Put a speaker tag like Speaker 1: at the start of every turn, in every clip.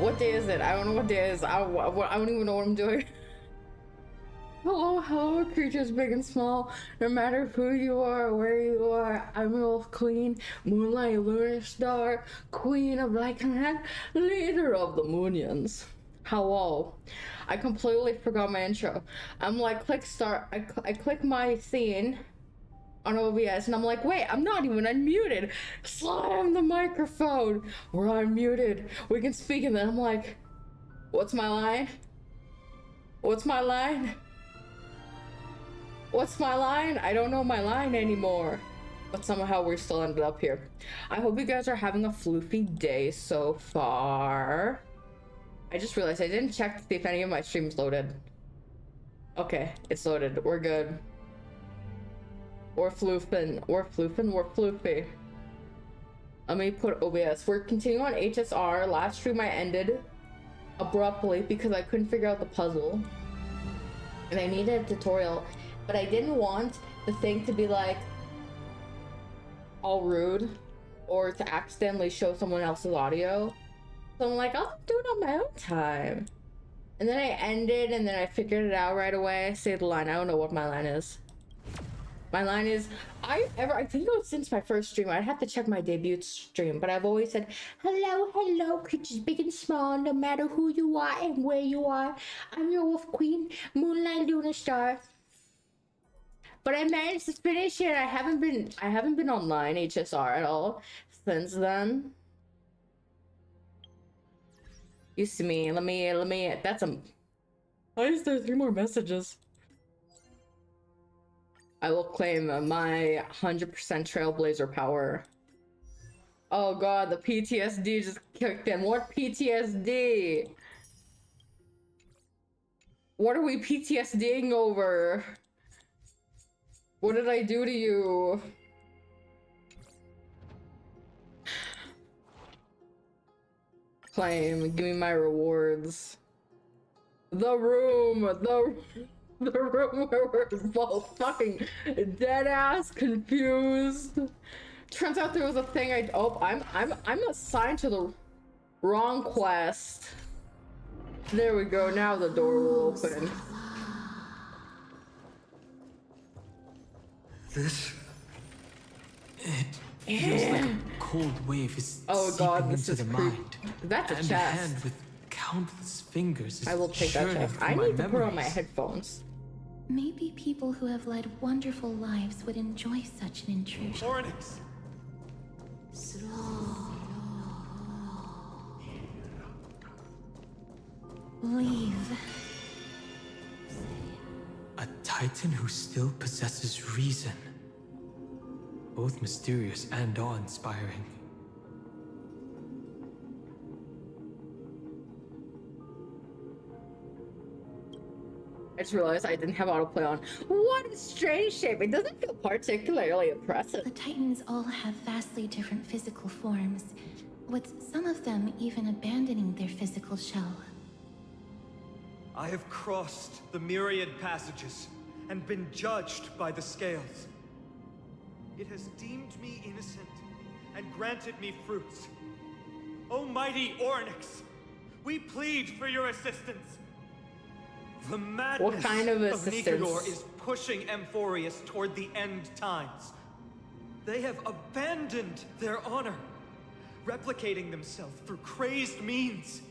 Speaker 1: What day is it? I don't know what day it is. I don't even know what I'm doing. Hello, creatures big and small. No matter who you are or where you are, I'm your queen, Moonlight, lunar star, queen of Lycanhead, leader of the Moonians. Hello. I completely forgot my intro. I'm like, click start. I click my scene on OBS and I'm like, wait, I'm not even unmuted. Slam the microphone. We're unmuted. We can speak. And then I'm like, what's my line? What's my line? What's my line? I don't know my line anymore. But somehow we still ended up here. I hope you guys are having a floofy day so far. I just realized I didn't check to see if any of my streams loaded. Okay, it's loaded. We're good. We're floofing. We're floofing. We're floofy. Let me put OBS. We're continuing on HSR. Last stream I ended abruptly because I couldn't figure out the puzzle. And I needed a tutorial. But I didn't want the thing to be like all rude or to accidentally show someone else's audio. So I'm like, I'll do it on my own time. And then I ended and then I figured it out right away. I say the line. I don't know what my line is. My line is, I think it was since my first stream. I'd have to check my debut stream, but I've always said, hello, creatures big and small, no matter who you are and where you are. I'm your wolf queen, Moonlight Lunar Star. But I managed to finish it. I haven't been online HSR at all since then. You see me, let me, that's a, why is there 3 more messages? I will claim my 100% trailblazer power. Oh god, the PTSD just kicked in. What PTSD? What are we PTSDing over? What did I do to you? Claim, give me my rewards. The room where we're both fucking dead ass confused. Turns out there was a thing I'm assigned to the wrong quest. There we go, now the door will open.
Speaker 2: This... It feels like a cold wave is seeping into the mind.
Speaker 1: That's a chest.
Speaker 2: And a hand with countless fingers is
Speaker 1: I will take that chest. I need to put on my headphones.
Speaker 3: Maybe people who have led wonderful lives would enjoy such an intrusion.
Speaker 4: Oryx!
Speaker 3: Leave.
Speaker 2: A titan who still possesses reason. Both mysterious and awe-inspiring.
Speaker 1: I just realized I didn't have autoplay on. What a strange shape. It doesn't feel particularly impressive.
Speaker 3: The Titans all have vastly different physical forms, with some of them even abandoning their physical shell.
Speaker 4: I have crossed the myriad passages and been judged by the scales. It has deemed me innocent and granted me fruits. O mighty Oryx, we plead for your assistance. The madness of Nikador is pushing Amphoreus toward the end times. They have abandoned their honor, replicating themselves through crazed means,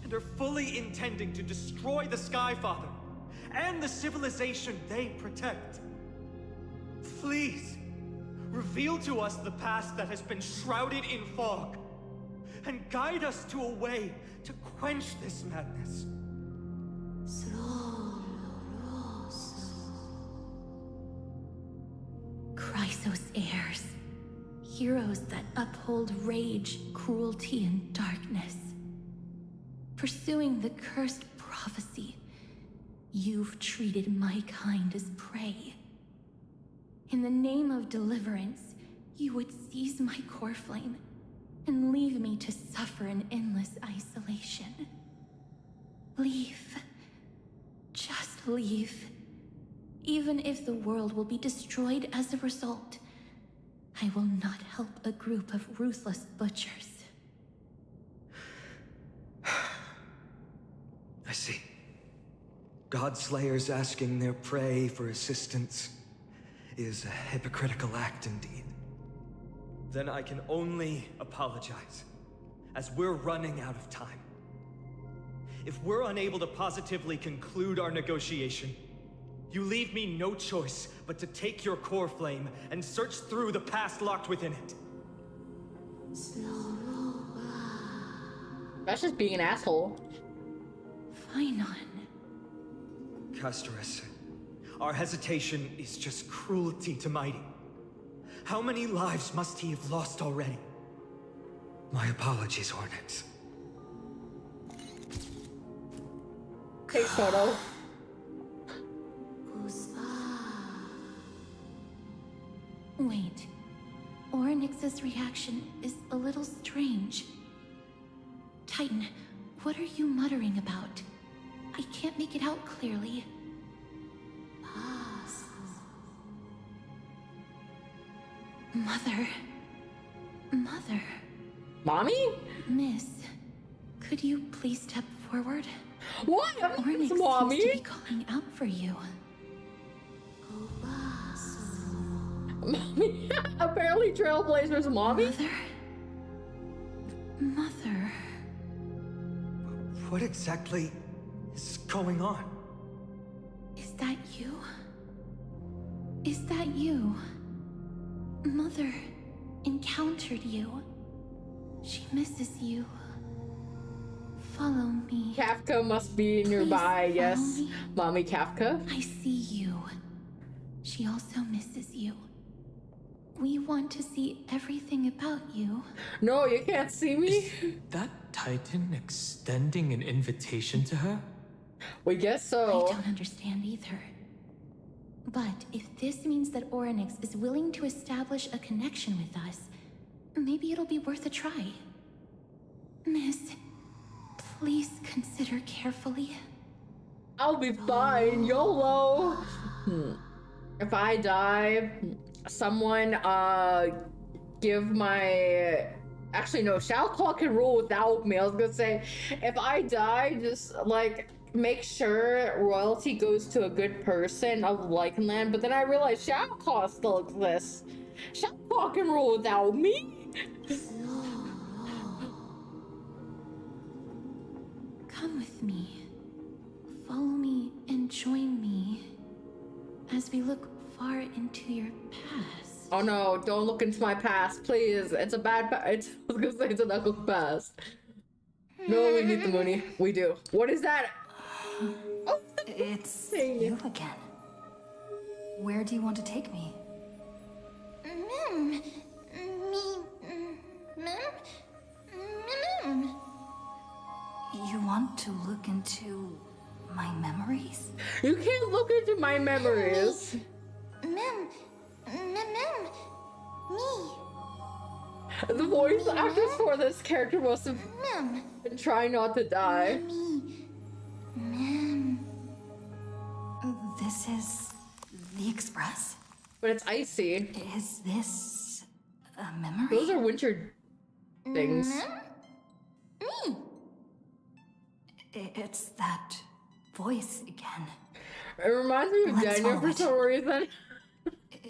Speaker 4: and are fully intending to destroy the Skyfather and the civilization they protect. Please, reveal to us the past that has been shrouded in fog, and guide us to a way to quench this madness.
Speaker 3: Chrysos heirs. Heroes that uphold rage, cruelty, and darkness. Pursuing the cursed prophecy, you've treated my kind as prey. In the name of deliverance, you would seize my core flame and leave me to suffer in endless isolation. Leave. Just leave. Even if the world will be destroyed as a result, I will not help a group of ruthless butchers.
Speaker 4: Godslayers asking their prey for assistance is a hypocritical act indeed. Then I can only apologize, as we're running out of time. If we're unable to positively conclude our negotiation, you leave me no choice but to take your core flame and search through the past locked within it.
Speaker 1: That's just being an asshole.
Speaker 3: Fine on.
Speaker 4: Castorus, our hesitation is just cruelty to Mighty. How many lives must he have lost already? My apologies, Hornets.
Speaker 1: Take photo.
Speaker 3: Wait. Oryx's reaction is a little strange. Titan, what are you muttering about? I can't make it out clearly. Mother. Mother.
Speaker 1: Mommy?
Speaker 3: Miss, could you please step forward?
Speaker 1: What?
Speaker 3: Oryx
Speaker 1: It's Mommy?
Speaker 3: seems to be calling out for you.
Speaker 1: Mommy? Apparently Trailblazer's mommy?
Speaker 3: Mother? Mother.
Speaker 4: What exactly is going on?
Speaker 3: Is that you? Is that you? Mother encountered you. She misses you. Follow me.
Speaker 1: Kafka must be nearby,
Speaker 3: Please
Speaker 1: yes.
Speaker 3: follow me.
Speaker 1: Mommy Kafka?
Speaker 3: I see you. She also misses you. We want to see everything about you.
Speaker 1: No, you can't see me?
Speaker 2: Is that Titan extending an invitation to her?
Speaker 1: We guess
Speaker 3: I
Speaker 1: so.
Speaker 3: don't understand either. But if this means that Oryx is willing to establish a connection with us, maybe it'll be worth a try. Miss, please consider carefully.
Speaker 1: I'll be fine, YOLO. If I die, someone give my... Actually, no, Shallclaw can rule without me. I was gonna say, if I die, just like make sure royalty goes to a good person of Lycanland. But then I realized Shallclaw still exists. Shallclaw can rule without me.
Speaker 3: Come with me. Follow me and join me as we look far into your past.
Speaker 1: Oh no, don't look into my past, please. It's a bad past. I was gonna say it's an ugly past. No, we need the Moonie. We do. What is that? Oh,
Speaker 5: It's
Speaker 1: Dang it.
Speaker 5: you again. Where do you want to take me? You want to look into my memories?
Speaker 1: you can't look into my memories. The voice actress for this character must have been trying not to die.
Speaker 5: This is the Express?
Speaker 1: But it's icy.
Speaker 5: Is this a memory?
Speaker 1: Those are winter things.
Speaker 5: It's that voice again.
Speaker 1: It reminds me of
Speaker 5: Let's
Speaker 1: Daniel
Speaker 5: follow
Speaker 1: for
Speaker 5: it.
Speaker 1: some reason.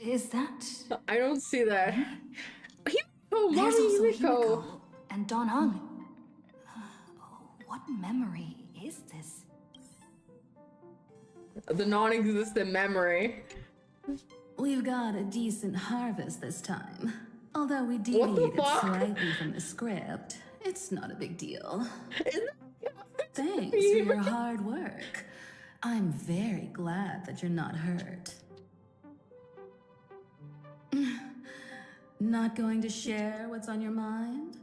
Speaker 5: Is that...
Speaker 1: I don't see that. Himiko,
Speaker 5: There's
Speaker 1: Mommy
Speaker 5: also
Speaker 1: Himiko.
Speaker 5: Himiko and Don Hung. What memory is this?
Speaker 1: The non-existent memory.
Speaker 6: We've got a decent harvest this time. Although we
Speaker 1: What the
Speaker 6: deviated
Speaker 1: fuck?
Speaker 6: slightly from the script, it's not a big deal.
Speaker 1: Isn't
Speaker 6: Thanks for your hard work. I'm very glad that you're not hurt. Not going to share what's on your mind?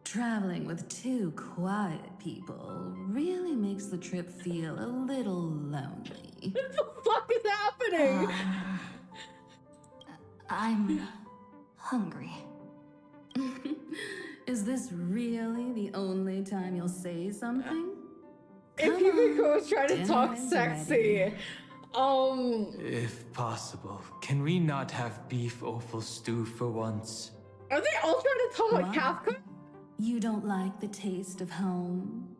Speaker 6: Traveling with two quiet people really makes the trip feel a little lonely.
Speaker 1: What the fuck is happening?
Speaker 5: I'm hungry.
Speaker 6: Is this really the only time you'll say something?
Speaker 1: If
Speaker 6: Come
Speaker 1: Himiko
Speaker 6: on,
Speaker 1: was trying to
Speaker 6: dinner
Speaker 1: talk
Speaker 6: is
Speaker 1: sexy.
Speaker 6: ready.
Speaker 2: If possible, can we not have beef offal stew for once?
Speaker 1: Are they all trying to talk like
Speaker 6: What?
Speaker 1: Kafka?
Speaker 6: You don't like the taste of home?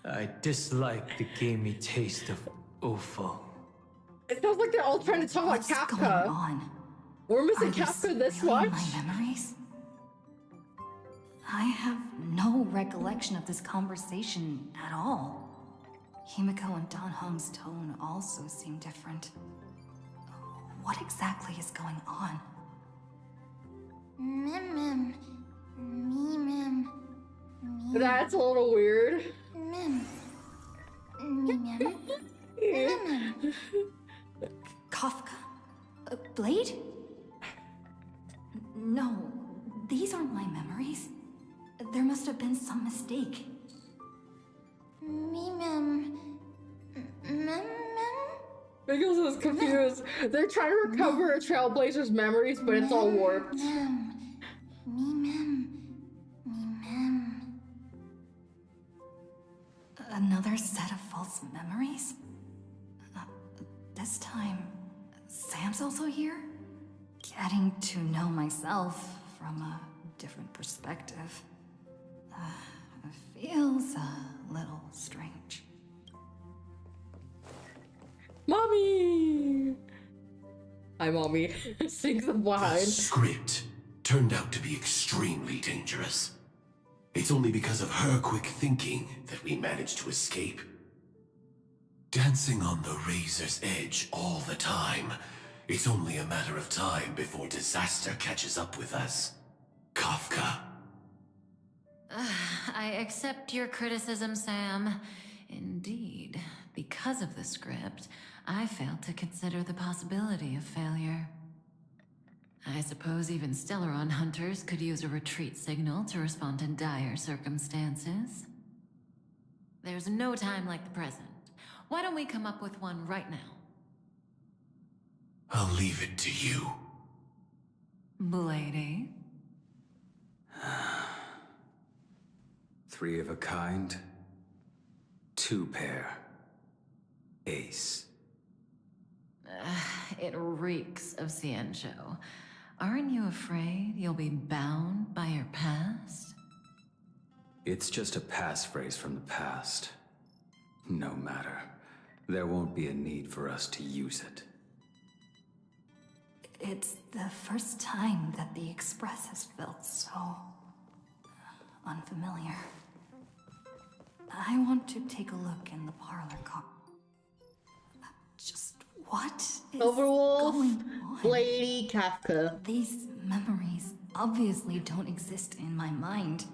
Speaker 2: I dislike the gamey taste of offal.
Speaker 1: It sounds like they're all trying to talk
Speaker 5: What's
Speaker 1: about
Speaker 5: going
Speaker 1: Kafka.
Speaker 5: on?
Speaker 1: We're missing
Speaker 5: Are these
Speaker 1: Kafka this
Speaker 5: really
Speaker 1: much?
Speaker 5: my memories? I have no recollection of this conversation at all. Himiko and Dan Hong's tone also seem different. What exactly is going on?
Speaker 3: Mim. Me mim. Me
Speaker 1: That's a little weird.
Speaker 3: mim. Me mim.
Speaker 5: Kafka? Blade? No, these aren't my memories. There must have been some mistake.
Speaker 3: Me mim. Mim.
Speaker 1: Miguel is confused. They're trying to recover a Trailblazer's memories, but it's all warped.
Speaker 3: Mim. Me mim. Me mim.
Speaker 5: Another set of false memories? This time, Sam's also here? Getting to know myself from a different perspective. Feels a little strange.
Speaker 1: Mommy! Hi, Mommy. Sings the
Speaker 7: The
Speaker 1: behind.
Speaker 7: script turned out to be extremely dangerous. It's only because of her quick thinking that we managed to escape. Dancing on the razor's edge all the time. It's only a matter of time before disaster catches up with us. Kafka.
Speaker 8: I accept your criticism, Sam. Indeed, because of the script, I failed to consider the possibility of failure. I suppose even Stellaron hunters could use a retreat signal to respond in dire circumstances. There's no time like the present. Why don't we come up with one right now?
Speaker 7: I'll leave it to you.
Speaker 8: Lady?
Speaker 9: 3 of a kind. 2 pair. Ace.
Speaker 8: It reeks of Ciencio. Aren't you afraid you'll be bound by your past?
Speaker 9: It's just a passphrase from the past. No matter. There won't be a need for us to use it.
Speaker 5: It's the first time that the Express has felt so unfamiliar. I want to take a look in the parlor car. Just what is
Speaker 1: Overwolf,
Speaker 5: going on?
Speaker 1: Lady, Kafka.
Speaker 5: These memories obviously don't exist in my mind,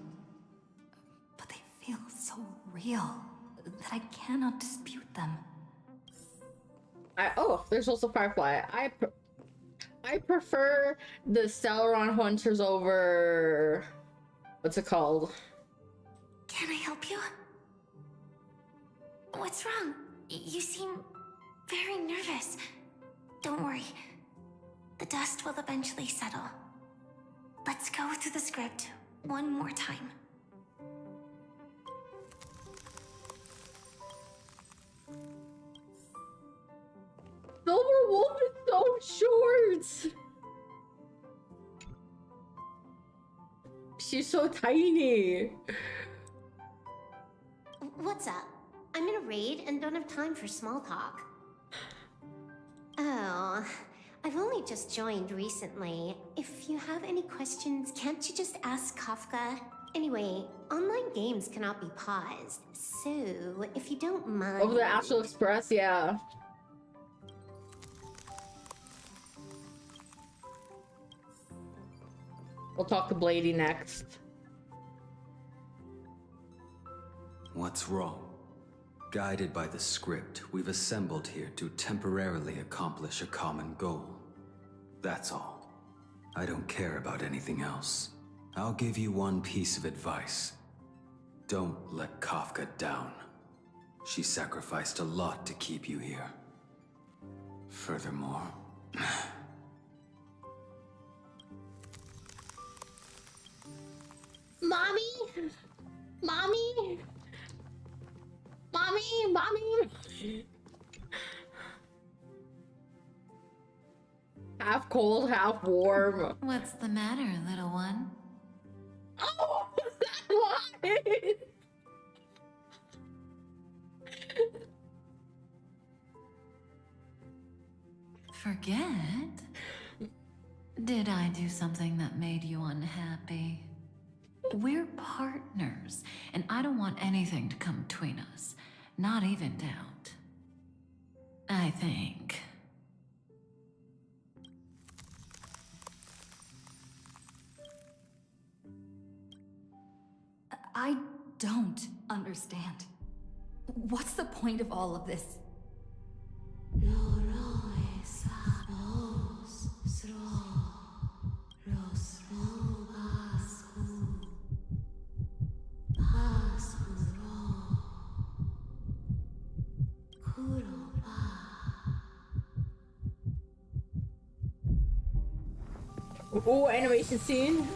Speaker 5: but they feel so real that I cannot dispute them.
Speaker 1: Oh, there's also Firefly. I prefer the Stellaron hunters over... What's it called?
Speaker 3: Can I help you? What's wrong? You seem very nervous. Don't worry. The dust will eventually settle. Let's go through the script one more time.
Speaker 1: Silver Wolf is so short! She's so tiny.
Speaker 10: What's up? I'm in a raid and don't have time for small talk. Oh, I've only just joined recently. If you have any questions, can't you just ask Kafka? Anyway, online games cannot be paused, so if you don't mind...
Speaker 1: Over the Astral Express, yeah. We'll talk to Blady next.
Speaker 9: What's wrong? Guided by the script, we've assembled here to temporarily accomplish a common goal. That's all. I don't care about anything else. I'll give you one piece of advice. Don't let Kafka down. She sacrificed a lot to keep you here. Furthermore...
Speaker 1: Mommy? Mommy? Mommy? Mommy? Half cold, half warm.
Speaker 8: What's the matter, little one?
Speaker 1: Oh, that's why.
Speaker 8: Forget? Did I do something that made you unhappy? We're partners, and I don't want anything to come between us. Not even doubt. I think.
Speaker 5: I don't understand. What's the point of all of this?
Speaker 1: Oh, animation scene.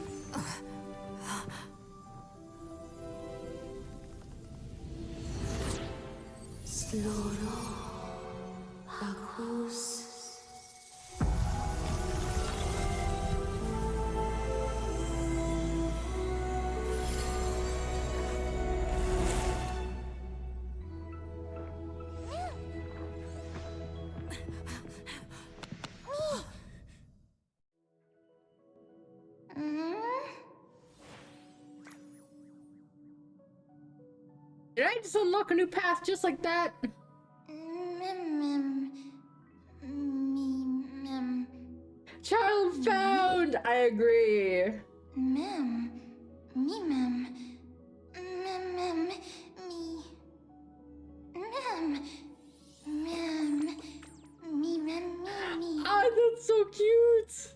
Speaker 1: Did I just unlock a new path just like that? Child found! I agree. Ah, that's so cute!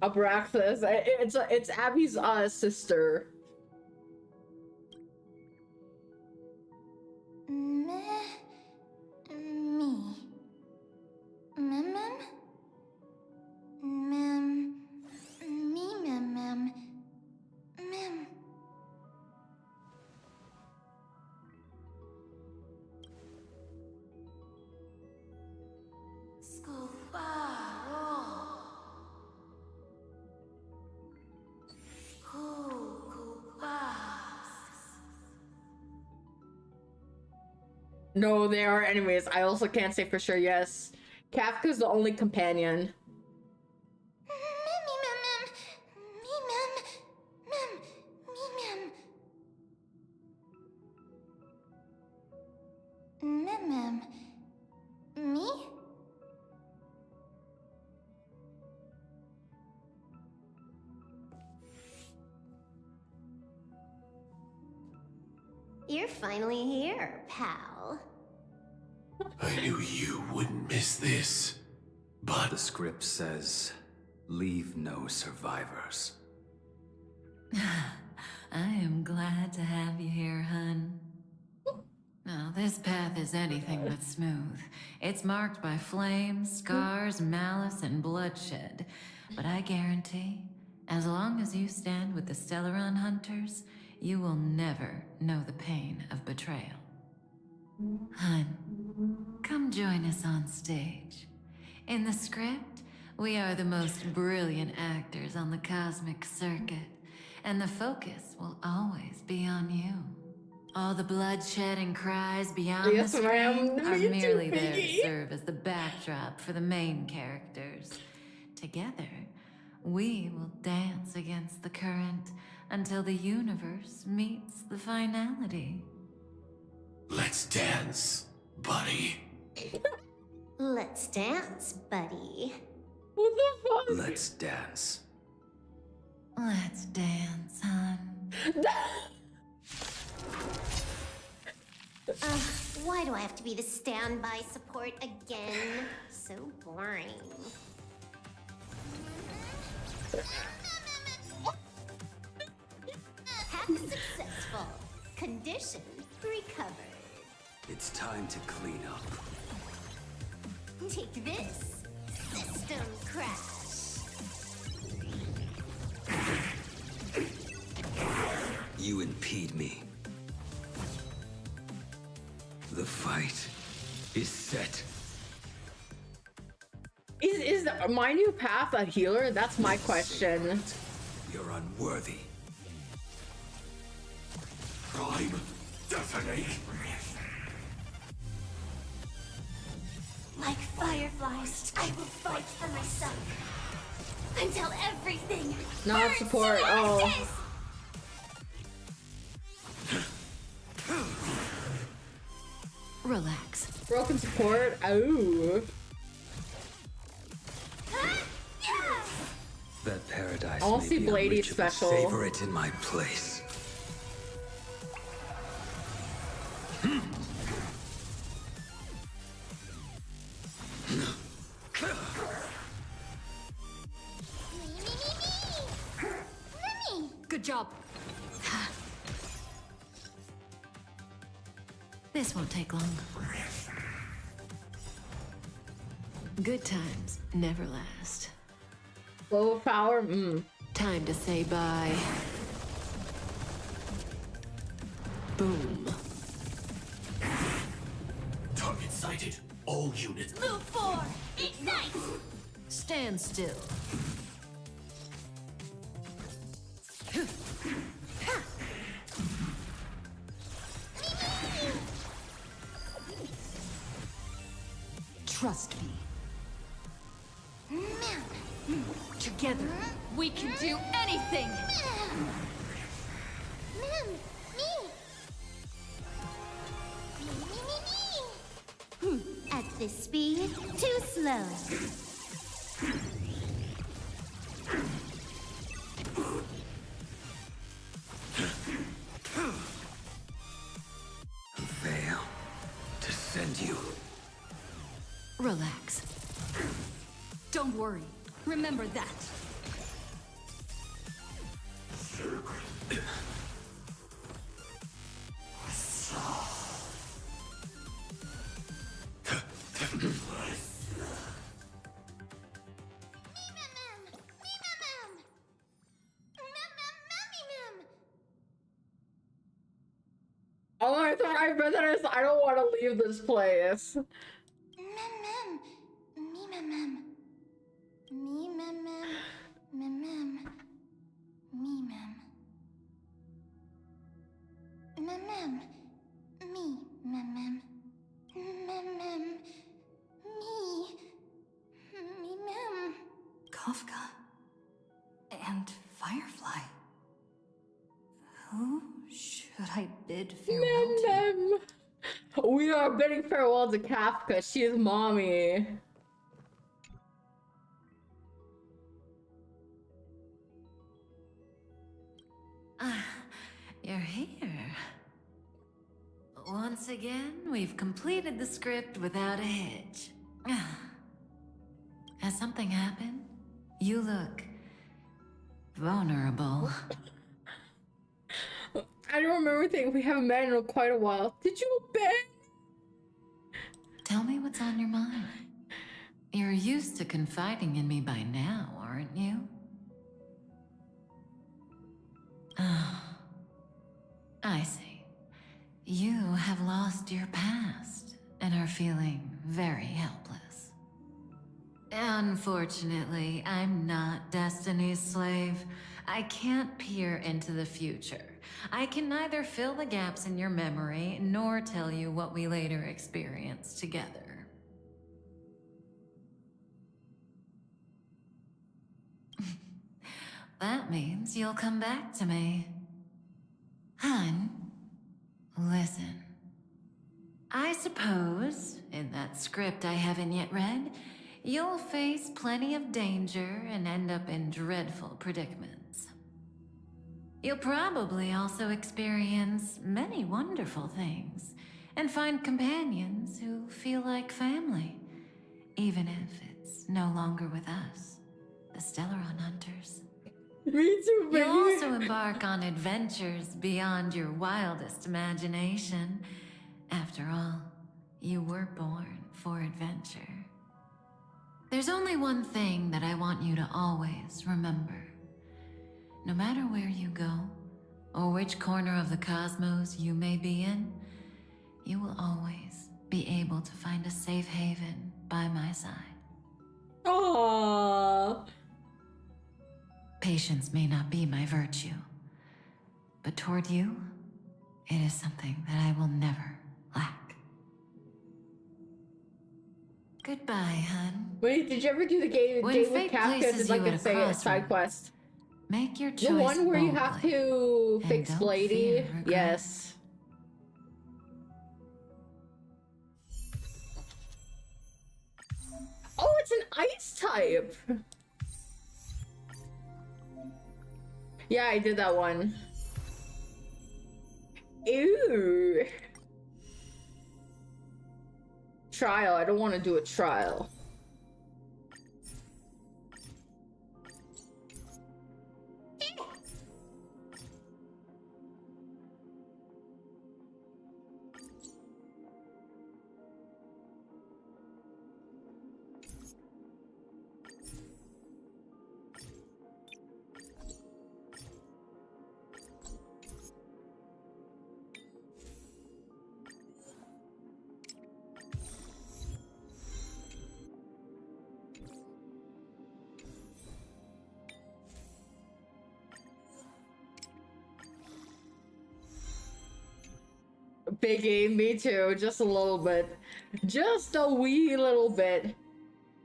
Speaker 1: Abraxas. It's Abby's sister. No, they are enemies. I also can't say for sure, yes. Kafka's the only companion.
Speaker 10: Me? You're finally here, pal.
Speaker 7: I knew you wouldn't miss this, but...
Speaker 9: The script says, leave no survivors.
Speaker 8: I am glad to have you here, hun. Now, this path is anything but smooth. It's marked by flames, scars, malice, and bloodshed. But I guarantee, as long as you stand with the Stellaron hunters, you will never know the pain of betrayal. Hun, come join us on stage. In the script, we are the most brilliant actors on the cosmic circuit, and the focus will always be on you. All the bloodshed and cries beyond the screen are merely there to serve as the backdrop for the main characters. Together, we will dance against the current until the universe meets the finality.
Speaker 7: Let's dance. buddy.
Speaker 10: Let's dance, buddy.
Speaker 1: What the fuck?
Speaker 9: Let's dance.
Speaker 8: Let's dance, hon.
Speaker 10: Why do I have to be the standby support again? So boring. Hack successful. Condition recovered.
Speaker 9: It's time to clean up.
Speaker 10: Take this. System crash.
Speaker 9: You impede me. The fight is set.
Speaker 1: Is my new path a healer? That's my question.
Speaker 9: You're unworthy.
Speaker 7: Prime, detonate.
Speaker 10: Like fireflies, I will fight for myself. Until everything
Speaker 1: Not
Speaker 10: burns
Speaker 1: support.
Speaker 10: to
Speaker 1: Oh.
Speaker 10: ashes.
Speaker 8: Relax.
Speaker 1: Broken support. Oh.
Speaker 9: That paradise
Speaker 1: I'll
Speaker 9: may
Speaker 1: see
Speaker 9: be
Speaker 1: Bladey
Speaker 9: unreachable.
Speaker 1: special.
Speaker 9: Savor it in my place.
Speaker 8: Good job. This won't take long. Good times never last.
Speaker 1: Low power.
Speaker 8: Time to say bye. Boom.
Speaker 7: Target sighted. All units.
Speaker 10: Move forward. Ignite.
Speaker 8: Stand still.
Speaker 5: Trust me. Together, we can do anything!
Speaker 10: At this speed, too slow.
Speaker 9: Fail to send you.
Speaker 8: Relax.
Speaker 5: Don't worry. Remember that.
Speaker 1: Oh my god, I bet that is. I don't want to leave this place.
Speaker 5: Kafka and Firefly. Who should I bid farewell to?
Speaker 1: Mem. We are bidding farewell to Kafka. She is mommy.
Speaker 8: You're here. Once again, we've completed the script without a hitch. Has something happened? You look vulnerable.
Speaker 1: I don't remember things. We haven't met in quite a while. Did you obey?
Speaker 8: Tell me what's on your mind. You're used to confiding in me by now, aren't you? I see. You have lost your past and are feeling very helpless. Unfortunately, I'm not Destiny's slave. I can't peer into the future. I can neither fill the gaps in your memory nor tell you what we later experienced together. That means you'll come back to me. Hun, listen. I suppose, in that script I haven't yet read, you'll face plenty of danger and end up in dreadful predicaments. You'll probably also experience many wonderful things and find companions who feel like family, even if it's no longer with us, the Stellaron Hunters.
Speaker 1: Me too, baby.
Speaker 8: You'll also embark on adventures beyond your wildest imagination. After all, you were born for adventure. There's only one thing that I want you to always remember. No matter where you go, or which corner of the cosmos you may be in, you will always be able to find a safe haven by my side.
Speaker 1: Aww.
Speaker 8: Patience may not be my virtue, but toward you, it is something that I will never lack. Goodbye, hun.
Speaker 1: Wait, did you ever do the game
Speaker 8: When
Speaker 1: with
Speaker 8: fate
Speaker 1: Kafka?
Speaker 8: places
Speaker 1: Did like
Speaker 8: you
Speaker 1: a
Speaker 8: at a
Speaker 1: side quest?
Speaker 8: Make your choice
Speaker 1: The one where you have
Speaker 8: boldly.
Speaker 1: to
Speaker 8: And
Speaker 1: fix
Speaker 8: don't
Speaker 1: Lady?
Speaker 8: fear regret.
Speaker 1: Yes. Oh, it's an ice type! Yeah, I did that one. Ew. Trial, I don't want to do a trial. Biggie, me too, just a little bit. Just a wee little bit.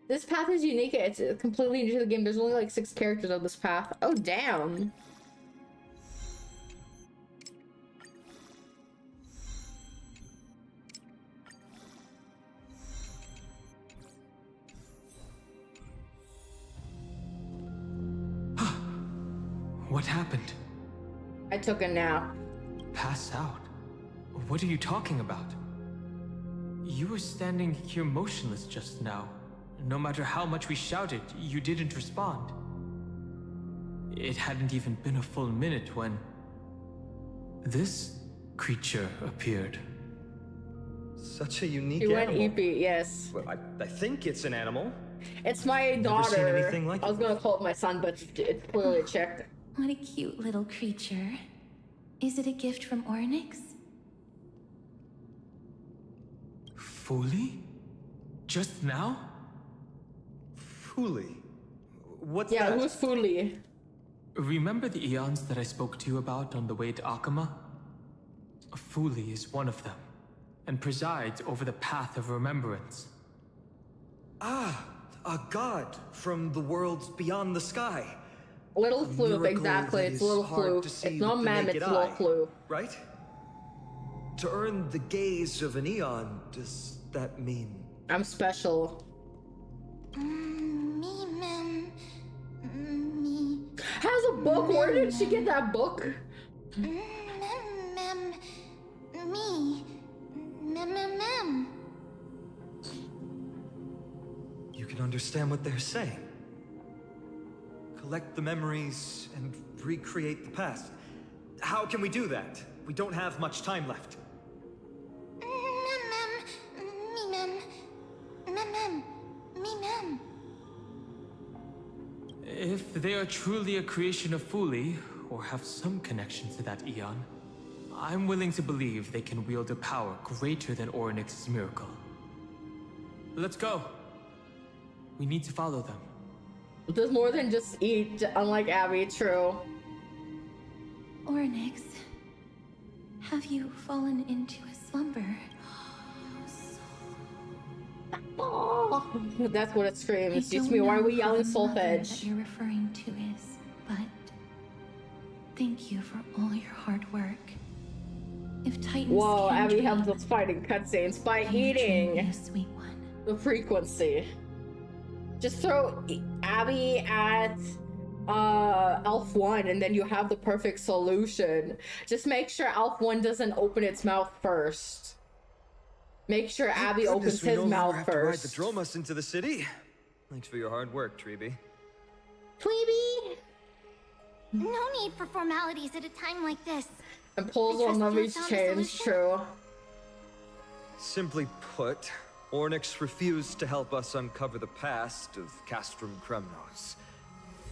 Speaker 1: This path is unique, it's completely new to the game. There's only like 6 characters on this path. Oh, damn.
Speaker 2: What happened?
Speaker 1: I took a nap.
Speaker 2: Pass out? What are you talking about? You were standing here motionless just now. No matter how much we shouted, you didn't respond. It hadn't even been a full minute when this creature appeared.
Speaker 4: Such a unique
Speaker 1: He went
Speaker 4: animal.
Speaker 1: EP, yes.
Speaker 4: Well, I think it's an animal.
Speaker 1: It's my
Speaker 4: Never seen
Speaker 1: daughter.
Speaker 4: anything like
Speaker 1: I was
Speaker 4: it.
Speaker 1: gonna call it my son, but it's clearly a chick.
Speaker 3: What a cute little creature. Is it a gift from Ornyx?
Speaker 2: Fully? Just now?
Speaker 4: Fooly. What's
Speaker 1: Yeah,
Speaker 4: that?
Speaker 1: who's Fuli?
Speaker 2: Remember the eons that I spoke to you about on the way to Akama? Fully is one of them, and presides over the path of remembrance.
Speaker 4: Ah, a god from the worlds beyond the sky.
Speaker 1: Little
Speaker 4: A
Speaker 1: Floof,
Speaker 4: miracle
Speaker 1: exactly.
Speaker 4: that
Speaker 1: It's
Speaker 4: is
Speaker 1: Little
Speaker 4: hard to
Speaker 1: Floof.
Speaker 4: see
Speaker 1: It's not
Speaker 4: with the
Speaker 1: Mem,
Speaker 4: naked
Speaker 1: it's Little
Speaker 4: eye,
Speaker 1: Floof.
Speaker 4: right? To earn the gaze of an eon, does that mean?
Speaker 1: I'm special.
Speaker 3: Me, mem. Me.
Speaker 1: Has a book? Where did she get that book?
Speaker 3: Mem. Me. Mem.
Speaker 4: You can understand what they're saying. Collect the memories and recreate the past. How can we do that? We don't have much time left.
Speaker 3: Mem.
Speaker 2: If they are truly a creation of Fully, or have some connection to that eon, I'm willing to believe they can wield a power greater than Ornyx's miracle. Let's go. We need to follow them.
Speaker 1: Does more than just eat, unlike Abby, true.
Speaker 3: Ornyx, have you fallen into a slumber?
Speaker 1: Oh, that's what it screams.
Speaker 3: I
Speaker 1: Excuse
Speaker 3: don't
Speaker 1: me, why are
Speaker 3: know
Speaker 1: we
Speaker 3: who
Speaker 1: yelling
Speaker 3: the
Speaker 1: Soul
Speaker 3: mother
Speaker 1: Edge?
Speaker 3: that you're referring to is, but thank you for all your hard work. If Titans
Speaker 1: Whoa,
Speaker 3: can
Speaker 1: Abby
Speaker 3: dream.
Speaker 1: helps us fighting cutscenes by
Speaker 3: Can you dream,
Speaker 1: eating
Speaker 3: you sweet one?
Speaker 1: the frequency. Just throw Abby at Elf 1 and then you have the perfect solution. Just make sure Elf 1 doesn't open its mouth first. Make sure Abby opens his mouth
Speaker 4: Ride
Speaker 1: first.
Speaker 4: the Dromus into the city. Thanks for your hard work, Treeby.
Speaker 1: Tweeby!
Speaker 11: No need for formalities at a time like this.
Speaker 1: And pulls
Speaker 11: I
Speaker 1: on
Speaker 11: trust you
Speaker 1: Lovey's
Speaker 11: found a
Speaker 1: chains,
Speaker 11: solution?
Speaker 1: true.
Speaker 4: Simply put, Ornyx refused to help us uncover the past of Castrum Kremnos.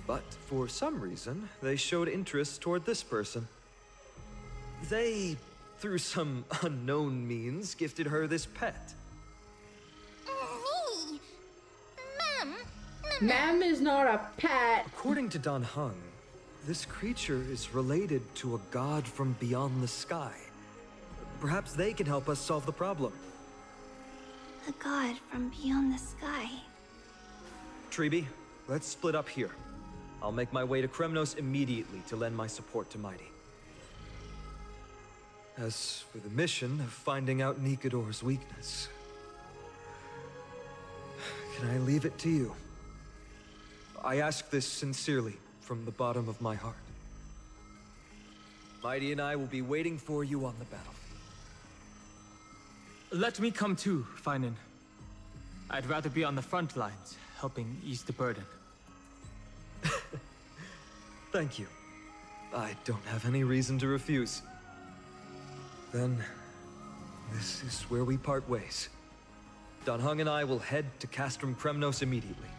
Speaker 4: But for some reason, they showed interest toward this person. They, through some unknown means, gifted her this pet.
Speaker 11: Me? Ma'am?
Speaker 1: Ma'am is not a pet.
Speaker 4: According to Don Hung, this creature is related to a god from beyond the sky. Perhaps they can help us solve the problem.
Speaker 11: A god from beyond the sky.
Speaker 4: Treeby, let's split up here. I'll make my way to Kremnos immediately to lend my support to Mighty. As for the mission of finding out Nikador's weakness, can I leave it to you? I ask this sincerely, from the bottom of my heart. Mighty and I will be waiting for you on the battlefield.
Speaker 2: Let me come too, Finan. I'd rather be on the front lines, helping ease the burden.
Speaker 4: Thank you. I don't have any reason to refuse. Then, this is where we part ways. Don Hung and I will head to Castrum Kremnos immediately,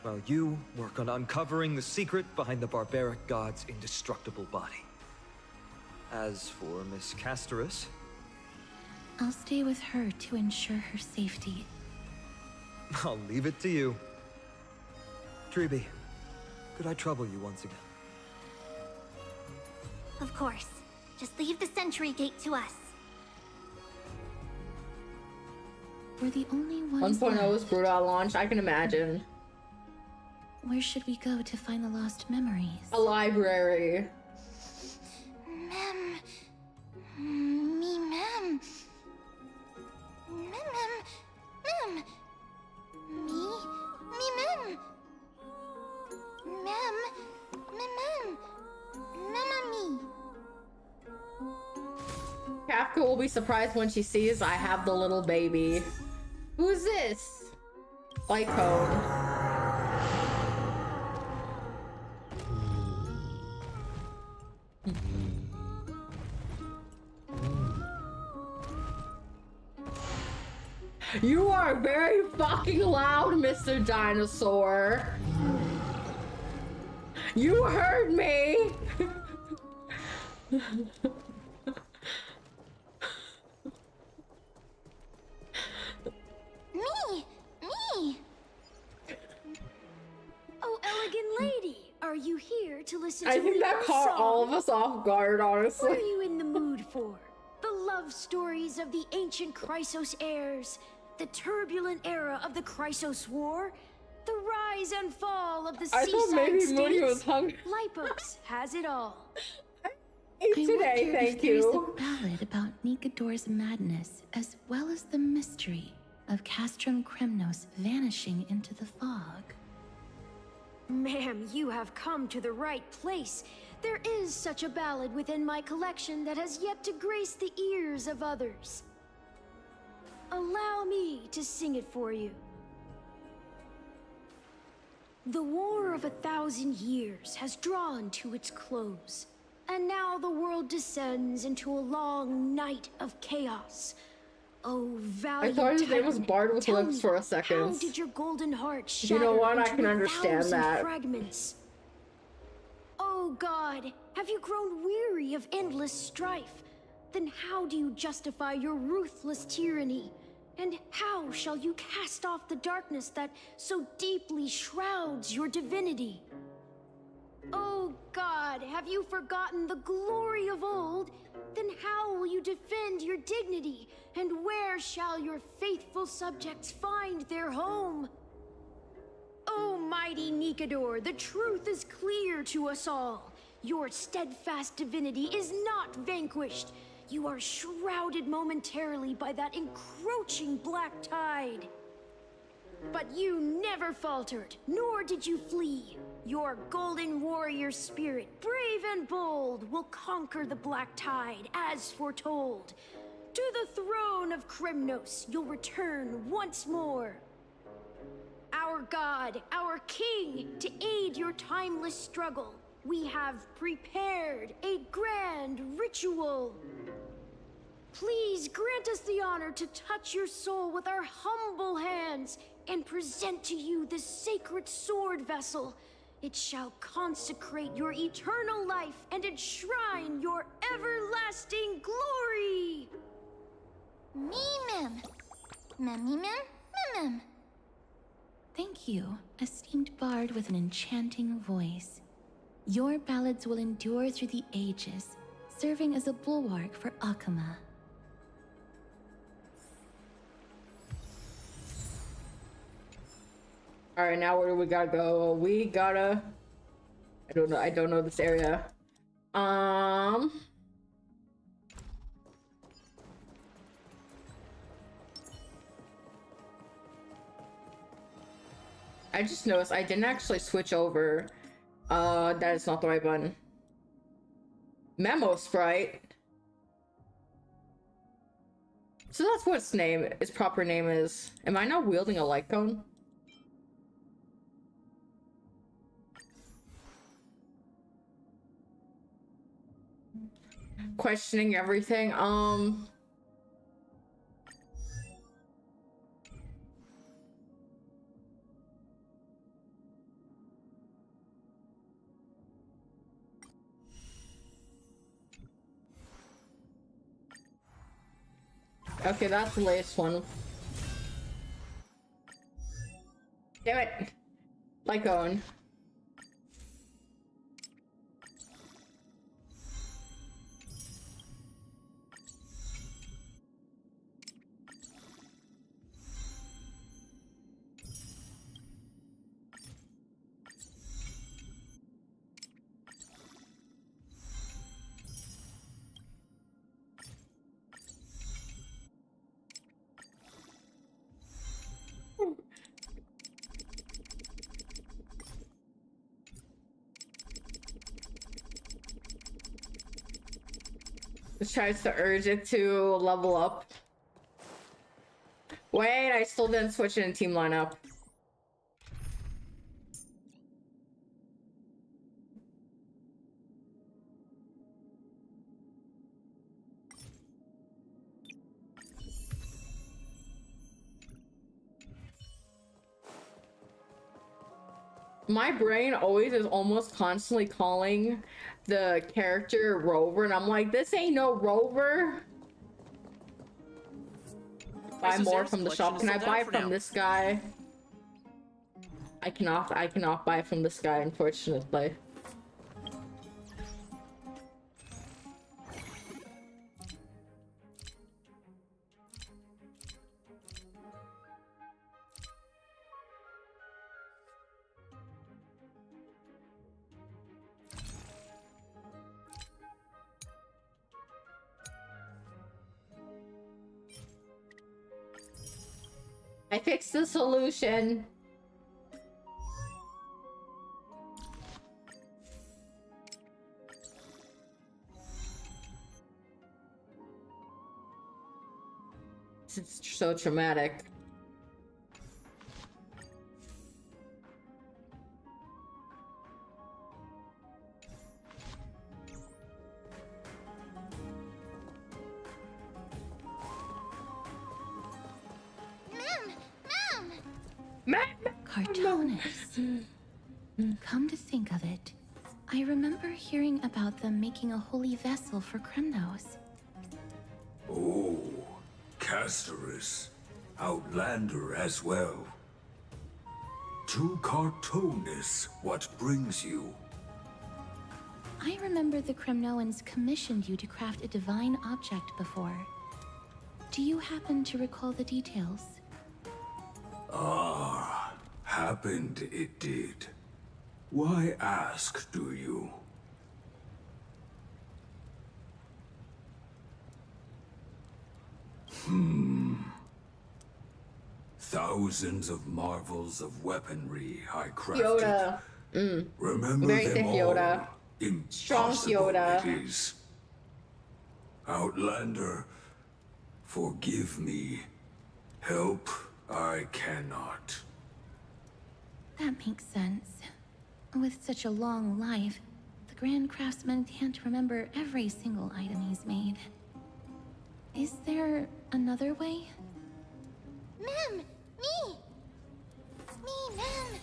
Speaker 4: while you work on uncovering the secret behind the barbaric god's indestructible body. As for Miss Castorus,
Speaker 3: I'll stay with her to ensure her safety.
Speaker 4: I'll leave it to you. Treeby, could I trouble you once again?
Speaker 11: Of course. Just leave the sentry gate to us.
Speaker 3: We're the only ones
Speaker 1: 1.0 is
Speaker 3: left.
Speaker 1: brutal at launch, I can imagine.
Speaker 3: Where should we go to find the lost memories?
Speaker 1: A library.
Speaker 11: Ma'am. Me, ma'am. Ma'am. Me, ma'am. Ma'am. Mama, me.
Speaker 1: Kafka will be surprised when she sees I have the little baby. Who's this? Light cone. You are very fucking loud, Mr. Dinosaur. You heard me.
Speaker 11: Me.
Speaker 12: Oh, elegant lady, are you here to listen
Speaker 1: I
Speaker 12: to
Speaker 1: think that
Speaker 12: our
Speaker 1: caught
Speaker 12: song?
Speaker 1: all of us off guard,
Speaker 12: What
Speaker 1: honestly.
Speaker 12: are you in the mood for? The love stories of the ancient Chrysos heirs, the turbulent era of the Chrysos War, the rise and fall of the
Speaker 1: I thought maybe
Speaker 12: seaside
Speaker 1: Mooney
Speaker 12: states.
Speaker 1: was hungry.
Speaker 12: Lipos has it all.
Speaker 1: Eat
Speaker 3: I
Speaker 1: today,
Speaker 3: wonder
Speaker 1: thank
Speaker 3: if there's
Speaker 1: you.
Speaker 3: a ballad about Nikador's madness, as well as the mystery of Castrum Kremnos vanishing into the fog.
Speaker 12: Ma'am, you have come to the right place. There is such a ballad within my collection that has yet to grace the ears of others. Allow me to sing it for you. The War of 1,000 Years has drawn to its close, and now the world descends into a long night of chaos. Oh, valiant
Speaker 1: I thought his name was
Speaker 12: Titan,
Speaker 1: Bard with
Speaker 12: tell
Speaker 1: lips
Speaker 12: me,
Speaker 1: for a
Speaker 12: how
Speaker 1: second.
Speaker 12: did your golden heart
Speaker 1: You
Speaker 12: shatter
Speaker 1: know what? I
Speaker 12: into
Speaker 1: can
Speaker 12: 1,000
Speaker 1: understand that.
Speaker 12: fragments? Oh God, have you grown weary of endless strife? Then how do you justify your ruthless tyranny? And how shall you cast off the darkness that so deeply shrouds your divinity? Oh God, have you forgotten the glory of old? Then how will you defend your dignity? And where shall your faithful subjects find their home? O mighty Nikador, the truth is clear to us all. Your steadfast divinity is not vanquished. you are shrouded momentarily by that encroaching black tide. But you never faltered, nor did you flee. Your golden warrior spirit, brave and bold, will conquer the black tide as foretold. To the throne of Kremnos you'll return once more. Our god, our king, to aid your timeless struggle, we have prepared a grand ritual. Please grant us the honor to touch your soul with our humble hands and present to you this sacred sword vessel. It shall consecrate your eternal life and enshrine your everlasting glory.
Speaker 11: Mem. Mem. Mem.
Speaker 3: Thank you, esteemed bard with an enchanting voice. Your ballads will endure through the ages, serving as a bulwark for Akama.
Speaker 1: Alright, now where do we gotta go? We gotta... I don't know this area. I just noticed I didn't actually switch over. That is not the right button. Memo Sprite. So that's what its proper name is. Am I not wielding a light cone? Questioning everything. Okay, that's the latest one. Damn it! Light cone. It tries to urge it to level up. Wait, I still didn't switch it in team lineup. My brain always is almost constantly calling the character Rover, and I'm like, this ain't no Rover. Buy more from the shop. Can I buy from this guy? I cannot buy from this guy, unfortunately. I fixed the solution. This is so traumatic.
Speaker 3: Cartoonist. Come to think of it, I remember hearing about them making a holy vessel for Kremnos.
Speaker 13: Oh, Casterus. Outlander as well. To Cartoonist, what brings you?
Speaker 3: I remember the Kremnoans commissioned you to craft a divine object before. Do you happen to recall the details?
Speaker 13: Ah, happened it did. Why ask, do you? thousands of marvels of weaponry I crafted.
Speaker 1: Yoda.
Speaker 13: Remember
Speaker 1: Very
Speaker 13: them
Speaker 1: thick
Speaker 13: all.
Speaker 1: Yoda. Strong
Speaker 13: Impossible
Speaker 1: Yoda.
Speaker 13: it is. Outlander, forgive me. Help I cannot.
Speaker 3: That makes sense. With such a long life, the Grand Craftsman can't remember every single item he's made. Is there another way?
Speaker 11: Mem! Me! Me, Mem!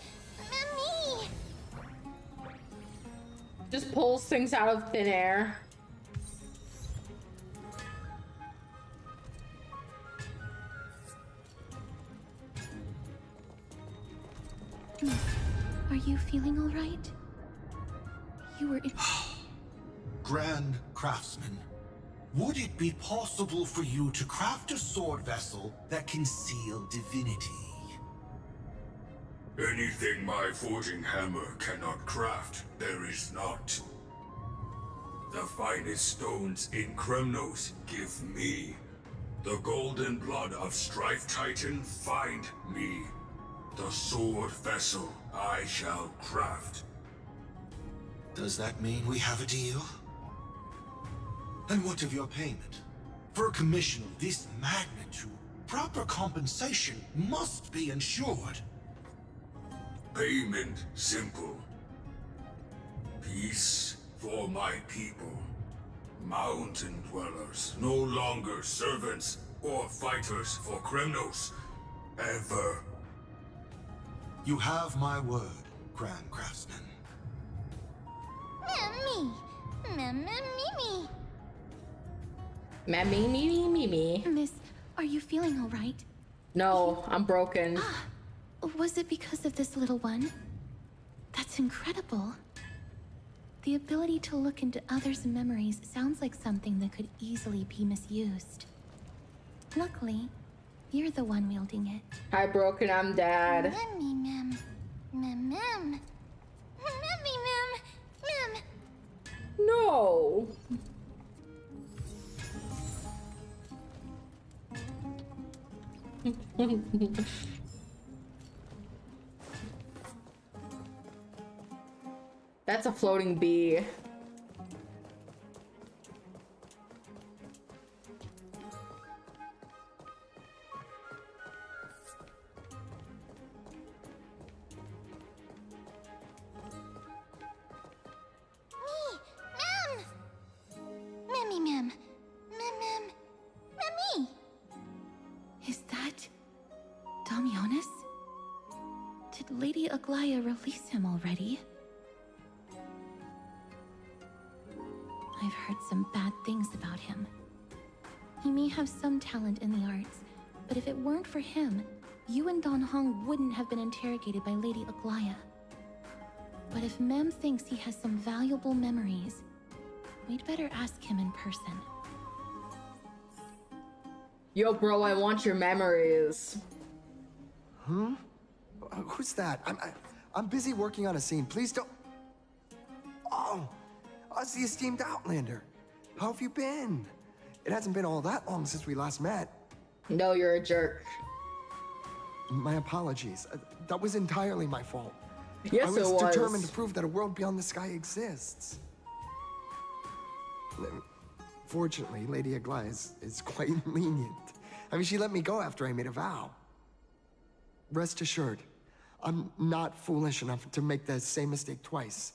Speaker 11: Mem, me!
Speaker 1: Just pulls things out of thin air.
Speaker 3: Are you feeling all right? You were in...
Speaker 7: Grand Craftsman, would it be possible for you to craft a sword vessel that can seal divinity?
Speaker 13: Anything my forging hammer cannot craft, there is not. The finest stones in Kremnos give me. The golden blood of Strife Titan find me. The sword vessel I shall craft.
Speaker 7: Does that mean we have a deal? And what of your payment? For a commission of this magnitude, proper compensation must be ensured.
Speaker 13: Payment simple. Peace for my people. Mountain dwellers, no longer servants or fighters for Kremnos. Ever.
Speaker 7: You have my word, Grand Craftsman.
Speaker 11: Mem, me! Mem, me!
Speaker 1: Me.
Speaker 3: Miss, are you feeling all right?
Speaker 1: No, I'm broken.
Speaker 3: Was it because of this little one? That's incredible. The ability to look into others' memories sounds like something that could easily be misused. Luckily, you're the one wielding it.
Speaker 1: Hi, broken. I'm dad.
Speaker 11: Mem, me, Mem. Mem, Mem. Mem, me, Mem. Mem.
Speaker 1: No. That's a floating bee.
Speaker 11: Memmy, Mem. Mem. Memmy.
Speaker 3: Is that... Damionis? Did Lady Aglaya release him already? I've heard some bad things about him. He may have some talent in the arts, but if it weren't for him, you and Don Hong wouldn't have been interrogated by Lady Aglaya. But if Mem thinks he has some valuable memories, we'd better ask him in person.
Speaker 1: Yo, bro, I want your memories.
Speaker 14: Who's that? I'm busy working on a scene. Please don't... Oh, us the esteemed Outlander. How have you been? It hasn't been all that long since we last met.
Speaker 1: No, you're a jerk.
Speaker 14: My apologies. That was entirely my fault.
Speaker 1: Yes,
Speaker 14: I
Speaker 1: it
Speaker 14: was
Speaker 1: was.
Speaker 14: determined to prove that a world beyond the sky exists. Fortunately, Lady Aglaya is quite lenient. I mean, she let me go after I made a vow. Rest assured, I'm not foolish enough to make the same mistake twice.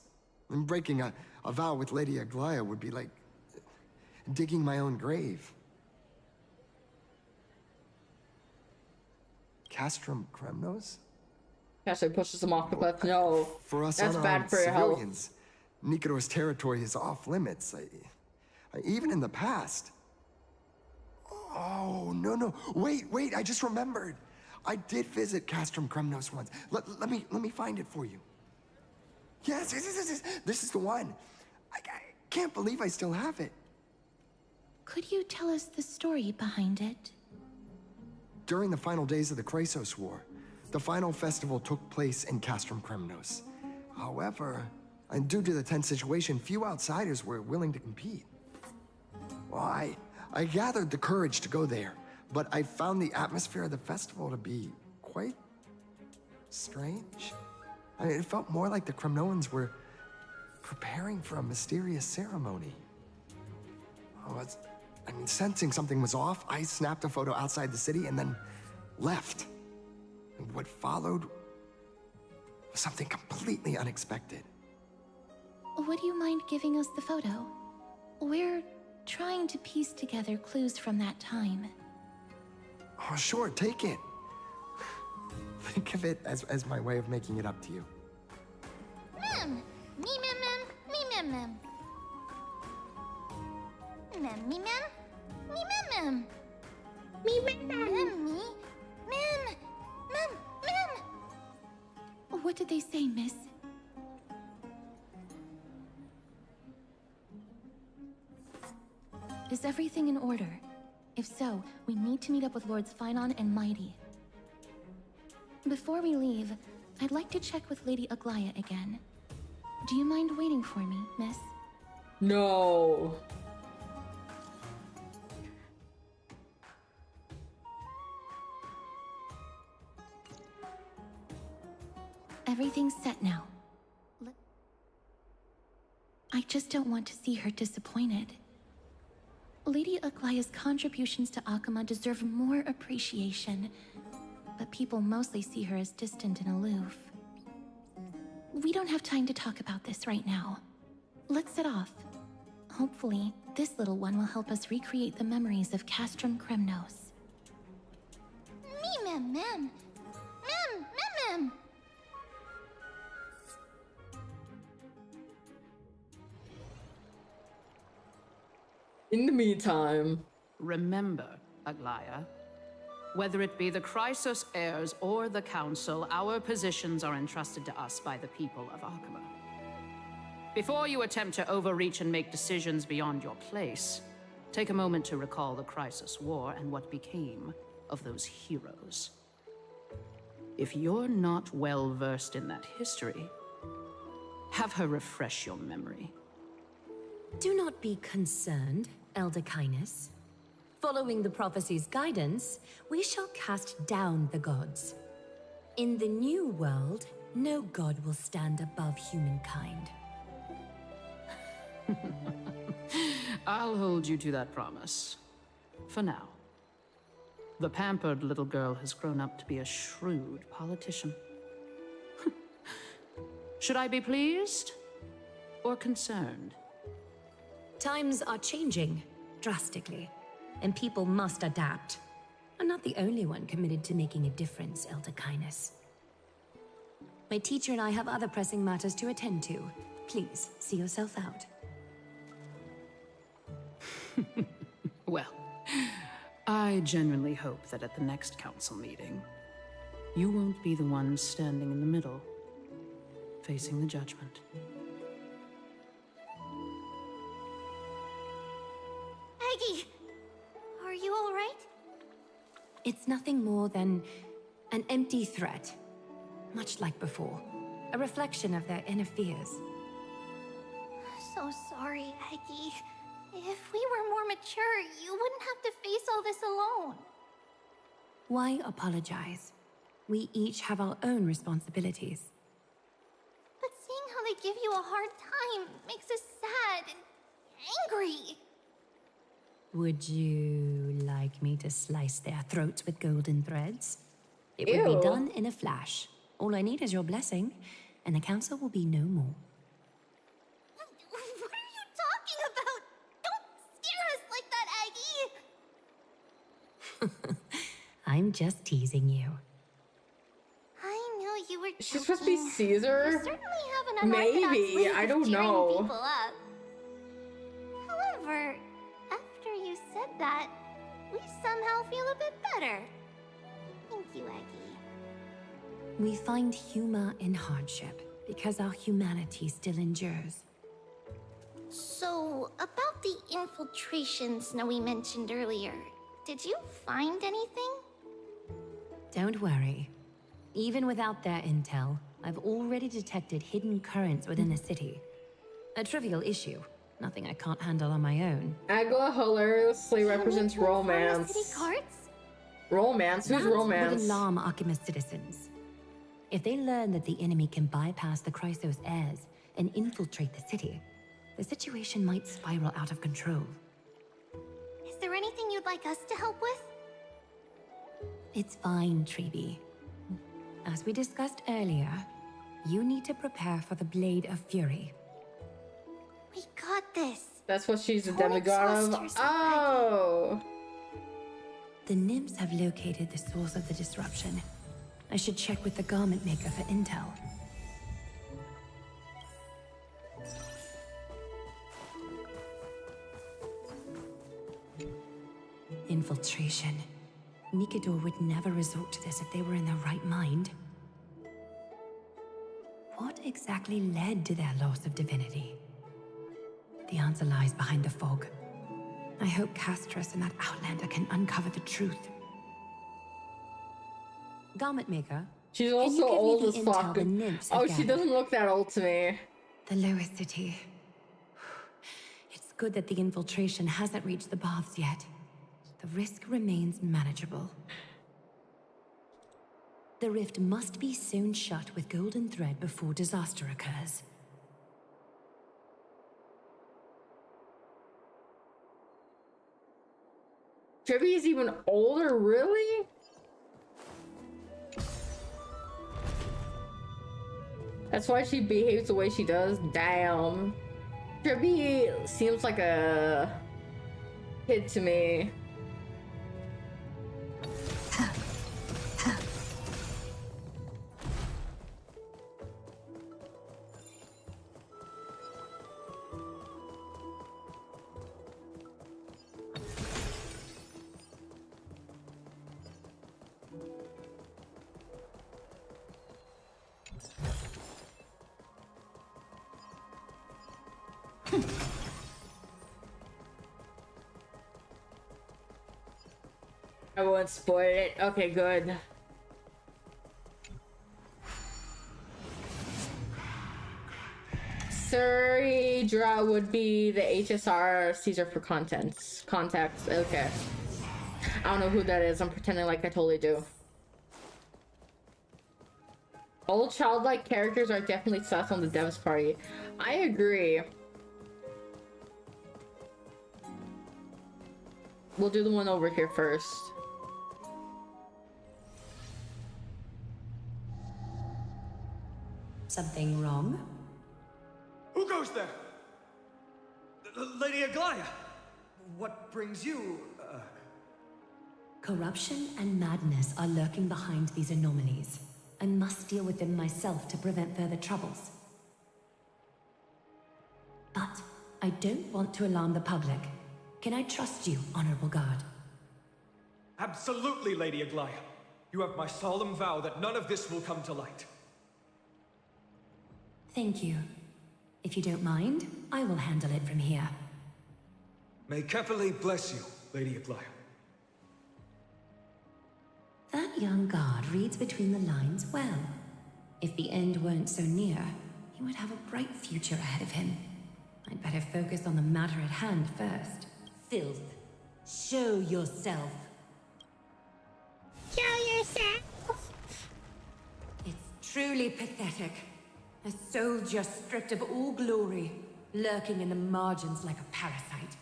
Speaker 14: And breaking a vow with Lady Aglaya would be like digging my own grave. Castrum Kremnos?
Speaker 1: Actually pushes him off the cliff. No,
Speaker 14: For us
Speaker 1: that's bad
Speaker 14: unarmed
Speaker 1: for your health.
Speaker 14: civilians, Nikodor's territory is off limits. Even in the past. Oh, no. Wait, I just remembered. I did visit Castrum Kremnos once. Let me find it for you. Yes. This is the one. I can't believe I still have it.
Speaker 3: Could you tell us the story behind it?
Speaker 14: During the final days of the Chrysos War, the final festival took place in Castrum Kremnos. However, and due to the tense situation, few outsiders were willing to compete. Well, I gathered the courage to go there, but I found the atmosphere of the festival to be quite strange. I mean, it felt more like the Kremnoans were preparing for a mysterious ceremony. Sensing something was off, I snapped a photo outside the city and then left. And what followed was something completely unexpected.
Speaker 3: Would you mind giving us the photo? We're trying to piece together clues from that time.
Speaker 14: Oh, sure, take it. Think of it as my way of making it up to you.
Speaker 11: Mem! Me mem mem! Me mem mem! Mem me mem! Me mem mem!
Speaker 1: Me mem mem!
Speaker 11: Mem me! Mem! Mem! Mem!
Speaker 3: What did they say, miss? Is everything in order? If so, we need to meet up with Lords Phynon and Mighty. Before we leave, I'd like to check with Lady Aglaya again. Do you mind waiting for me, miss?
Speaker 1: No.
Speaker 3: Everything's set now. I just don't want to see her disappointed. Lady Aglaya's contributions to Akama deserve more appreciation, but people mostly see her as distant and aloof. We don't have time to talk about this right now. Let's set off. Hopefully, this little one will help us recreate the memories of Castrum Kremnos.
Speaker 11: Me mem mem! Mem! Mem mem!
Speaker 1: In the meantime...
Speaker 15: Remember, Aglaya, whether it be the Chrysos heirs or the Council, our positions are entrusted to us by the people of Akama. Before you attempt to overreach and make decisions beyond your place, take a moment to recall the Chrysos War and what became of those heroes. If you're not well versed in that history, have her refresh your memory.
Speaker 16: Do not be concerned, Elder Kynus. Following the prophecy's guidance, we shall cast down the gods. In the new world, no god will stand above humankind.
Speaker 15: I'll hold you to that promise. For now. The pampered little girl has grown up to be a shrewd politician. Should I be pleased or concerned?
Speaker 16: Times are changing drastically, and people must adapt. I'm not the only one committed to making a difference, Elder Kynus. My teacher and I have other pressing matters to attend to. Please, see yourself out.
Speaker 15: Well, I genuinely hope that at the next council meeting, you won't be the one standing in the middle, facing the judgment.
Speaker 11: Aggie! Are you alright?
Speaker 16: It's nothing more than an empty threat, much like before. A reflection of their inner fears.
Speaker 11: So sorry, Aggie. If we were more mature, you wouldn't have to face all this alone.
Speaker 16: Why apologize? We each have our own responsibilities.
Speaker 11: But seeing how they give you a hard time makes us sad and angry.
Speaker 16: Would you like me to slice their throats with golden threads? It
Speaker 1: Ew.
Speaker 16: would be done in a flash. All I need is your blessing, and the council will be no more.
Speaker 11: What are you talking about? Don't scare us like that, Aggie!
Speaker 16: I'm just teasing you.
Speaker 11: I knew you were
Speaker 1: She's supposed to be Caesar?
Speaker 11: You certainly have an unorthodox
Speaker 1: Maybe,
Speaker 11: way
Speaker 1: I
Speaker 11: of
Speaker 1: don't
Speaker 11: cheering
Speaker 1: know.
Speaker 11: people up. However, after you said that, we somehow feel a bit better. Thank you, Aggie.
Speaker 16: We find humor in hardship because our humanity still endures.
Speaker 11: So, about the infiltration Snowy mentioned earlier, did you find anything?
Speaker 16: Don't worry. Even without their intel, I've already detected hidden currents within the city. A trivial issue, nothing I can't handle on my own.
Speaker 1: Agla hilariously represents
Speaker 11: City
Speaker 1: romance.
Speaker 11: carts?
Speaker 1: Romance? Who's
Speaker 16: That
Speaker 1: romance?
Speaker 16: would alarm Archime's citizens. If they learn that the enemy can bypass the Chrysos heirs and infiltrate the city, the situation might spiral out of control.
Speaker 11: Is there anything you'd like us to help with?
Speaker 16: It's fine, Treeby. As we discussed earlier, you need to prepare for the Blade of Fury.
Speaker 11: We got this.
Speaker 1: That's what she's a
Speaker 11: Don't
Speaker 1: demigod
Speaker 11: exhaust
Speaker 1: of?
Speaker 11: yourself,
Speaker 1: Oh!
Speaker 16: The nymphs have located the source of the disruption. I should check with the garment maker for intel. Infiltration. Nikador would never resort to this if they were in their right mind. What exactly led to their loss of divinity? The answer lies behind the fog. I hope Castris and that Outlander can uncover the truth. Garment maker.
Speaker 1: She's also old as fuck. Oh, she
Speaker 16: gathered?
Speaker 1: doesn't look that old to me.
Speaker 16: The lower city. It's good that the infiltration hasn't reached the baths yet. The risk remains manageable. The rift must be sewn shut with golden thread before disaster occurs.
Speaker 1: Tribby is even older, really? That's why she behaves the way she does? Damn. Tribby seems like a kid to me. I won't spoil it. Okay, good. Suridra would be the HSR Caesar for context. Okay. I don't know who that is. I'm pretending like I totally do. Old childlike characters are definitely sus on the devs party. I agree. We'll do the one over here first.
Speaker 16: Something wrong?
Speaker 4: Who goes there? Lady Aglaya! What brings you,
Speaker 16: Corruption and madness are lurking behind these anomalies. I must deal with them myself to prevent further troubles. But I don't want to alarm the public. Can I trust you, Honorable Guard?
Speaker 4: Absolutely, Lady Aglaya. You have my solemn vow that none of this will come to light.
Speaker 16: Thank you. If you don't mind, I will handle it from here.
Speaker 4: May Kepale bless you, Lady Aglaya.
Speaker 16: That young guard reads between the lines well. If the end weren't so near, he would have a bright future ahead of him. I'd better focus on the matter at hand first. Filth. Show yourself.
Speaker 11: Show yourself!
Speaker 16: It's truly pathetic. A soldier stripped of all glory, lurking in the margins like a parasite.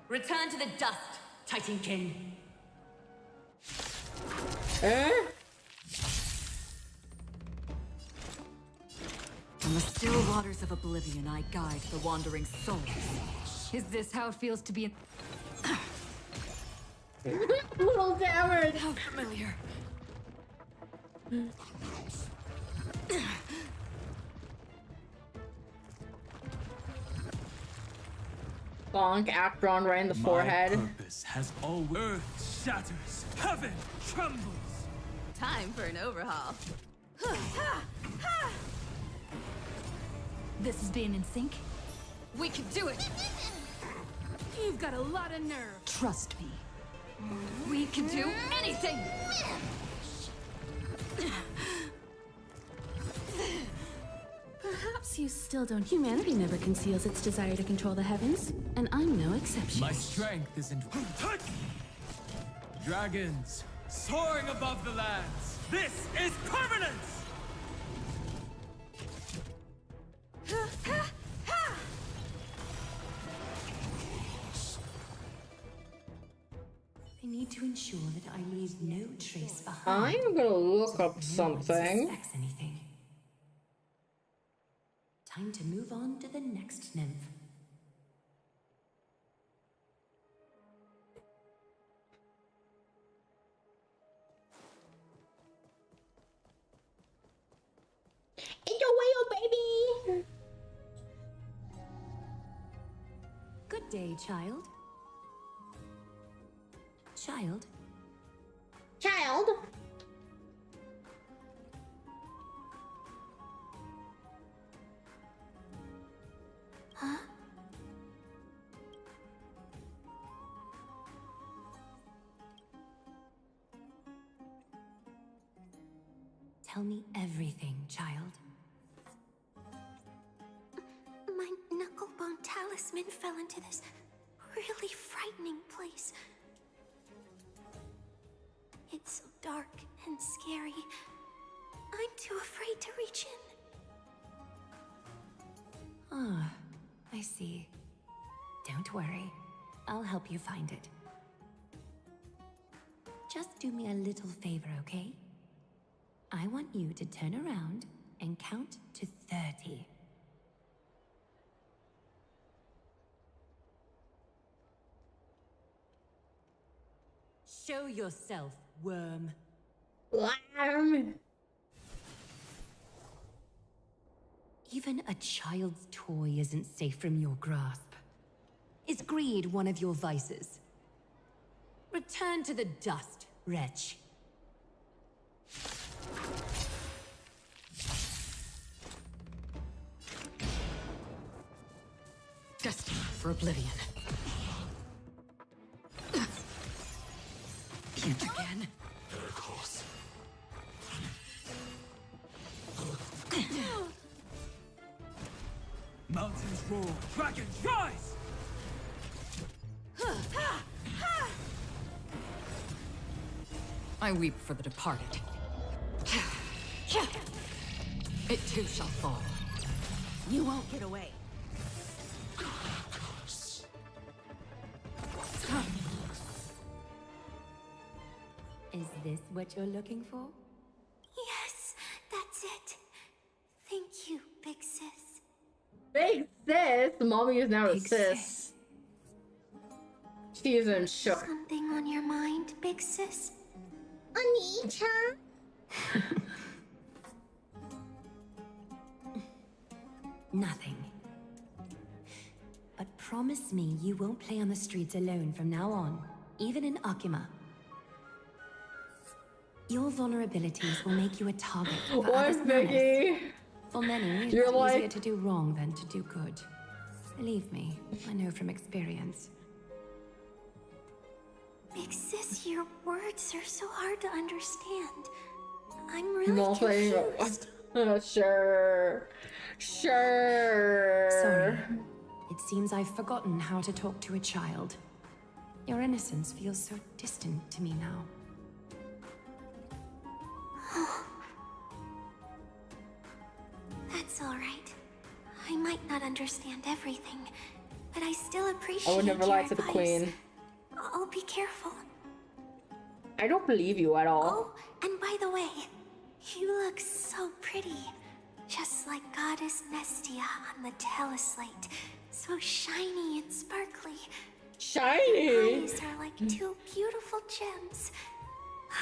Speaker 16: Return to the dust, Titan King.
Speaker 17: On the still waters of oblivion, I guide the wandering souls. Is this how it feels to be in...
Speaker 1: Little damage!
Speaker 17: How familiar.
Speaker 1: Bonk, Acron right in the forehead.
Speaker 18: My purpose has always... Earth shatters, heaven trembles.
Speaker 17: Time for an overhaul. This is being in sync. We can do it.
Speaker 12: You've got a lot of nerve.
Speaker 17: Trust me. We can do anything.
Speaker 6: Perhaps you still don't. Humanity never conceals its desire to control the heavens, and I'm no exception.
Speaker 18: My strength isn't... Dragons, soaring above the lands. This is permanence!
Speaker 16: I need to ensure that I leave no trace behind.
Speaker 1: I'm gonna look up
Speaker 16: so no one
Speaker 1: something.
Speaker 16: suspects anything. Time to move on to the next nymph.
Speaker 1: It's a whale, baby!
Speaker 16: Good day, child. Child?
Speaker 1: Child?
Speaker 11: Huh?
Speaker 16: Tell me everything, child.
Speaker 11: My knucklebone talisman fell into this really frightening place. It's so dark and scary. I'm too afraid to reach in.
Speaker 16: Ah, I see. Don't worry. I'll help you find it. Just do me a little favor, okay? I want you to turn around and count to 30. Show yourself, worm. Even a child's toy isn't safe from your grasp. Is greed one of your vices? Return to the dust, wretch.
Speaker 17: Destined for oblivion. You again?
Speaker 7: Of course.
Speaker 18: Mountains roar, dragons rise!
Speaker 17: I weep for the departed. It too shall fall.
Speaker 12: You won't get away.
Speaker 16: Is this what you're looking for?
Speaker 11: Yes, that's it. Thank you, big sis.
Speaker 1: Big sis? Mommy is now a sis. She's in shock.
Speaker 11: Something on your mind, big sis? Anita?
Speaker 16: Nothing. But promise me you won't play on the streets alone from now on, even in Akima. Your vulnerabilities will make you a target for
Speaker 1: What,
Speaker 16: others' malice.
Speaker 1: Vicky?
Speaker 16: For many, it's
Speaker 1: You're
Speaker 16: easier
Speaker 1: like-
Speaker 16: to do wrong than to do good. Believe me, I know from experience.
Speaker 11: Big sis, your words are so hard to understand. I'm really
Speaker 1: Nothing.
Speaker 11: confused.
Speaker 1: Sure. Sure.
Speaker 16: Sorry. It seems I've forgotten how to talk to a child. Your innocence feels so distant to me now.
Speaker 11: That's all right. I might not understand everything, but I still appreciate
Speaker 1: I would never
Speaker 11: your
Speaker 1: lie to the
Speaker 11: advice.
Speaker 1: queen.
Speaker 11: I'll be careful.
Speaker 1: I don't believe you at all.
Speaker 11: Oh, and by the way, you look so pretty. Just like Goddess Nestia on the teleslate. So shiny and sparkly.
Speaker 1: Shiny?
Speaker 11: Your eyes are like two beautiful gems.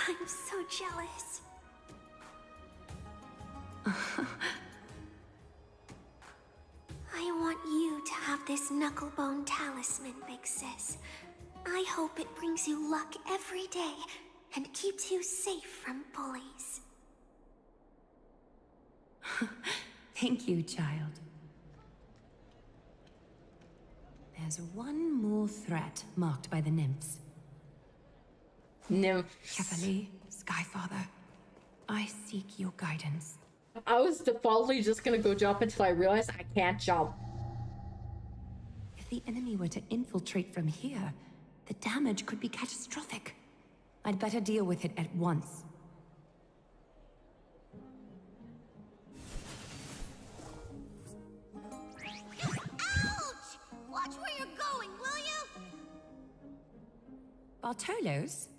Speaker 11: I'm so jealous. I want you to have this knucklebone talisman, big sis. I hope it brings you luck every day and keeps you safe from bullies.
Speaker 16: Thank you, child. There's one more threat marked by the nymphs.
Speaker 1: Nymph.
Speaker 16: Kefali, Skyfather, I seek your guidance.
Speaker 1: I was defaultly just gonna go jump until I realized I can't jump.
Speaker 16: If the enemy were to infiltrate from here, the damage could be catastrophic. I'd better deal with it at once.
Speaker 11: Ouch! Watch where you're going, will you?
Speaker 16: Bartolos?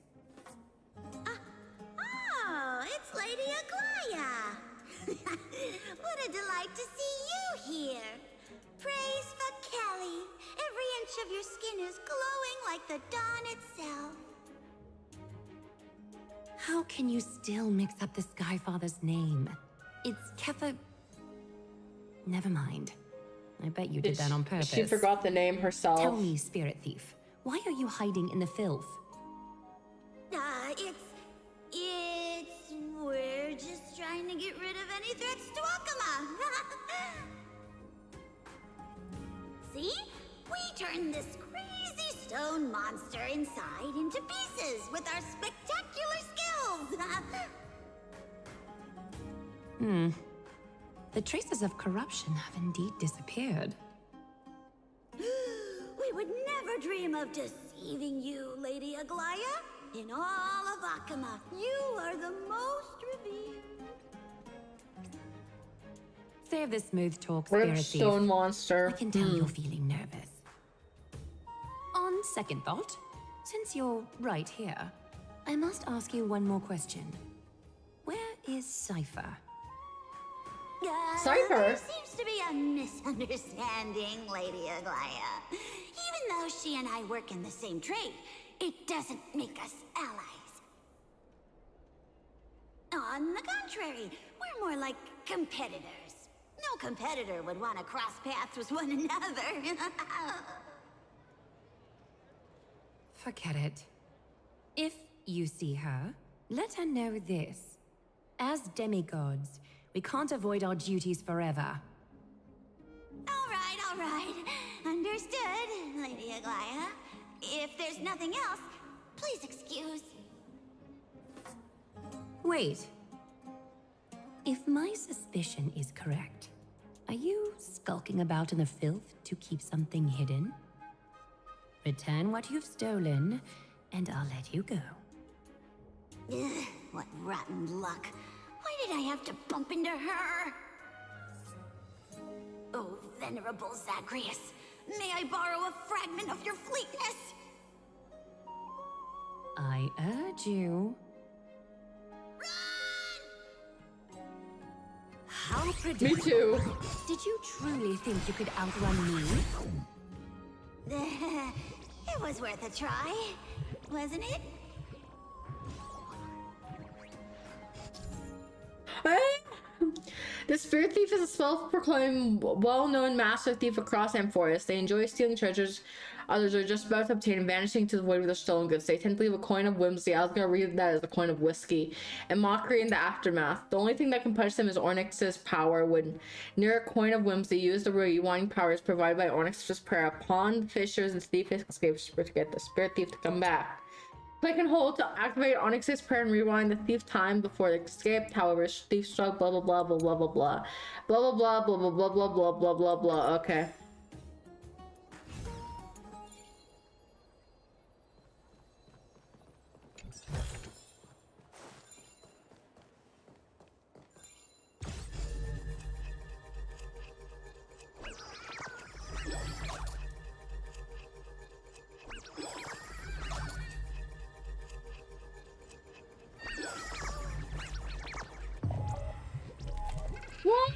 Speaker 11: Oh, it's Lady Aglaya. What a delight to see you here. Praise for Kelly. Every inch of your skin is glowing like the dawn itself.
Speaker 16: How can you still mix up the Skyfather's name? It's Kefa... Never mind. I bet you did that on purpose.
Speaker 1: She forgot the name herself.
Speaker 16: Tell me, Spirit Thief, why are you hiding in the filth?
Speaker 11: We're just trying to get rid of any threats to Akama. See? We turned this crazy stone monster inside into pieces with our spectacular skills.
Speaker 16: The traces of corruption have indeed disappeared.
Speaker 11: We would never dream of deceiving you, Lady Aglaya. In all of Akama, you are the most revered.
Speaker 16: Save the smooth talk, Spirit Thief.
Speaker 1: Stone monster.
Speaker 16: I can tell you're feeling nervous. On second thought, since you're right here, I must ask you one more question. Where is Cypher?
Speaker 1: Cypher?
Speaker 11: There seems to be a misunderstanding, Lady Aglaya. Even though she and I work in the same trade, it doesn't make us allies. On the contrary, we're more like competitors. No competitor would want to cross paths with one another.
Speaker 16: Forget it. If you see her, let her know this. As demigods, we can't avoid our duties forever.
Speaker 11: All right. Understood, Lady Aglaya. If there's nothing else, please excuse.
Speaker 16: Wait. If my suspicion is correct, are you skulking about in the filth to keep something hidden? Return what you've stolen, and I'll let you go.
Speaker 11: Ugh, what rotten luck. Why did I have to bump into her? Oh, venerable Zagreus, may I borrow a fragment of your fleetness?
Speaker 16: I urge you. How predictable.
Speaker 1: Me too.
Speaker 16: Did you truly think you could outrun me?
Speaker 11: It was worth a try, wasn't it?
Speaker 1: The Spirit Thief is a self-proclaimed, well-known master thief across Amphoreus. They enjoy stealing treasures others are just about to obtain and vanishing to the void with their stolen goods. They tend to leave a coin of whimsy. I was gonna read that as a coin of whiskey. And mockery in the aftermath. The only thing that can punish them is Onyx's power. When near a coin of whimsy, use the rewinding powers provided by Onyx's prayer. Upon the fishers and thief escapes to get the Spirit Thief to come back. Click and hold to activate Onyx's prayer and rewind the thief time before the escape. However, thief struck blah blah blah blah blah blah blah blah blah blah blah blah blah blah blah blah blah. Okay. What?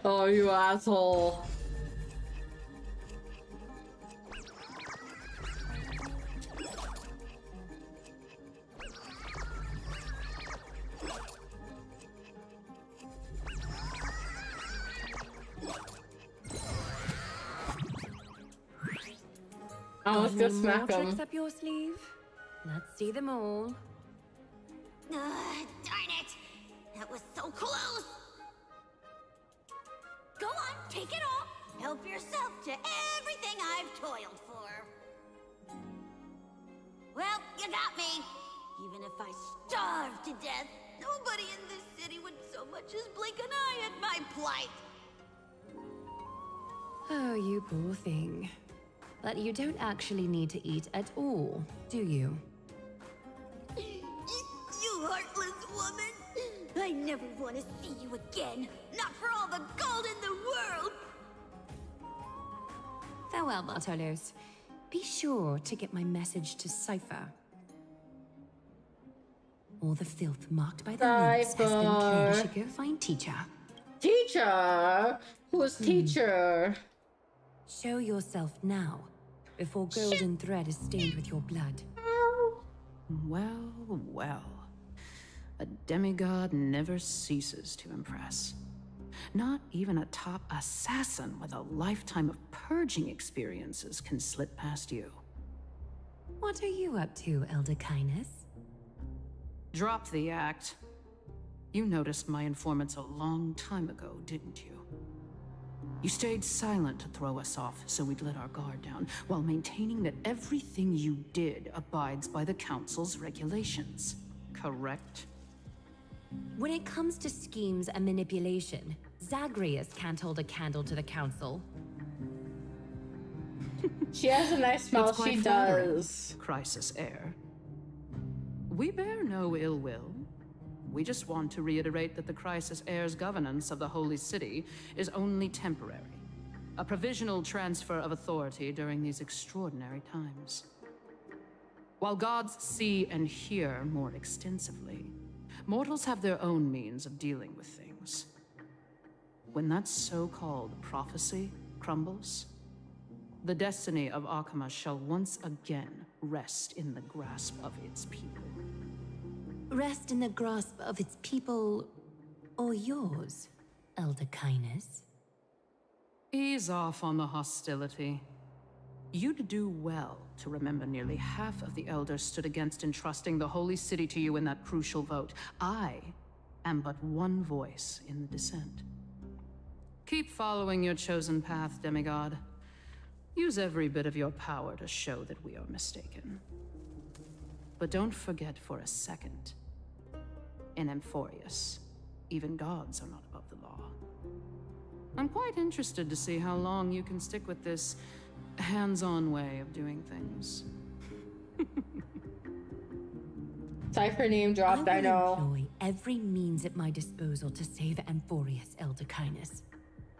Speaker 1: Oh, you asshole. Oh, let's go smack
Speaker 16: More
Speaker 1: him.
Speaker 16: tricks up your sleeve? Let's see them all.
Speaker 11: Darn it! That was so close! Go on, take it all!
Speaker 19: help yourself to everything I've toiled for. Well, you got me. Even if I starve to death, nobody in this city would so much as blink an eye at my plight.
Speaker 16: Oh, you poor thing. But you don't actually need to eat at all, do you?
Speaker 19: You heartless woman! I never want to see you again. Not for all the gold in the world!
Speaker 16: Farewell, Bartolos. Be sure to get my message to Cypher. All the filth marked by the nymphs has been cleared. You should go find Teacher.
Speaker 1: Teacher? Who's teacher?
Speaker 16: Show yourself now, before golden thread is stained with your blood.
Speaker 15: Well, well. A demigod never ceases to impress. Not even a top assassin with a lifetime of purging experiences can slip past you.
Speaker 16: What are you up to, Elder Kindness?
Speaker 15: Drop the act. You noticed my informants a long time ago, didn't you? You stayed silent to throw us off so we'd let our guard down, while maintaining that everything you did abides by the Council's regulations. Correct?
Speaker 16: When it comes to schemes and manipulation, Zagreus can't hold a candle to the Council.
Speaker 1: She has a nice smile,
Speaker 15: It's quite
Speaker 1: she
Speaker 15: flattering,
Speaker 1: does.
Speaker 15: Crisis Heir. We bear no ill will. We just want to reiterate that the Crisis Heir's governance of the Holy City is only temporary. A provisional transfer of authority during these extraordinary times. While gods see and hear more extensively, mortals have their own means of dealing with things. When that so-called prophecy crumbles, the destiny of Arkema shall once again rest in the grasp of its people.
Speaker 16: Rest in the grasp of its people, or yours, Elder Kindness?
Speaker 15: Ease off on the hostility. You'd do well to remember nearly half of the elders stood against entrusting the Holy City to you in that crucial vote. I am but one voice in the dissent. Keep following your chosen path, demigod. Use every bit of your power to show that we are mistaken. But don't forget for a second, in Amphoreus, even gods are not above the law. I'm quite interested to see how long you can stick with this hands-on way of doing things.
Speaker 1: Cypher name dropped, I know.
Speaker 16: will employ every means at my disposal to save Amphoreus, Elder Kindness.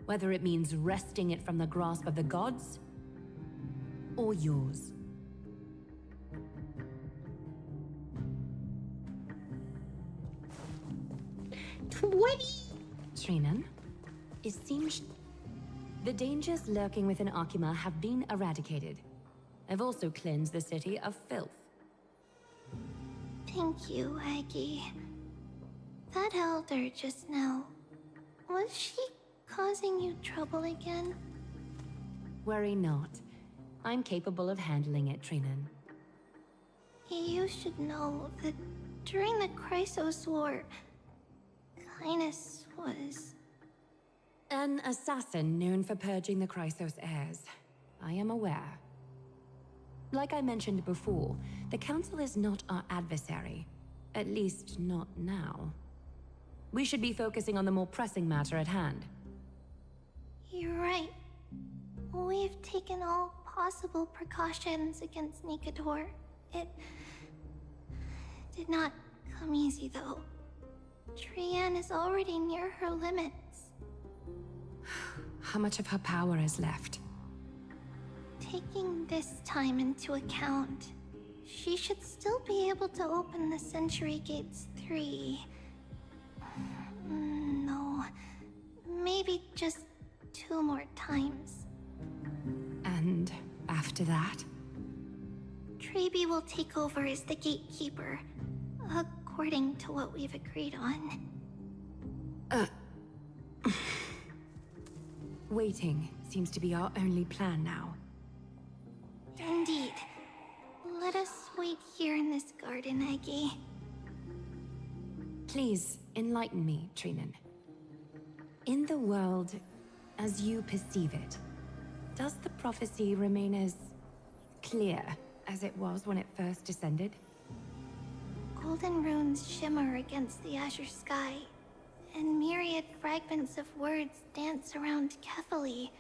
Speaker 16: Whether it means wresting it from the grasp of the gods, or yours. Trinan, it seems the dangers lurking within Arkema have been eradicated. I've also cleansed the city of filth.
Speaker 11: Thank you, Aggie. That elder just now, was she causing you trouble again?
Speaker 16: Worry not. I'm capable of handling it, Trinan.
Speaker 11: You should know that during the Chrysos War, Kindness was...
Speaker 16: An assassin known for purging the Chrysos heirs. I am aware. Like I mentioned before, the Council is not our adversary. At least, not now. We should be focusing on the more pressing matter at hand.
Speaker 11: You're right. We've taken all possible precautions against Nikador. It did not come easy, though. Trian is already near her limits.
Speaker 16: How much of her power is left?
Speaker 11: Taking this time into account, she should still be able to open the Century Gates 3. No, maybe just 2 more times.
Speaker 16: And after that?
Speaker 11: Trebi will take over as the gatekeeper, according to what we've agreed on.
Speaker 16: Waiting seems to be our only plan now.
Speaker 11: Indeed. Let us wait here in this garden, Aggie.
Speaker 16: Please, enlighten me, Trinan. In the world, as you perceive it, Does the prophecy remain as clear as it was when it first descended?
Speaker 11: Golden runes shimmer against the azure sky, and myriad fragments of words dance around carefully.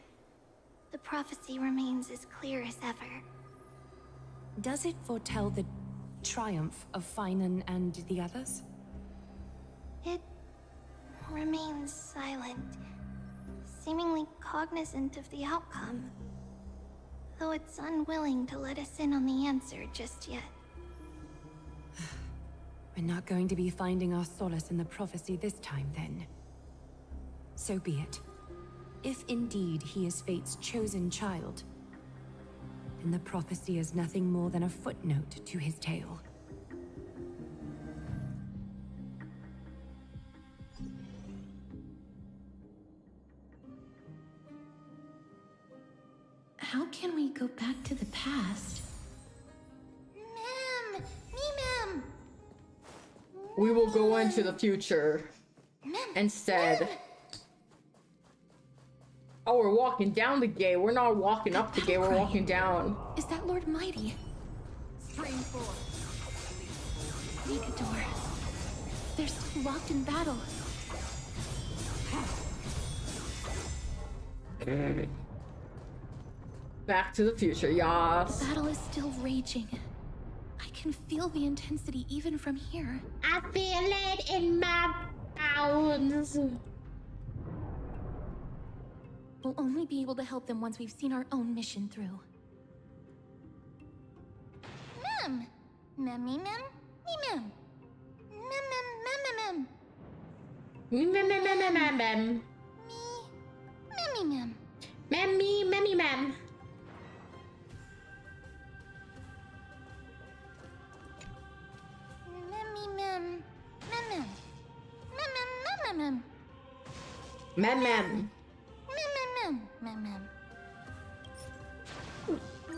Speaker 11: The prophecy remains as clear as ever.
Speaker 16: Does it foretell the triumph of Finan and the others?
Speaker 11: It remains silent, seemingly cognizant of the outcome, though it's unwilling to let us in on the answer just yet.
Speaker 16: We're not going to be finding our solace in the prophecy this time, then. So be it. If indeed he is Fate's chosen child, then the prophecy is nothing more than a footnote to his tale.
Speaker 3: How can we go back to the past?
Speaker 11: Ma'am! Me, ma'am!
Speaker 1: We will go into the future instead. Oh, we're walking down the gate. We're not walking up the gate, we're walking down.
Speaker 3: Is that Lord Mighty?
Speaker 17: Stream 4.
Speaker 3: Nikador. They're still locked in battle.
Speaker 1: Back to the future, yas.
Speaker 3: The battle is still raging. I can feel the intensity even from here.
Speaker 1: I feel it in my bones.
Speaker 3: We'll only be able to help them once we've seen our own mission through.
Speaker 11: Ma'am! Ma'am, me, ma'am? Me, ma'am. Ma'am, ma'am, ma'am, ma'am.
Speaker 1: Me, ma'am, ma'am, ma'am, ma'am, ma'am.
Speaker 11: Mammy, ma'am.
Speaker 1: Mammy, mammy, ma'am.
Speaker 11: Mammy, ma'am. Ma'am, ma'am. Ma'am, ma'am, ma'am, ma'am.
Speaker 1: Ma'am, ma'am.
Speaker 11: Ma'am, ma'am, ma'am.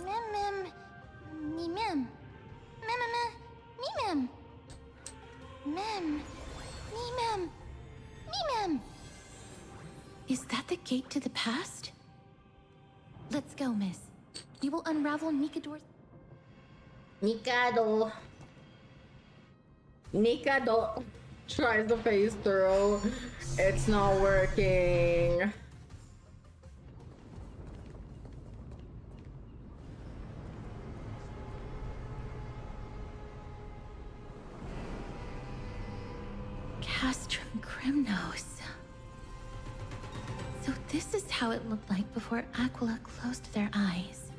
Speaker 11: Ma'am, ma'am. Me, ma'am. Ma'am, ma'am, me, ma'am. Ma'am. Me, ma'am. Me, ma'am.
Speaker 3: Is that the gate to the past? Let's go, miss. We will unravel Nikador's...
Speaker 1: Nikado. Nikado tries to phase through. It's not working.
Speaker 3: Castrum Crimnos. So this is how it looked like before Aquila closed their eyes.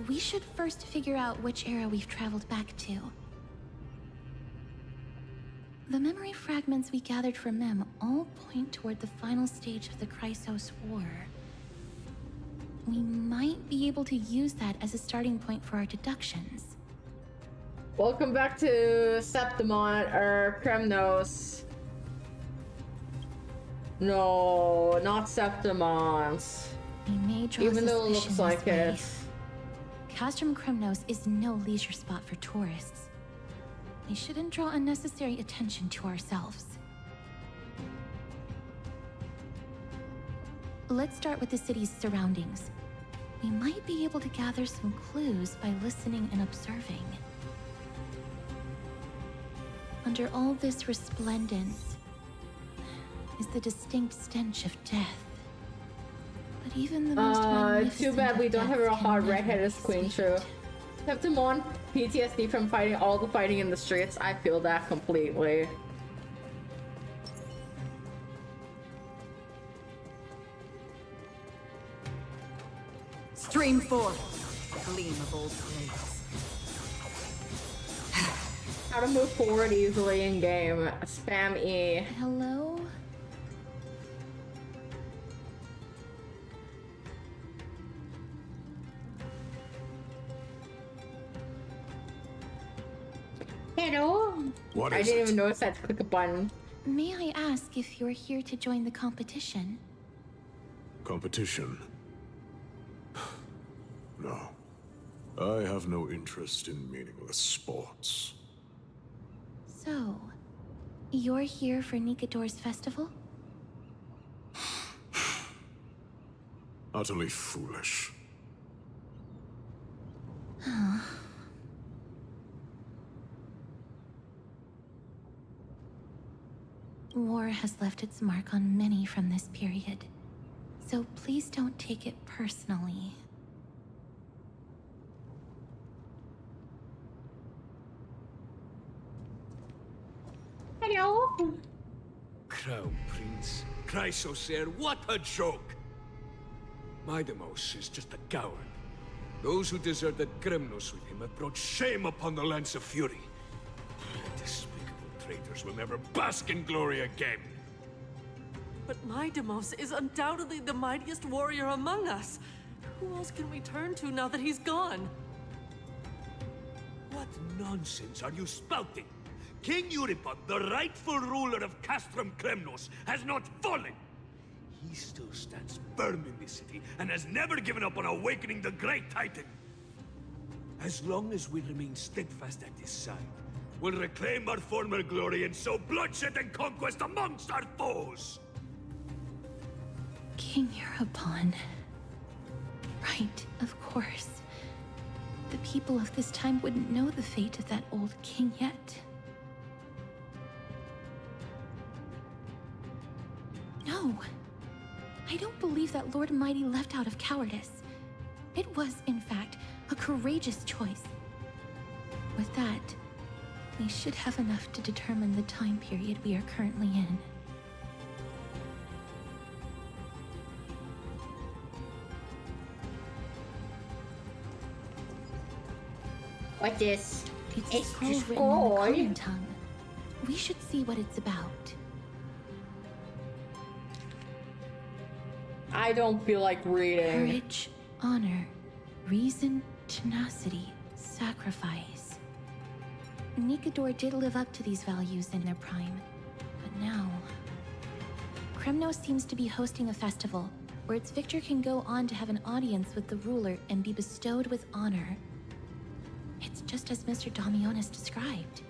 Speaker 3: We should first figure out which era we've traveled back to. The memory fragments we gathered from Mem all point toward the final stage of the Chrysos War. We might be able to use that as a starting point for our deductions.
Speaker 1: Welcome back to Septimon, or Kremnos. No, not Septimons.
Speaker 3: We may draw
Speaker 1: even though it looks
Speaker 3: suspicion
Speaker 1: like
Speaker 3: this
Speaker 1: it.
Speaker 3: way. Castrum Crimnos is no leisure spot for tourists. We shouldn't draw unnecessary attention to ourselves. Let's start with the city's surroundings. We might be able to gather some clues by listening and observing. Under all this resplendence is the distinct stench of death. But even the most magnificent
Speaker 1: too bad we
Speaker 3: of
Speaker 1: don't have a
Speaker 3: deaths can
Speaker 1: hard
Speaker 3: never
Speaker 1: redheaded
Speaker 3: escape
Speaker 1: queen, true. Septimon PTSD from fighting all the fighting in the streets. I feel that completely.
Speaker 17: Stream 4. Gleam of old graves.
Speaker 1: How to move forward easily in game. Spam E.
Speaker 3: Hello?
Speaker 1: Hello?
Speaker 13: What
Speaker 1: I
Speaker 13: is
Speaker 1: didn't
Speaker 13: it?
Speaker 1: even notice I had to click a button.
Speaker 3: May I ask if you're here to join the competition?
Speaker 13: Competition? No. I have no interest in meaningless sports.
Speaker 3: So, you're here for Nikador's festival?
Speaker 13: Utterly foolish.
Speaker 3: War has left its mark on many from this period, so please don't take it personally.
Speaker 1: Hello.
Speaker 20: Crown Prince, Chrysosair, what a joke! Midemos is just a coward. Those who deserted Kremnos with him have brought shame upon the lands of Fury. Despicable traitors will never bask in glory again.
Speaker 21: But Midemos is undoubtedly the mightiest warrior among us. Who else can we turn to now that he's gone?
Speaker 20: What nonsense are you spouting? King Euripon, the rightful ruler of Castrum Kremnos, has not fallen. He still stands firm in this city and has never given up on awakening the Great Titan. As long as we remain steadfast at his side, we'll reclaim our former glory and sow bloodshed and conquest amongst our foes.
Speaker 3: King Euripon. Right, of course. The people of this time wouldn't know the fate of that old king yet. No. I don't believe that Lord Mighty left out of cowardice. It was, in fact, a courageous choice. With that, we should have enough to determine the time period we are currently in.
Speaker 1: What's this?
Speaker 3: It's a scroll written in the common tongue. We should see what it's about.
Speaker 1: I don't feel like reading.
Speaker 3: Courage, honor, reason, tenacity, sacrifice. Nikador did live up to these values in their prime, but now... Kremnos seems to be hosting a festival where its victor can go on to have an audience with the ruler and be bestowed with honor. It's just as Mr. Damionis described.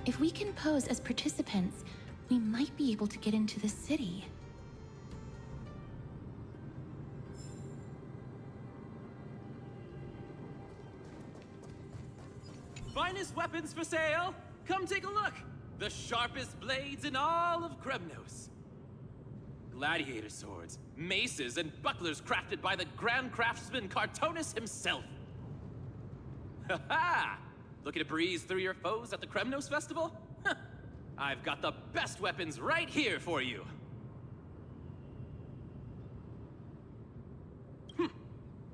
Speaker 3: If we can pose as participants, we might be able to get into the city.
Speaker 18: Finest weapons for sale! Come take a look! The sharpest blades in all of Kremnos. Gladiator swords, maces, and bucklers crafted by the grand craftsman Cartonus himself. Ha ha! Looking to breeze through your foes at the Kremnos Festival? Huh. I've got the best weapons right here for you.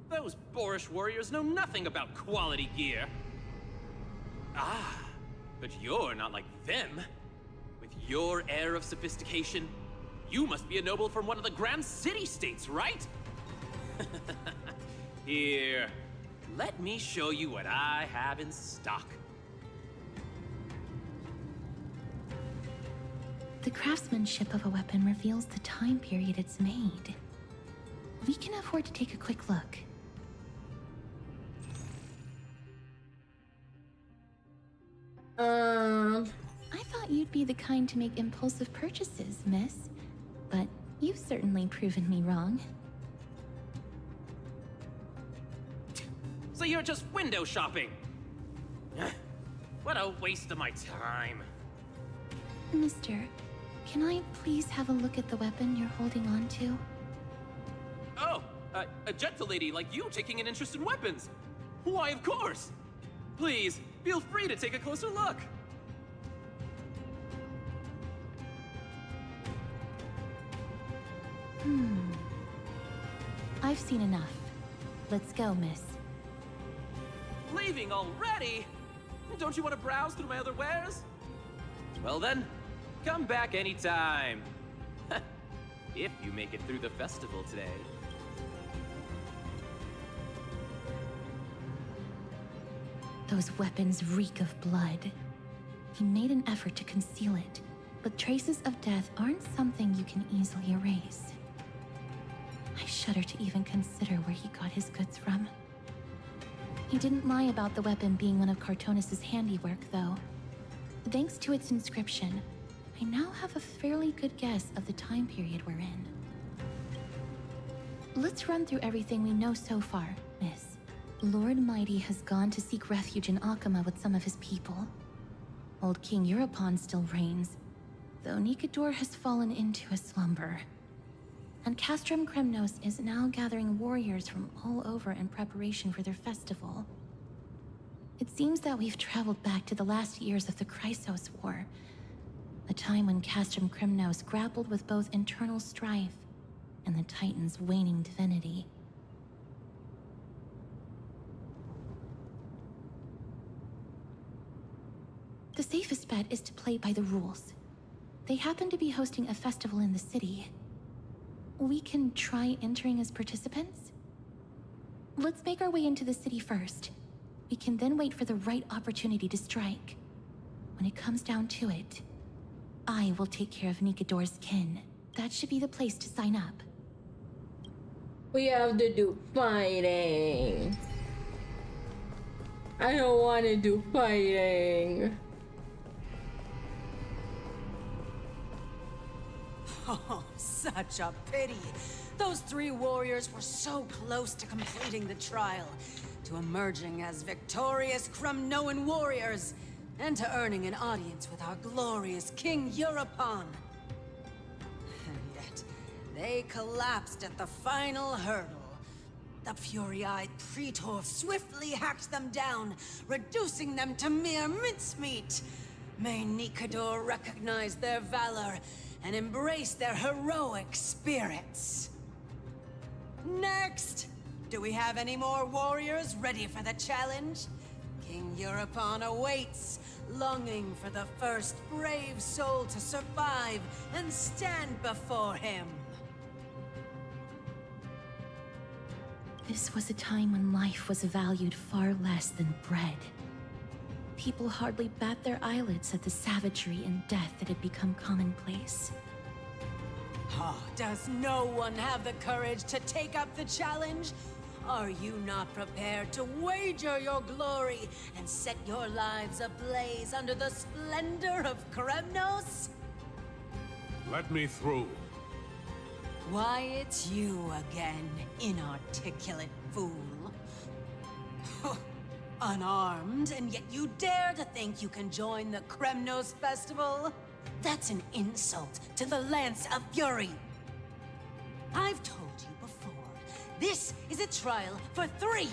Speaker 18: Those boorish warriors know nothing about quality gear. Ah, but you're not like them. With your air of sophistication, you must be a noble from one of the grand city-states, right? Here, let me show you what I have in stock.
Speaker 3: The craftsmanship of a weapon reveals the time period it's made. We can afford to take a quick look. I thought you'd be the kind to make impulsive purchases, miss. But you've certainly proven me wrong.
Speaker 18: So you're just window shopping? What a waste of my time.
Speaker 3: Mister, can I please have a look at the weapon you're holding on to?
Speaker 18: Oh, a gentle lady like you taking an interest in weapons. Why, of course. Please, feel free to take a closer look.
Speaker 3: I've seen enough. Let's go, miss.
Speaker 18: Leaving already? Don't you want to browse through my other wares? Well then, come back anytime. If you make it through the festival today.
Speaker 3: Those weapons reek of blood. He made an effort to conceal it, but traces of death aren't something you can easily erase. I shudder to even consider where he got his goods from. He didn't lie about the weapon being one of Cartonus's handiwork, though. Thanks to its inscription, I now have a fairly good guess of the time period we're in. Let's run through everything we know so far, Miss. Lord Mighty has gone to seek refuge in Akama with some of his people. Old King Europon still reigns, though Nikador has fallen into a slumber. And Castrum Kremnos is now gathering warriors from all over in preparation for their festival. It seems that we've traveled back to the last years of the Chrysos War, a time when Castrum Kremnos grappled with both internal strife and the Titan's waning divinity. The safest bet is to play by the rules. They happen to be hosting a festival in the city. We can try entering as participants? Let's make our way into the city first. We can then wait for the right opportunity to strike. When it comes down to it, I will take care of Nikador's kin. That should be the place to sign up.
Speaker 1: We have to do fighting. I don't want to do fighting.
Speaker 10: Oh, such a pity. Those 3 warriors were so close to completing the trial, to emerging as victorious Kremnoan warriors, and to earning an audience with our glorious King Europon. And yet, they collapsed at the final hurdle. The fury-eyed Praetor swiftly hacked them down, reducing them to mere mincemeat. May Nikador recognize their valor and embrace their heroic spirits. Next! Do we have any more warriors ready for the challenge? King Europon awaits, longing for the first brave soul to survive and stand before him.
Speaker 3: This was a time when life was valued far less than bread. People hardly bat their eyelids at the savagery and death that had become commonplace.
Speaker 10: Oh, does no one have the courage to take up the challenge? Are you not prepared to wager your glory and set your lives ablaze under the splendor of Kremnos?
Speaker 20: Let me through.
Speaker 10: Why, it's you again, inarticulate fool. Unarmed, and yet you dare to think you can join the Kremnos festival? That's an insult to the Lance of Fury. I've told you before, this is a trial for 3.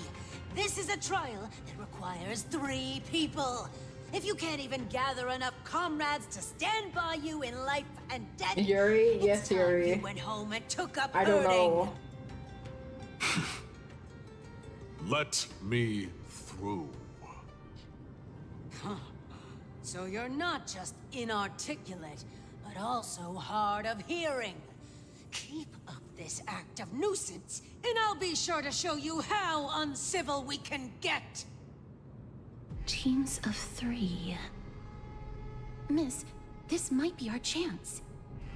Speaker 10: This is a trial that requires 3 people. If you can't even gather enough comrades to stand by you in life and death,
Speaker 1: Yuri? Yes, Yuri.
Speaker 10: You went home and took up
Speaker 1: I don't know.
Speaker 20: Let me through.
Speaker 10: Huh. So you're not just inarticulate, but also hard of hearing. Keep up this act of nuisance, and I'll be sure to show you how uncivil we can get.
Speaker 3: Teams of 3. Miss, this might be our chance.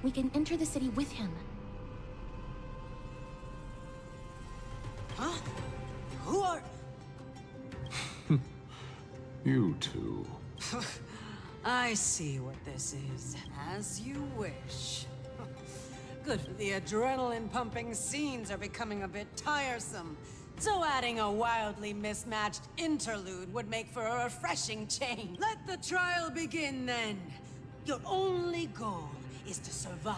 Speaker 3: We can enter the city with him.
Speaker 10: Huh? Who are...
Speaker 20: You two.
Speaker 10: I see what this is. As you wish. Good for the adrenaline-pumping scenes are becoming a bit tiresome. So adding a wildly mismatched interlude would make for a refreshing change. Let the trial begin then. Your only goal is to survive.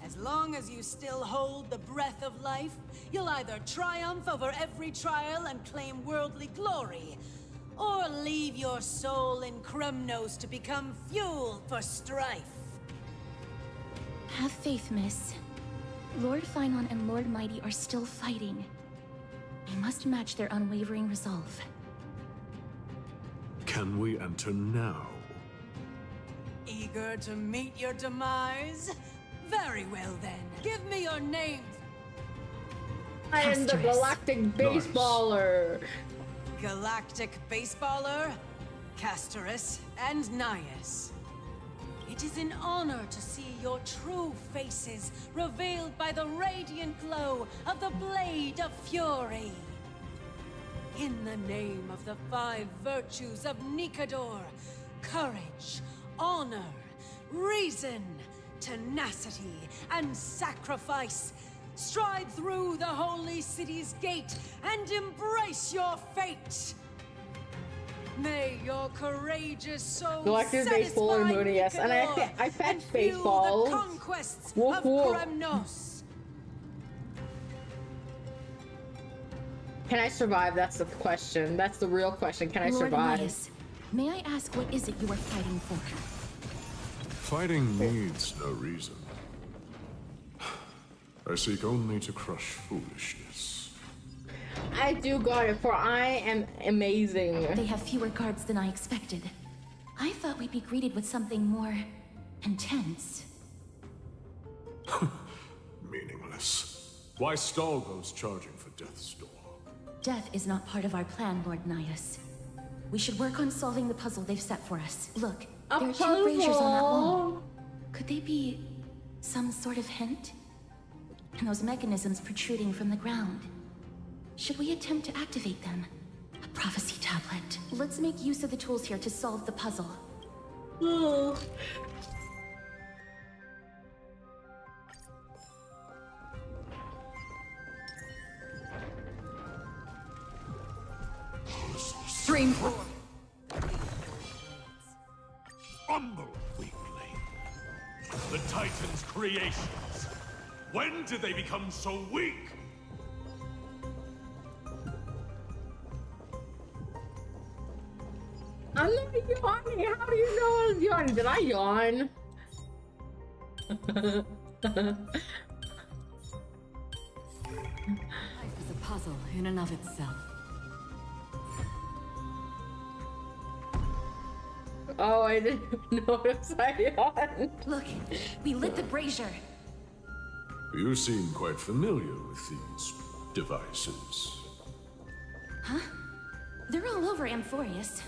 Speaker 10: As long as you still hold the breath of life, you'll either triumph over every trial and claim worldly glory, or leave your soul in Kremnos to become fuel for strife.
Speaker 3: Have faith, Miss. Lord Finon and Lord Mighty are still fighting. We must match their unwavering resolve.
Speaker 20: Can we enter now?
Speaker 10: Eager to meet your demise? Very well then. Give me your names.
Speaker 1: I am the galactic baseballer.
Speaker 10: Galactic baseballer, Castorus, and Nias. It is an honor to see your true faces revealed by the radiant glow of the Blade of Fury. In the name of the 5 virtues of Nikador, courage, honor, reason, tenacity, and sacrifice. Stride through the holy city's gate and embrace your fate. May your courageous soul
Speaker 1: Collective baseball or Moonie, yes. And I fed baseball.
Speaker 10: The conquests
Speaker 1: woof,
Speaker 10: of
Speaker 1: woof.
Speaker 10: Kremnos.
Speaker 1: Can I survive? That's the question. That's the real question. Can I survive?
Speaker 3: Ananias, may I ask what is it you are fighting for?
Speaker 9: Fighting needs no reason. I seek only to crush foolishness.
Speaker 1: I do got it, for I am amazing.
Speaker 3: They have fewer guards than I expected. I thought we'd be greeted with something more intense.
Speaker 9: Meaningless. Why stall those charging for death's door?
Speaker 3: Death is not part of our plan, Lord Nias. We should work on solving the puzzle they've set for us. Look, there are two braziers on that wall. Could they be some sort of hint? And those mechanisms protruding from the ground. Should we attempt to activate them? A prophecy tablet. Let's make use of the tools here to solve the puzzle.
Speaker 1: Oh.
Speaker 17: Stream.
Speaker 20: Humble weakling. The Titan's creations. When did they become so weak?
Speaker 1: I'm not yawning. How do you know I was yawning? Did I yawn?
Speaker 17: Life is a puzzle in and of itself.
Speaker 1: Oh, I didn't notice I yawned.
Speaker 3: Look, we lit the brazier.
Speaker 9: You seem quite familiar with these devices.
Speaker 3: Huh? They're all over Amphoreus.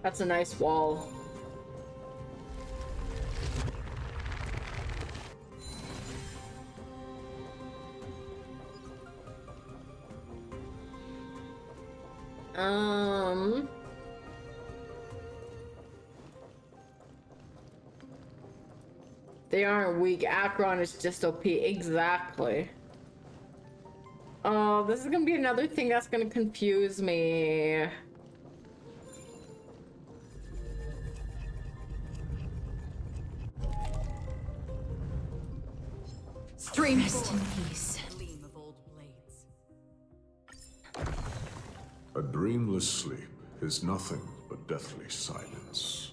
Speaker 1: That's a nice wall. They aren't weak. Akron is just OP. Exactly. Oh, this is gonna be another thing that's gonna confuse me.
Speaker 3: Stream. Rest in peace.
Speaker 9: A dreamless sleep is nothing but deathly silence.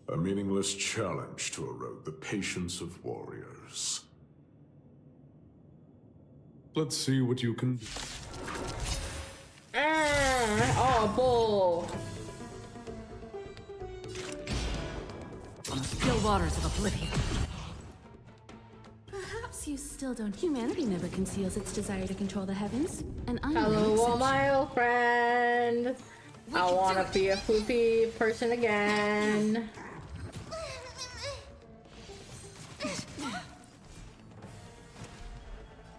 Speaker 9: A meaningless challenge to erode the patience of warriors. Let's see what you can do.
Speaker 1: Oh, bull.
Speaker 17: On the still waters of oblivion.
Speaker 6: Perhaps you still don't. Humanity never conceals its desire to control the heavens, and I'm
Speaker 1: Hello, my old friend. I wanna be a poopy person again.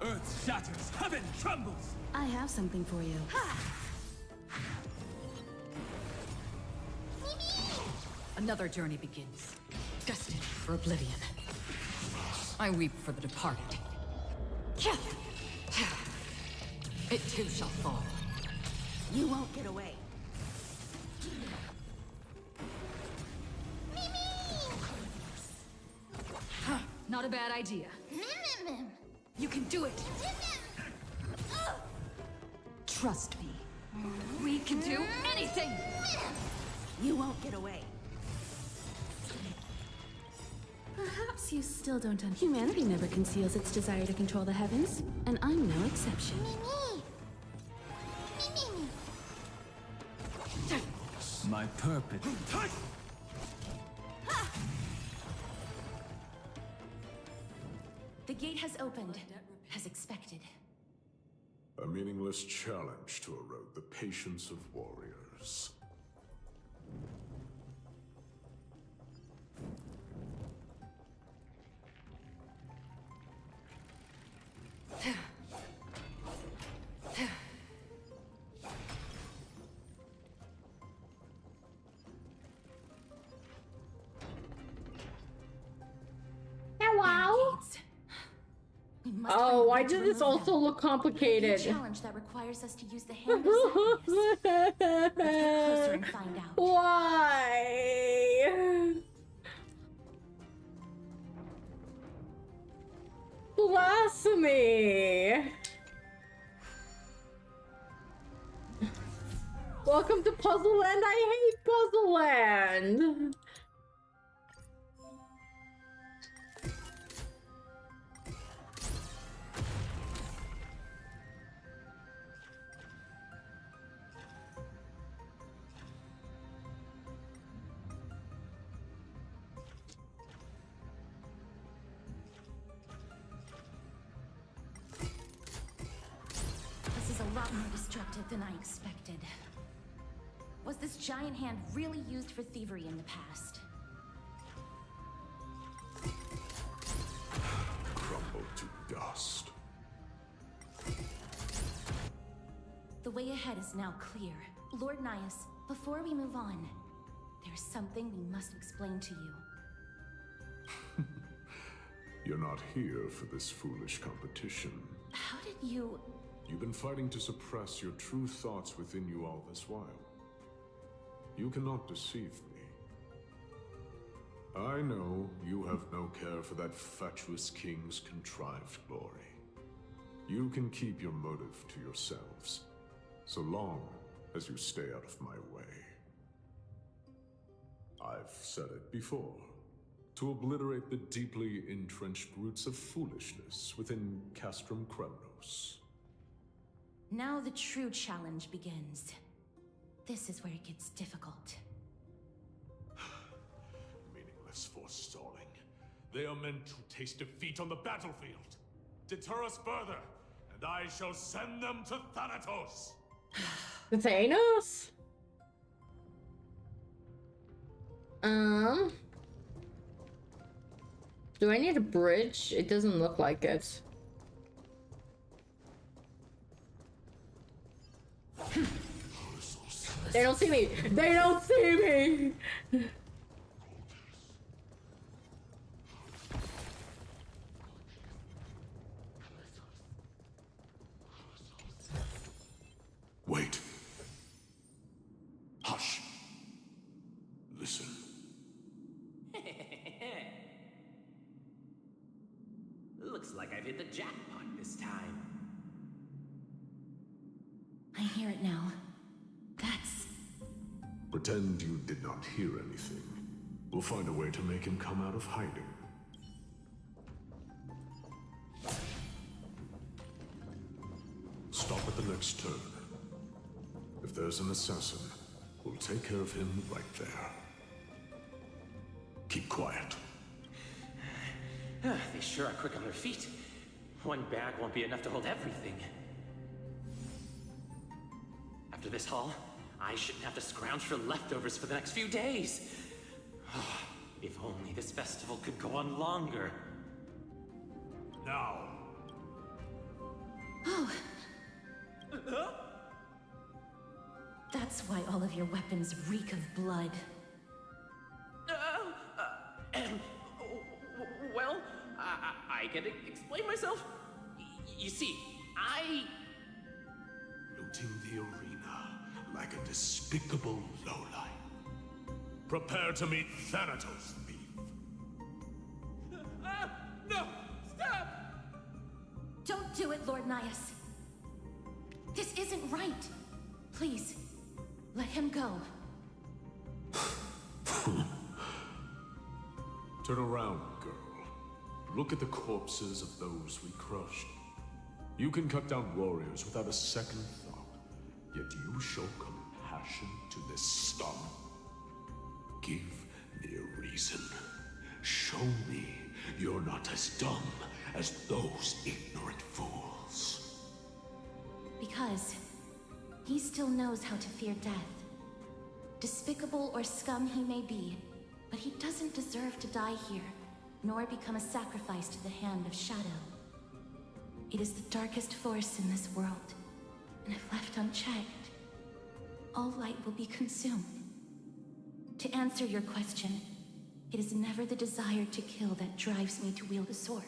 Speaker 20: Earth shatters, heaven trembles.
Speaker 6: I have something for you.
Speaker 17: Another journey begins, destined for oblivion. I weep for the departed. It too shall fall.
Speaker 12: You won't get away.
Speaker 17: Not a bad idea. You can do it. Trust me. We can do anything.
Speaker 12: You won't get away.
Speaker 6: Perhaps you still don't. Humanity never conceals its desire to control the heavens, and I'm no exception.
Speaker 2: My purpose.
Speaker 3: The gate has opened, as expected.
Speaker 9: A meaningless challenge to erode the patience of warriors.
Speaker 1: Hello? Oh, why does this also look complicated?
Speaker 3: A challenge that requires us to use the hand of Sacrius. Let's get closer and find out.
Speaker 1: Why? Blasphemy! Welcome to Puzzle Land. I hate Puzzle Land.
Speaker 3: This is a lot more destructive than I expected. Was this giant hand really used for thievery in the past?
Speaker 9: Crumble to dust.
Speaker 3: The way ahead is now clear. Lord Nias, before we move on, there's something we must explain to you.
Speaker 9: You're not here for this foolish competition.
Speaker 3: How did you...
Speaker 9: You've been fighting to suppress your true thoughts within you all this while. You cannot deceive me. I know you have no care for that fatuous king's contrived glory. You can keep your motive to yourselves, so long as you stay out of my way. I've said it before. To obliterate the deeply entrenched roots of foolishness within Castrum Kremnos.
Speaker 3: Now the true challenge begins. This is where it gets difficult.
Speaker 9: Meaningless forestalling. They are meant to taste defeat on the battlefield. Deter us further, and I shall send them to Thanatos.
Speaker 1: Thanos? Do I need a bridge? It doesn't look like it. They don't see me! They don't see me!
Speaker 9: Wait. Hush. Listen.
Speaker 18: Looks like I've hit the jackpot this time.
Speaker 3: I hear it now. That's...
Speaker 9: Pretend you did not hear anything. We'll find a way to make him come out of hiding. Stop at the next turn. If there's an assassin, we'll take care of him right there. Keep quiet.
Speaker 18: They sure are quick on their feet. One bag won't be enough to hold everything. After this haul, I shouldn't have to scrounge for leftovers for the next few days. If only this festival could go on longer.
Speaker 9: Now.
Speaker 3: Oh. That's why all of your weapons reek of blood.
Speaker 18: Well, I can explain myself. You see,
Speaker 9: Looting the arena like a despicable lowlife. Prepare to meet Thanatos, thief.
Speaker 18: No! Stop!
Speaker 3: Don't do it, Lord Nias. This isn't right. Please, let him go.
Speaker 9: Turn around, girl. Look at the corpses of those we crushed. You can cut down warriors without a second thought, yet you show compassion to this scum. Give me a reason. Show me you're not as dumb
Speaker 7: as those ignorant fools?
Speaker 3: Because he still knows how to fear death. Despicable or scum he may be, but he doesn't deserve to die here, nor become a sacrifice to the hand of Shadow. It is the darkest force in this world, and if left unchecked, all light will be consumed. To answer your question, it is never the desire to kill that drives me to wield a sword,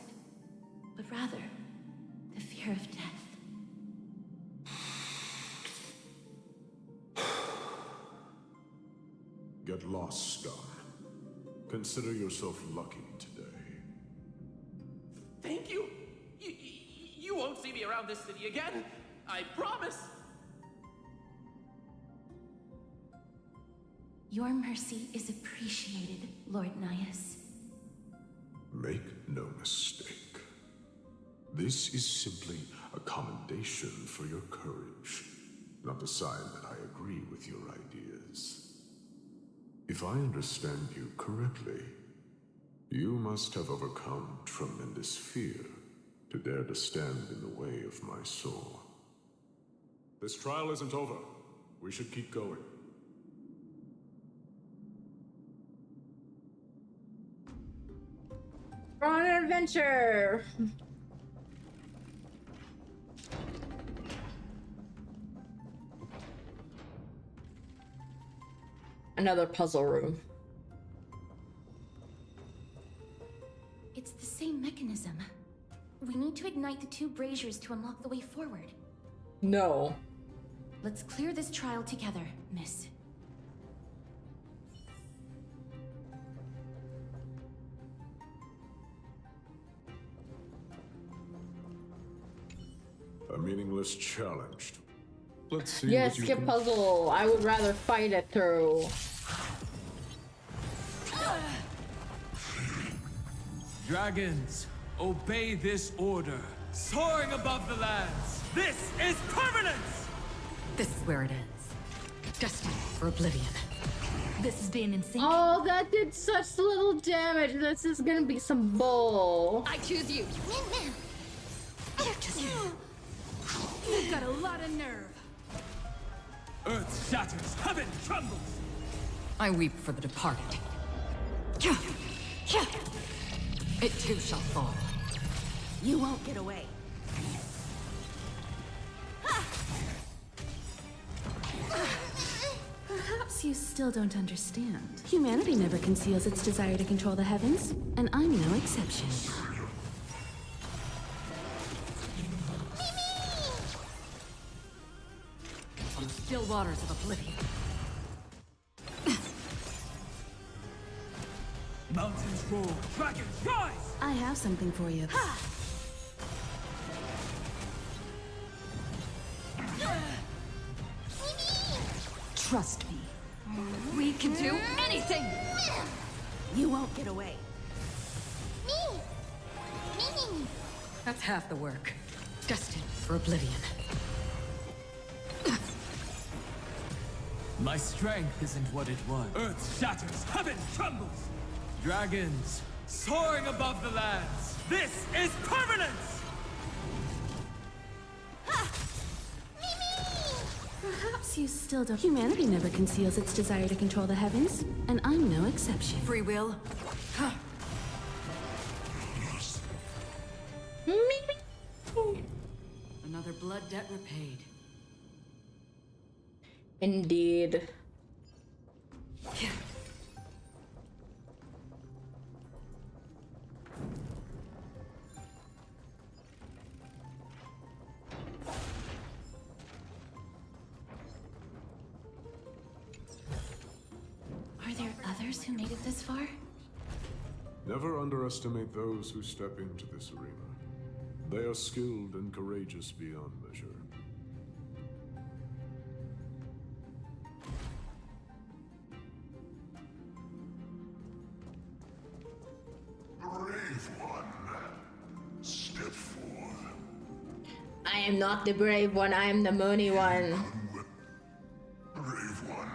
Speaker 3: but rather the fear of death.
Speaker 9: Get lost, Star. Consider yourself lucky today.
Speaker 18: Thank you. You won't see me around this city again. I promise.
Speaker 3: Your mercy is appreciated, Lord Naias.
Speaker 9: Make no mistake. This is simply a commendation for your courage, not a sign that I agree with your ideas. If I understand you correctly, you must have overcome tremendous fear to dare to stand in the way of my soul. This trial isn't over. We should keep going.
Speaker 1: We're on an adventure! Another puzzle room.
Speaker 3: It's the same mechanism. We need to ignite the two braziers to unlock the way forward.
Speaker 1: No.
Speaker 3: Let's clear this trial together, miss.
Speaker 9: A meaningless challenge. Let's see
Speaker 1: Yes,
Speaker 9: what you
Speaker 1: skip
Speaker 9: can...
Speaker 1: puzzle. I would rather fight it through.
Speaker 2: Dragons, obey this order. Soaring above the lands. This is permanence!
Speaker 17: This is where it ends. Destined for oblivion. This is being insane.
Speaker 1: Oh, that did such little damage. This is gonna be some bull.
Speaker 17: I choose you.
Speaker 21: You've got a lot of nerve.
Speaker 2: Earth shatters, heaven trembles.
Speaker 17: I weep for the departed. It too shall fall.
Speaker 12: You won't get away.
Speaker 6: Perhaps you still don't understand. Humanity never conceals its desire to control the heavens, and I'm no exception.
Speaker 17: On the still waters of oblivion.
Speaker 2: Mountains roar, dragons rise!
Speaker 6: I have something for you.
Speaker 17: Trust me. We can do anything!
Speaker 12: You won't get away.
Speaker 17: That's half the work. Destined for oblivion.
Speaker 2: My strength isn't what it was. Earth shatters, heaven trembles. Dragons, soaring above the lands. This is permanence!
Speaker 6: Perhaps you still don't. Humanity never conceals its desire to control the heavens, and I'm no exception.
Speaker 17: Free will? Another blood debt repaid.
Speaker 1: Indeed.
Speaker 3: Are there others who made it this far?
Speaker 9: Never underestimate those who step into this arena. They are skilled and courageous beyond measure.
Speaker 13: Brave one, step forth.
Speaker 1: I am not the brave one, I am the Moonie one.
Speaker 13: Brave one.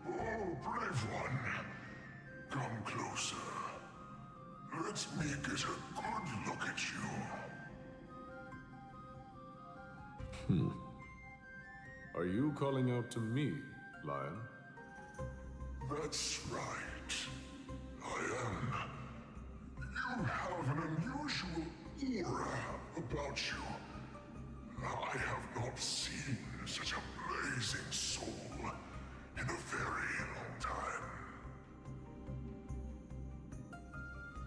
Speaker 13: Oh, brave one. Come closer. Let me get a good look at you.
Speaker 9: Are you calling out to me, Lion?
Speaker 13: That's right. I am. You have an unusual aura about you. I have not seen such a blazing soul in a very long time.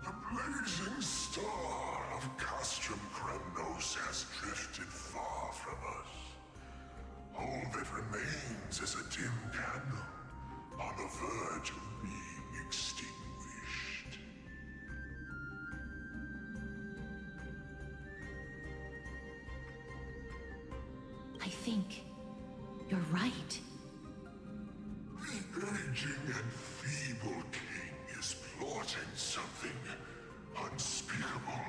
Speaker 13: The blazing star of Castrum Kremnos has drifted far from us. All that remains is a dim candle on the verge of being extinguished.
Speaker 3: I think you're right.
Speaker 13: The aging and feeble king is plotting something unspeakable.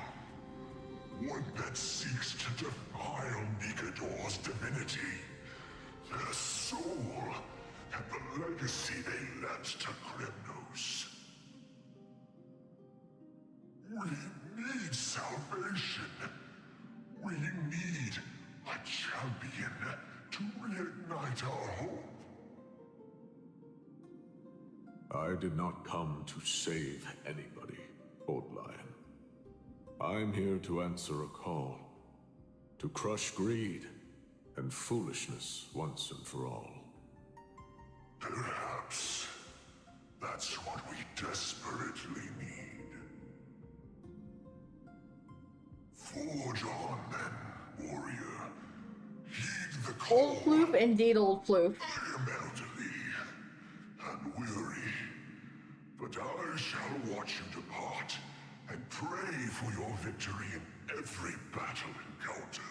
Speaker 13: One that seeks to defile Nikador's divinity, their soul, and the legacy they left to Kremnos. We need salvation. We need a champion to reignite our hope.
Speaker 9: I did not come to save anybody, Old Lion. I'm here to answer a call. To crush greed and foolishness once and for all.
Speaker 13: Perhaps that's what we desperately need. Forge on then, warrior. Heed the call.
Speaker 1: Old Floof, indeed, Old Floof.
Speaker 13: I am elderly and weary, but I shall watch you depart and pray for your victory in every battle encounter.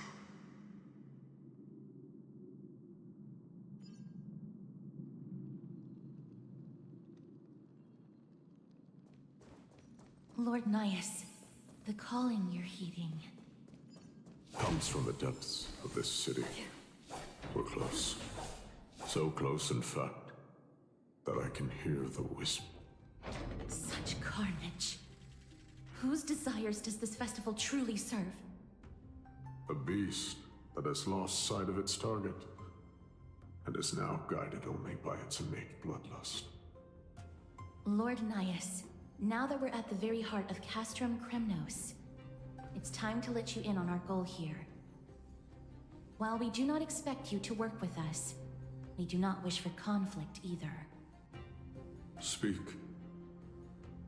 Speaker 3: Lord Nyas, the calling you're heeding.
Speaker 9: Comes from the depths of this city. We're close. So close, in fact, that I can hear the whisper.
Speaker 3: Such carnage. Whose desires does this festival truly serve?
Speaker 9: A beast that has lost sight of its target, and is now guided only by its innate bloodlust.
Speaker 3: Lord Nyas, now that we're at the very heart of Castrum Kremnos, it's time to let you in on our goal here. While we do not expect you to work with us, we do not wish for conflict either.
Speaker 9: Speak.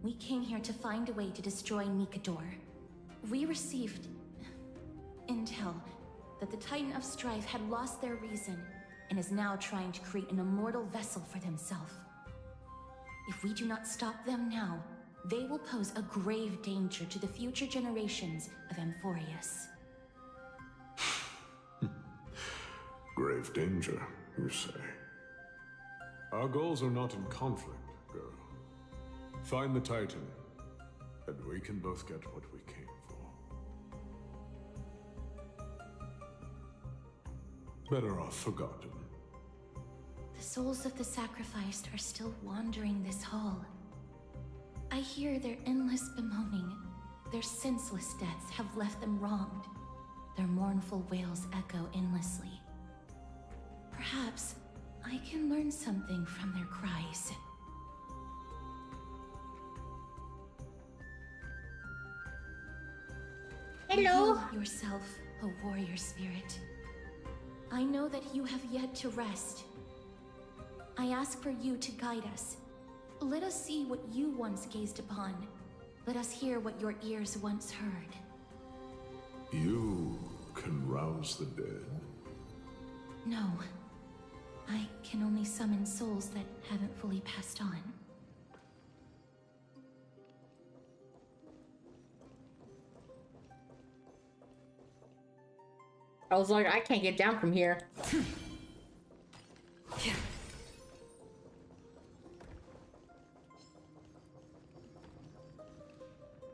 Speaker 3: We came here to find a way to destroy Nikador. We received intel that the Titan of Strife had lost their reason and is now trying to create an immortal vessel for themselves. If we do not stop them now, they will pose a grave danger to the future generations of Amphoreus.
Speaker 9: Grave danger, you say? Our goals are not in conflict, girl. Find the Titan, and we can both get what we came for. Better off forgotten.
Speaker 3: The souls of the sacrificed are still wandering this hall. I hear their endless bemoaning. Their senseless deaths have left them wronged. Their mournful wails echo endlessly. Perhaps I can learn something from their cries.
Speaker 1: Hello.
Speaker 3: Reveal yourself, a warrior spirit. I know that you have yet to rest. I ask for you to guide us. Let us see what you once gazed upon. Let us hear what your ears once heard.
Speaker 9: You can rouse the dead.
Speaker 3: No. I can only summon souls that haven't fully passed on.
Speaker 1: I was like, I can't get down from here.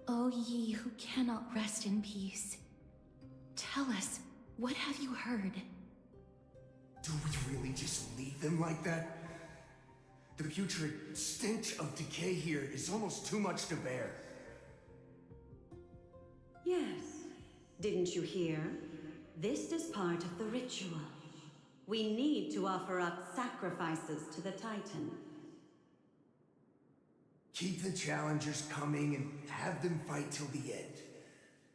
Speaker 3: O ye who cannot rest in peace, tell us, what have you heard?
Speaker 5: Do we really just leave them like that? The putrid stench of decay here is almost too much to bear.
Speaker 22: Yes. Didn't you hear?
Speaker 8: This is part of the ritual. We need to offer up sacrifices to the Titan.
Speaker 5: Keep the challengers coming and have them fight till the end.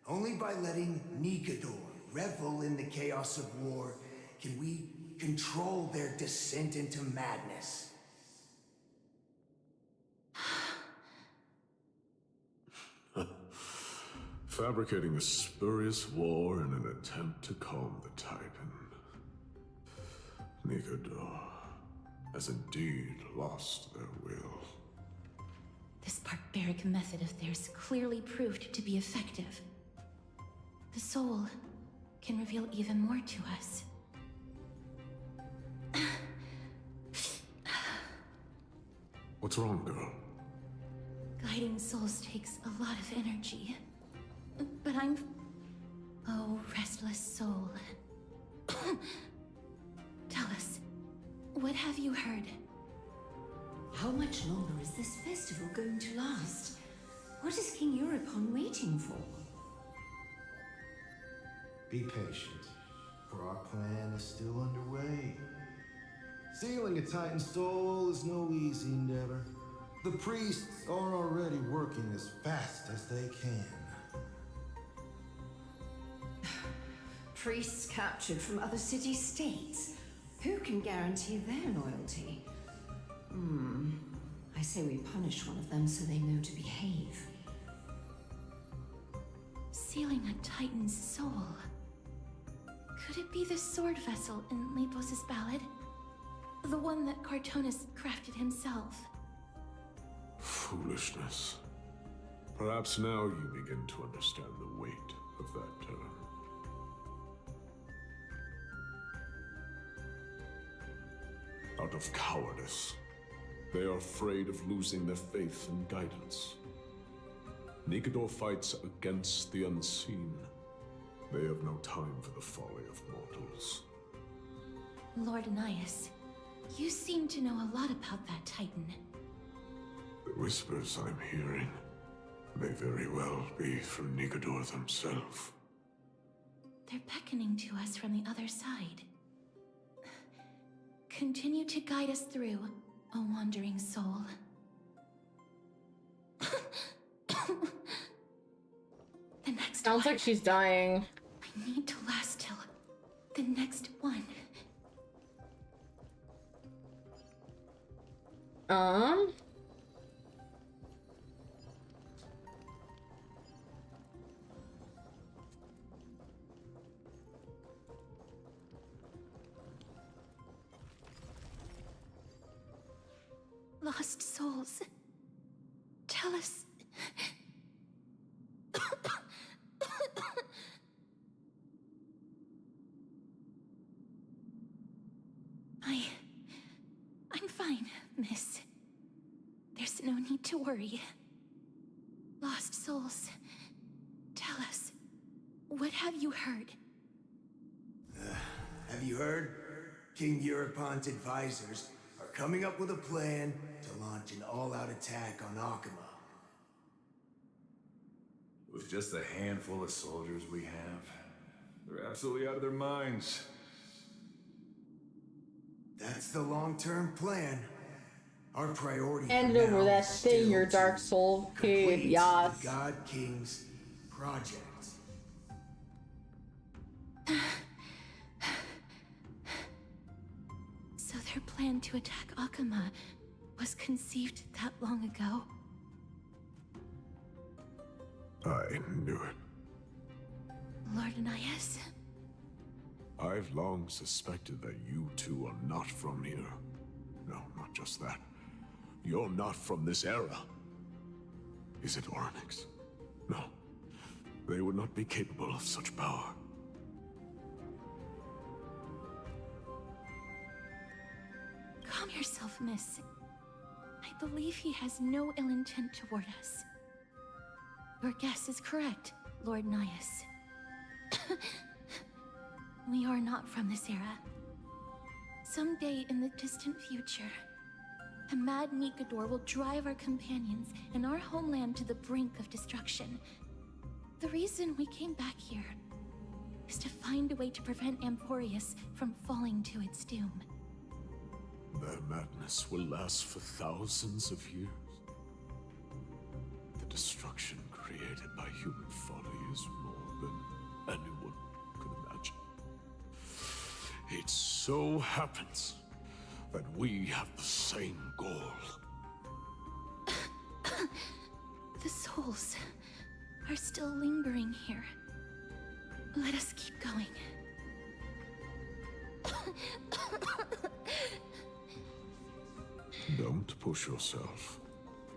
Speaker 5: Only by letting Nigador revel in the chaos of war can we control their descent into madness.
Speaker 9: Fabricating a spurious war in an attempt to calm the Titan. Nigador has indeed lost their will.
Speaker 3: This barbaric method of theirs clearly proved to be effective. The soul can reveal even more to us.
Speaker 9: What's wrong, girl?
Speaker 3: Guiding souls takes a lot of energy. But Oh, restless soul. Tell us, what have you heard?
Speaker 16: How much longer is this festival going to last? What is King Euripon waiting for?
Speaker 22: Be patient, for our plan is still underway. Sealing a Titan soul is no easy endeavor. The priests are already working as fast as they can.
Speaker 16: Priests captured from other city-states. Who can guarantee their loyalty? I say we punish one of them so they know to behave.
Speaker 3: Sealing a Titan's soul. Could it be the sword vessel in Lepos' ballad? The one that Cartonus crafted himself?
Speaker 9: Foolishness. Perhaps now you begin to understand the weight of that term. Out of cowardice. They are afraid of losing their faith and guidance. Nigador fights against the unseen. They have no time for the folly of mortals.
Speaker 3: Lord Anais, you seem to know a lot about that Titan.
Speaker 9: The whispers I'm hearing may very well be from Nigador themselves.
Speaker 3: They're beckoning to us from the other side. Continue to guide us through, O wandering soul. The next
Speaker 1: Sounds
Speaker 3: one.
Speaker 1: like she's dying.
Speaker 3: I need to last till the next one. Lost souls. Tell us. I'm fine, miss. There's no need to worry. Lost souls. Tell us, what have you heard?
Speaker 5: Have you heard? King Euripon's advisors are coming up with a plan to launch an all-out attack on Akama.
Speaker 23: With just a handful of soldiers we have, they're absolutely out of their minds.
Speaker 5: That's the long-term plan. Our priority
Speaker 1: Hand
Speaker 5: for
Speaker 1: over
Speaker 5: now
Speaker 1: that
Speaker 5: is
Speaker 1: thing,
Speaker 5: still
Speaker 1: your
Speaker 5: to
Speaker 1: Dark Soul kid.
Speaker 5: complete
Speaker 1: Yas.
Speaker 5: the God King's project.
Speaker 3: So their plan to attack Akama was conceived that long ago?
Speaker 9: I knew it.
Speaker 3: Lord Anais?
Speaker 9: I've long suspected that you two are not from here. No, not just that. You're not from this era. Is it Oryx? No. They would not be capable of such power.
Speaker 3: Calm yourself, miss. I believe he has no ill intent toward us. Your guess is correct, Lord Nias. We are not from this era. Someday in the distant future, a mad Nigador will drive our companions and our homeland to the brink of destruction. The reason we came back here is to find a way to prevent Amphoreus from falling to its doom.
Speaker 9: Their madness will last for thousands of years. The destruction created by human folly is more than anyone could imagine. It so happens that we have the same goal.
Speaker 3: The souls are still lingering here. Let us keep going.
Speaker 9: Don't push yourself.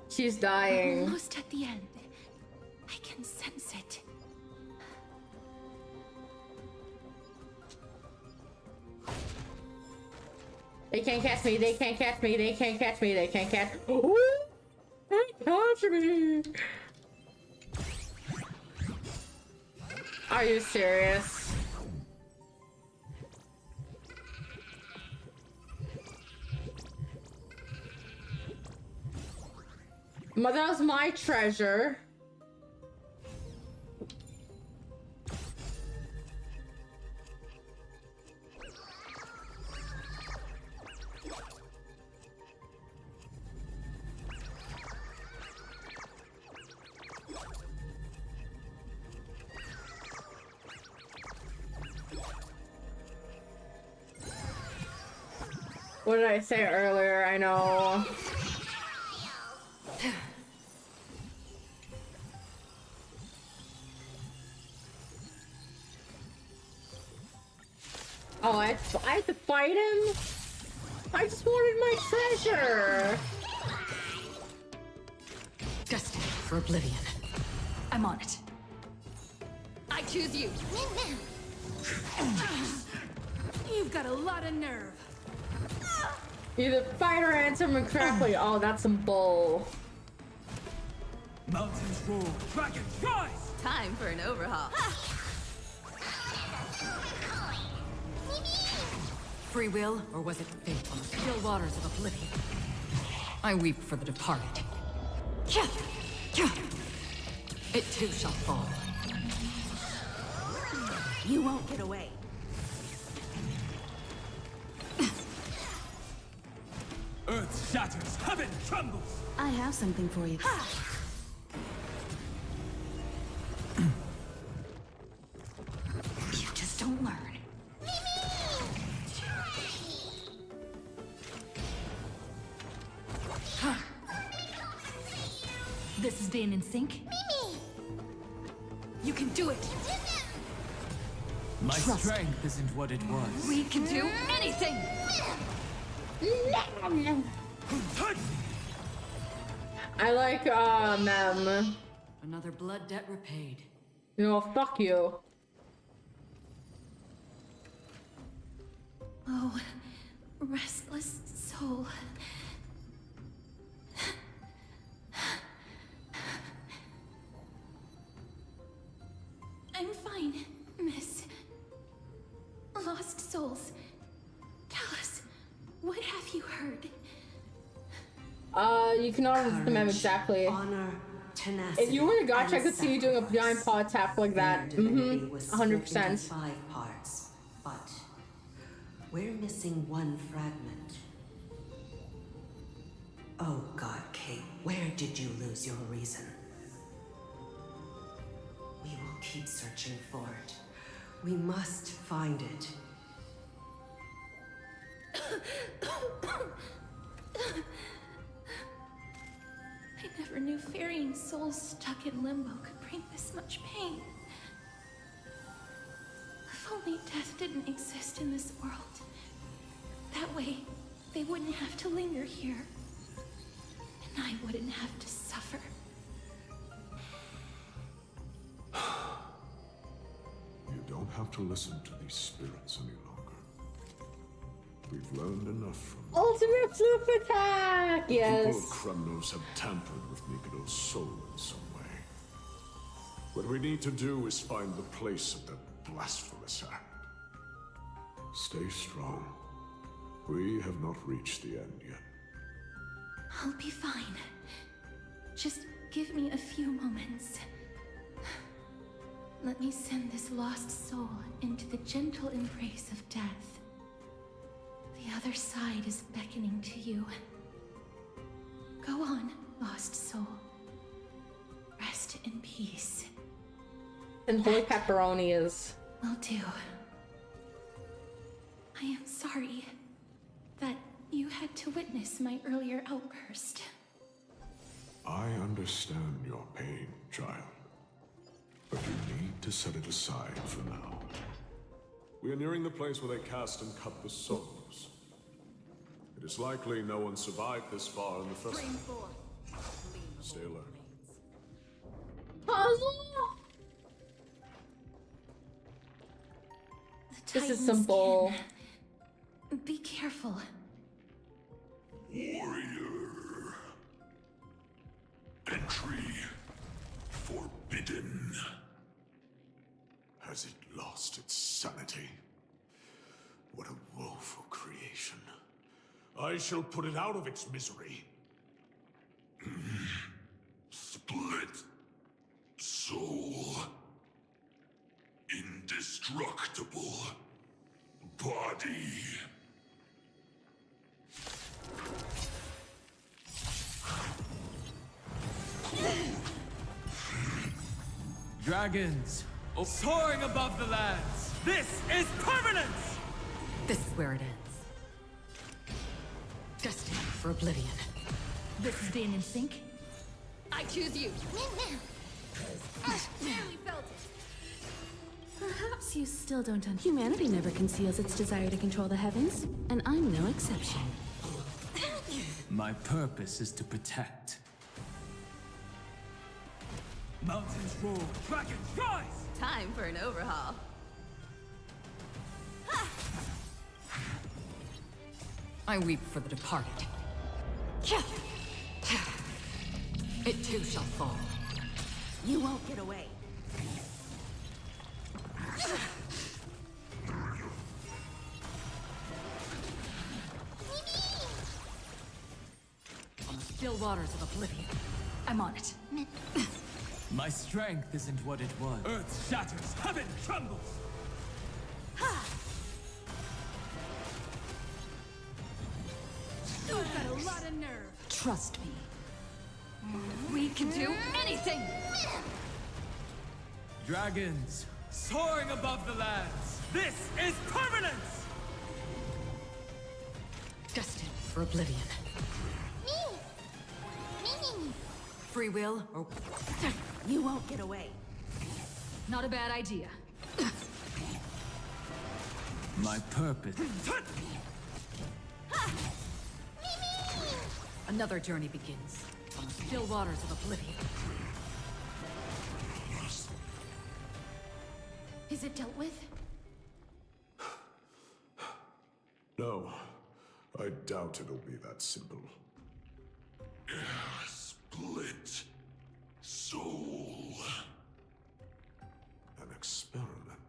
Speaker 1: She's dying.
Speaker 3: Almost at the end. I can sense it.
Speaker 1: They can't catch me, they can't catch me, they can't catch me, they can't catch me. Ooh, they can't catch me. Are you serious? But that was my treasure. What did I say earlier? I know. Oh, I have to fight him? I just wanted my treasure!
Speaker 17: Destined for oblivion. I'm on it. I choose you.
Speaker 6: You've got a lot of nerve.
Speaker 1: Either fight or answer him correctly. Oh, that's some bull.
Speaker 20: Mountains roar, dragons rise!
Speaker 17: Time for an overhaul. Free will, or was it fate on the still waters of oblivion? I weep for the departed. It too shall fall.
Speaker 12: You won't get away.
Speaker 20: Earth shatters, heaven trembles!
Speaker 6: I have something for you.
Speaker 17: You just don't learn.
Speaker 6: This is being in sync?
Speaker 17: You can do it!
Speaker 2: My strength isn't what it was.
Speaker 17: We can do anything!
Speaker 1: I like, mem.
Speaker 17: Another blood debt repaid.
Speaker 1: You know, fuck you.
Speaker 3: Oh, restless soul. I'm fine, miss. Lost souls. Tell us, what have you heard?
Speaker 1: You cannot answer the mem exactly.
Speaker 8: Honor, tenacity,
Speaker 1: If you were a gotcha, I
Speaker 8: and
Speaker 1: could see you doing a
Speaker 8: sacrifice.
Speaker 1: giant paw tap like that.
Speaker 8: Their divinity was split into
Speaker 1: 100%.
Speaker 8: 5 parts, but we're missing one fragment. Oh God, Kate, where did you lose your reason? We will keep searching for it. We must find it.
Speaker 3: I never knew ferrying souls stuck in limbo could bring this much pain. If only death didn't exist in this world. That way, they wouldn't have to linger here. And I wouldn't have to suffer.
Speaker 9: You don't have to listen to these spirits any longer. We've learned enough from them.
Speaker 1: Ultimate flip attack!
Speaker 9: The people of
Speaker 1: Yes.
Speaker 9: Kremnos have tampered with Nikodo's soul in some way. What we need to do is find the place of that blasphemous act. Stay strong. We have not reached the end yet.
Speaker 3: I'll be fine. Just give me a few moments. Let me send this lost soul into the gentle embrace of death. The other side is beckoning to you. Go on, lost soul. Rest in peace.
Speaker 1: And holy pepperoni is...
Speaker 3: Will do. I am sorry that you had to witness my earlier outburst.
Speaker 9: I understand your pain, child. But you need to set it aside for now. We are nearing the place where they cast and cut the souls. It is likely no one survived this far in the festival. Stay alert.
Speaker 1: This is simple.
Speaker 3: Be careful.
Speaker 13: Warrior. Entry forbidden.
Speaker 9: Has it lost its sanity? What a woeful creation. I shall put it out of its misery.
Speaker 13: Split. Soul. Indestructible. Body.
Speaker 2: Dragons, soaring above the lands. This is permanence!
Speaker 17: This is where it ends. Destined for oblivion.
Speaker 3: This is being in sync.
Speaker 17: I choose you.
Speaker 3: Barely felt it. Perhaps you still don't understand. Humanity never conceals its desire to control the heavens, and I'm no exception.
Speaker 2: My purpose is to protect. Mountains roar, dragons rise!
Speaker 17: Time for an overhaul. I weep for the departed. It too shall fall.
Speaker 8: You won't get away.
Speaker 17: On the still waters of oblivion.
Speaker 3: I'm on it.
Speaker 2: My strength isn't what it was. Earth shatters, heaven trembles!
Speaker 3: You've got a lot of nerve.
Speaker 17: Trust me. We can do anything!
Speaker 2: Dragons, soaring above the lands. This is permanence!
Speaker 17: Destined for oblivion. Free will or...
Speaker 8: You won't get away.
Speaker 17: Not a bad idea.
Speaker 2: My purpose...
Speaker 17: Another journey begins. On the still waters of oblivion.
Speaker 3: Is it dealt with?
Speaker 9: No, I doubt it'll be that simple.
Speaker 13: Split. Soul.
Speaker 9: An experiment.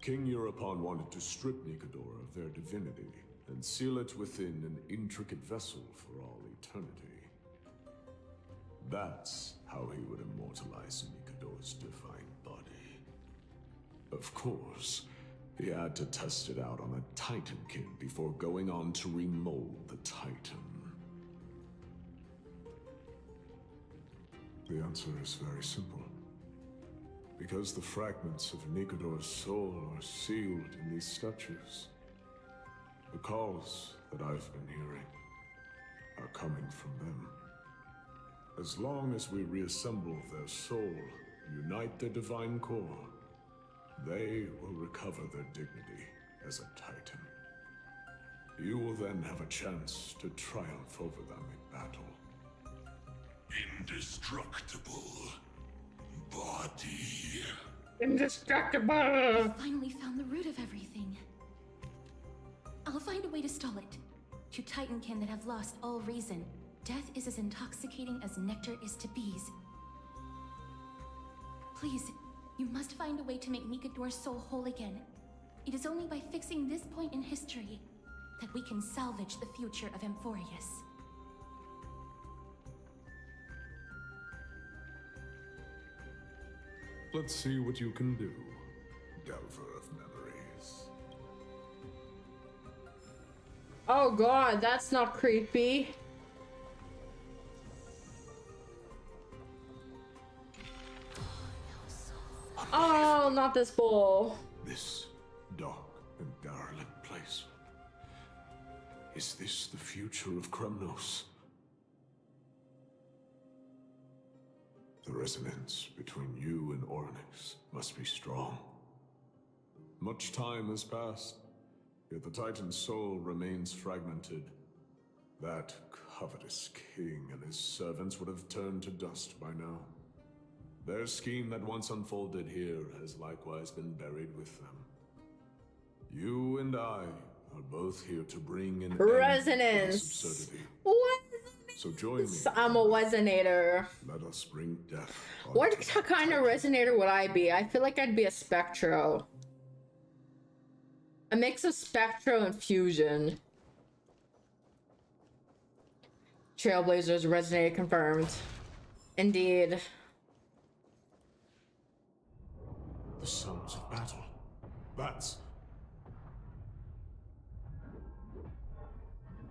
Speaker 9: King Europon wanted to strip Nikador of their divinity and seal it within an intricate vessel for all eternity. That's how he would immortalize Nikador's divine body. Of course, he had to test it out on a Titankin before going on to remold the Titan. The answer is very simple. Because the fragments of Nikador's soul are sealed in these statues. The calls that I've been hearing are coming from them. As long as we reassemble their soul and unite their divine core, they will recover their dignity as a Titan. You will then have a chance to triumph over them in battle.
Speaker 13: Indestructible. Body.
Speaker 1: Indestructible!
Speaker 3: Finally found the root of everything. I'll find a way to stall it. To Titankin that have lost all reason, death is as intoxicating as nectar is to bees. Please, you must find a way to make Nikador's soul whole again. It is only by fixing this point in history that we can salvage the future of Amphoreus.
Speaker 9: Let's see what you can do, Delver of Memories.
Speaker 1: Oh god, that's not creepy. Oh, not this bowl.
Speaker 9: This dark and derelict place. Is this the future of Kremnos? The resonance between you and Ornyx must be strong. Much time has passed, yet the Titan's soul remains fragmented. That covetous king and his servants would have turned to dust by now. Their scheme that once unfolded here has likewise been buried with them. You and I are both here to bring an
Speaker 1: resonance.
Speaker 9: End to this absurdity.
Speaker 1: What?
Speaker 9: So join me.
Speaker 1: I'm a resonator.
Speaker 9: Let us bring death.
Speaker 1: What kind of resonator would I be? I feel like I'd be a spectro. A mix of spectro and fusion. Trailblazers resonator confirmed. Indeed.
Speaker 9: The sounds of battle. That's...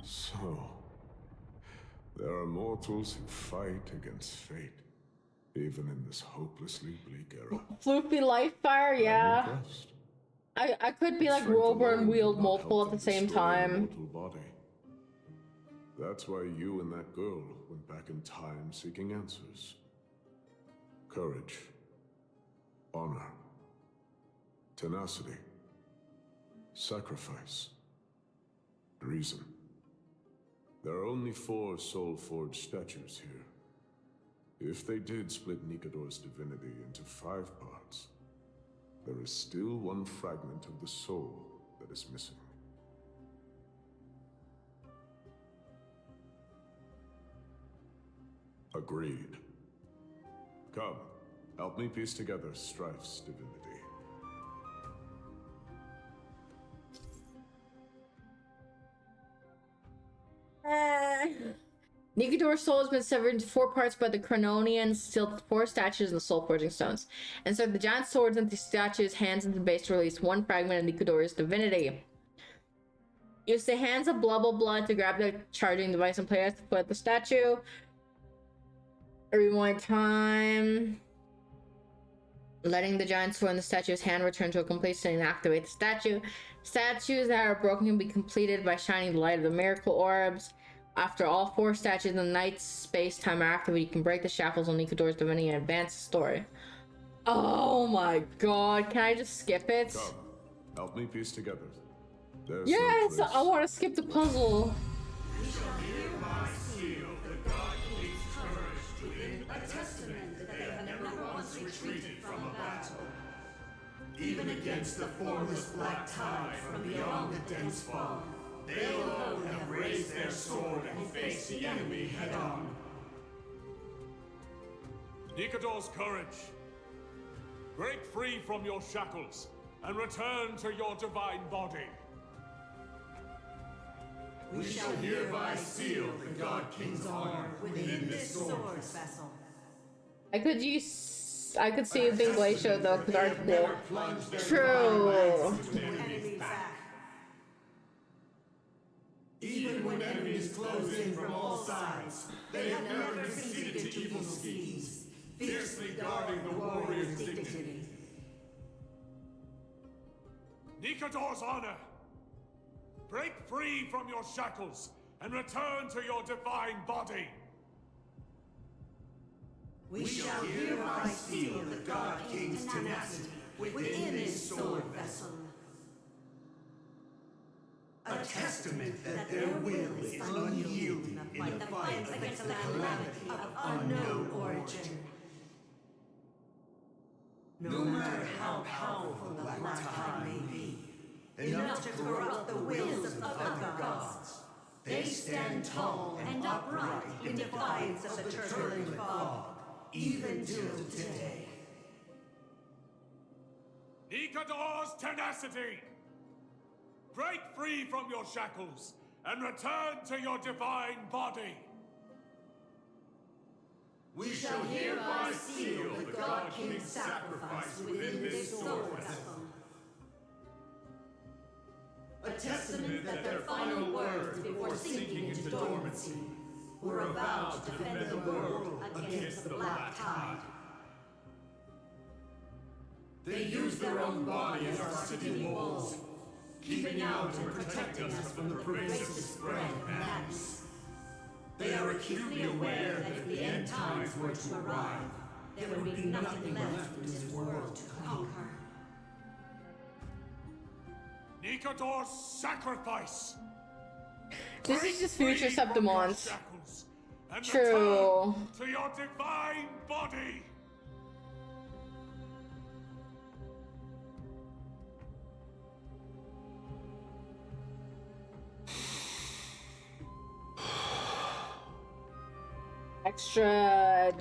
Speaker 9: So... there are mortals who fight against fate, even in this hopelessly bleak era.
Speaker 1: Floopy life fire, yeah. I could be like Rover and wield multiple at the same time.
Speaker 9: Body. That's why you and that girl went back in time seeking answers. Courage. Honor. Tenacity. Sacrifice. Reason. There are only 4 soul-forged statues here. If they did split Nikador's divinity into 5 parts, there is still one fragment of the soul that is missing. Agreed. Come, help me piece together Strife's divinity.
Speaker 1: Nikador's soul has been severed into 4 parts by the Chrononians, sealed 4 statues and the soul forging stones. Insert the giant swords into the statues' hands into the base to release 1 fragment of Nikador's divinity. Use the hands of blah blah blah to grab the charging device and players to put the statue. Rewind time. Letting the giant sword in the statue's hand return to a complete state and activate the statue. Statues that are broken can be completed by shining the light of the miracle orbs. After all 4 statues in the night's space-time are activated, you can break the shackles on Nikador's divinity and advance the story. Oh my god, can I just skip it?
Speaker 9: Come, help me piece together. There's
Speaker 1: yes, I want to skip the puzzle.
Speaker 13: We shall hereby seal the God King's courage within a testament that they have never once retreated from a battle. Even against the formless black tide from beyond the dense fog, they alone have raised their sword and faced the enemy head-on.
Speaker 9: Nikador's courage. Break free from your shackles and return to your divine body.
Speaker 13: We shall hereby seal the God King's honor within this sword vessel.
Speaker 1: I could see you being Glacier though, because our cool. True.
Speaker 13: Even when enemies close in from all sides, they have never conceded to evil schemes, fiercely guarding the warrior's dignity.
Speaker 9: Nikador's honor! Break free from your shackles and return to your divine body!
Speaker 13: We shall hereby seal the God King's tenacity within this sword vessel. A testament that their will is unyielding in the fight against the calamity of unknown origin. No matter how powerful the Black Tide may be, enough to corrupt the wills of other gods, they stand tall and upright in defiance of the turbulent fog, even till today.
Speaker 9: Nikador's tenacity! Break free from your shackles and return to your divine body!
Speaker 13: We shall hereby seal the God King's sacrifice within this sword vessel. A testament that their final words before sinking into dormancy were a vow to defend the world against the Black Tide. They used their own body as our city walls, keeping out and protecting us from the pervasive spread of madness. They are acutely aware that if the end times were to arrive, there would be nothing left in this world to conquer.
Speaker 20: Nikador's sacrifice!
Speaker 1: This is just future subdemons.
Speaker 20: And
Speaker 1: True.
Speaker 20: return to your divine body!
Speaker 1: Extra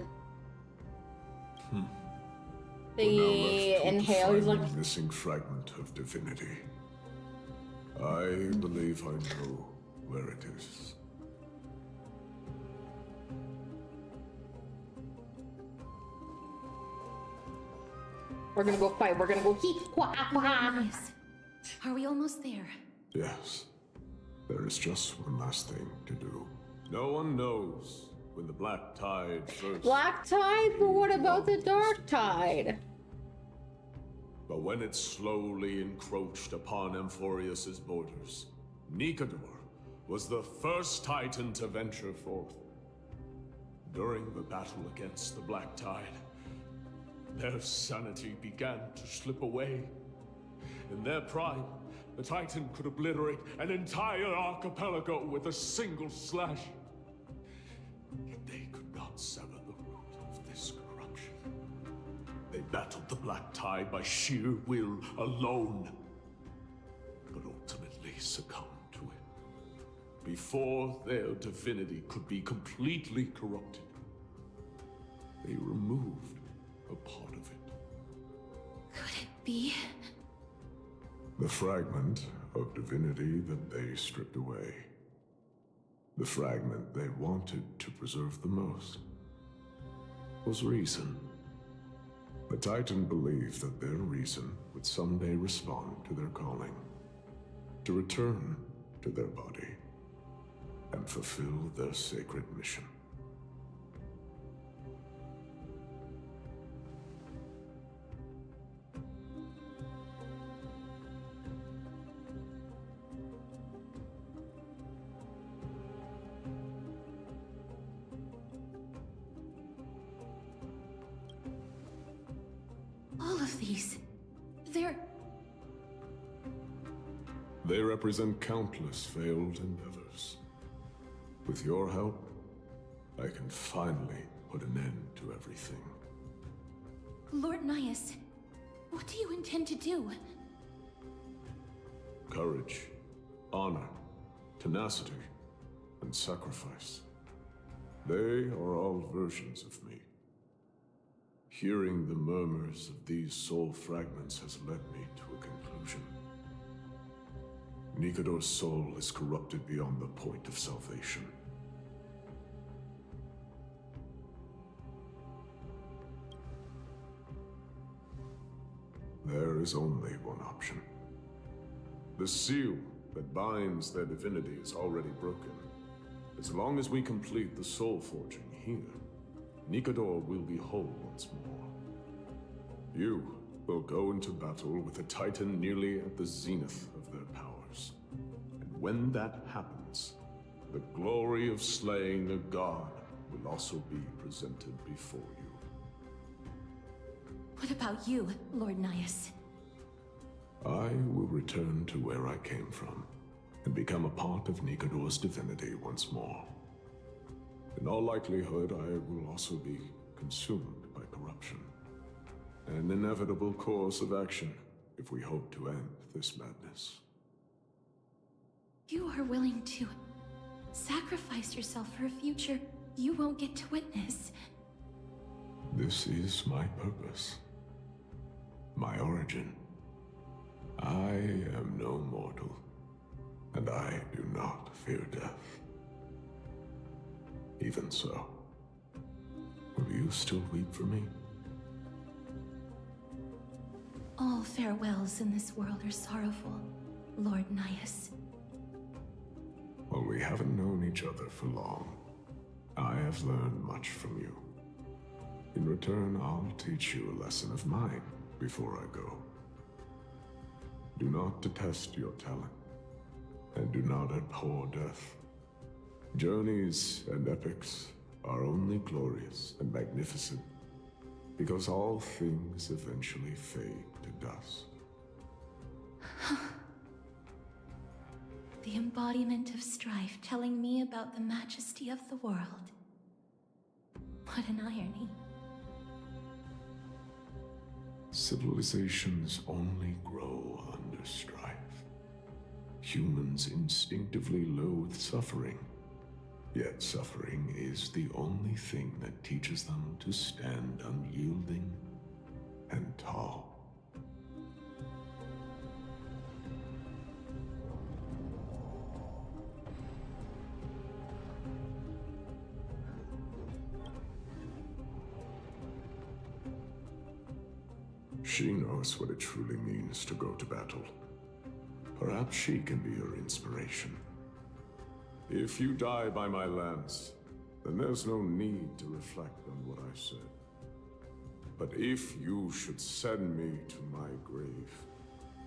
Speaker 1: thingy inhale. He's like,
Speaker 9: missing fragment of divinity. I believe I know where it is.
Speaker 1: we're gonna go fight. We're gonna go heat.
Speaker 3: Yes. Are we almost there?
Speaker 9: Yes. There is just one last thing to do. No one knows when the Black Tide first...
Speaker 1: Black Tide? But what about the Dark Tide?
Speaker 9: But when it slowly encroached upon Amphoreus' borders, Nikador was the first Titan to venture forth. During the battle against the Black Tide, their sanity began to slip away. In their prime, the Titan could obliterate an entire archipelago with a single slash. Yet they could not sever the root of this corruption. They battled the Black Tide by sheer will alone, but ultimately succumbed to it before their divinity could be completely corrupted. They removed a part of it.
Speaker 3: Could it be?
Speaker 9: The fragment of divinity that they stripped away. The fragment they wanted to preserve the most was reason. The Titan believed that their reason would someday respond to their calling, to return to their body, and fulfill their sacred mission.
Speaker 3: All of these.
Speaker 9: They represent countless failed endeavors. With your help, I can finally put an end to everything.
Speaker 3: Lord Naius, what do you intend to do?
Speaker 9: Courage, honor, tenacity, and sacrifice. They are all versions of me. Hearing the murmurs of these soul fragments has led me to a conclusion. Nikador's soul is corrupted beyond the point of salvation. There is only one option. The seal that binds their divinity is already broken. As long as we complete the soul forging here, Nikador will be whole once more. You will go into battle with a Titan nearly at the zenith of their powers. And when that happens, the glory of slaying a god will also be presented before you.
Speaker 3: What about you, Lord Naius?
Speaker 9: I will return to where I came from, and become a part of Nikador's divinity once more. In all likelihood, I will also be consumed by corruption. An inevitable course of action if we hope to end this madness.
Speaker 3: You are willing to sacrifice yourself for a future you won't get to witness.
Speaker 9: This is my purpose. My origin. I am no mortal, and I do not fear death. Even so, will you still weep for me?
Speaker 3: All farewells in this world are sorrowful, Lord Naius.
Speaker 9: Well, we haven't known each other for long. I have learned much from you. In return, I'll teach you a lesson of mine before I go. Do not detest your talent, and do not abhor death. Journeys and epics are only glorious and magnificent because all things eventually fade to dust.
Speaker 3: The embodiment of strife telling me about the majesty of the world. What an irony.
Speaker 9: Civilizations only grow under strife. Humans instinctively loathe suffering, yet suffering is the only thing that teaches them to stand unyielding and tall. She knows what it truly means to go to battle. Perhaps she can be your inspiration. If you die by my lance, then there's no need to reflect on what I said. But if you should send me to my grave,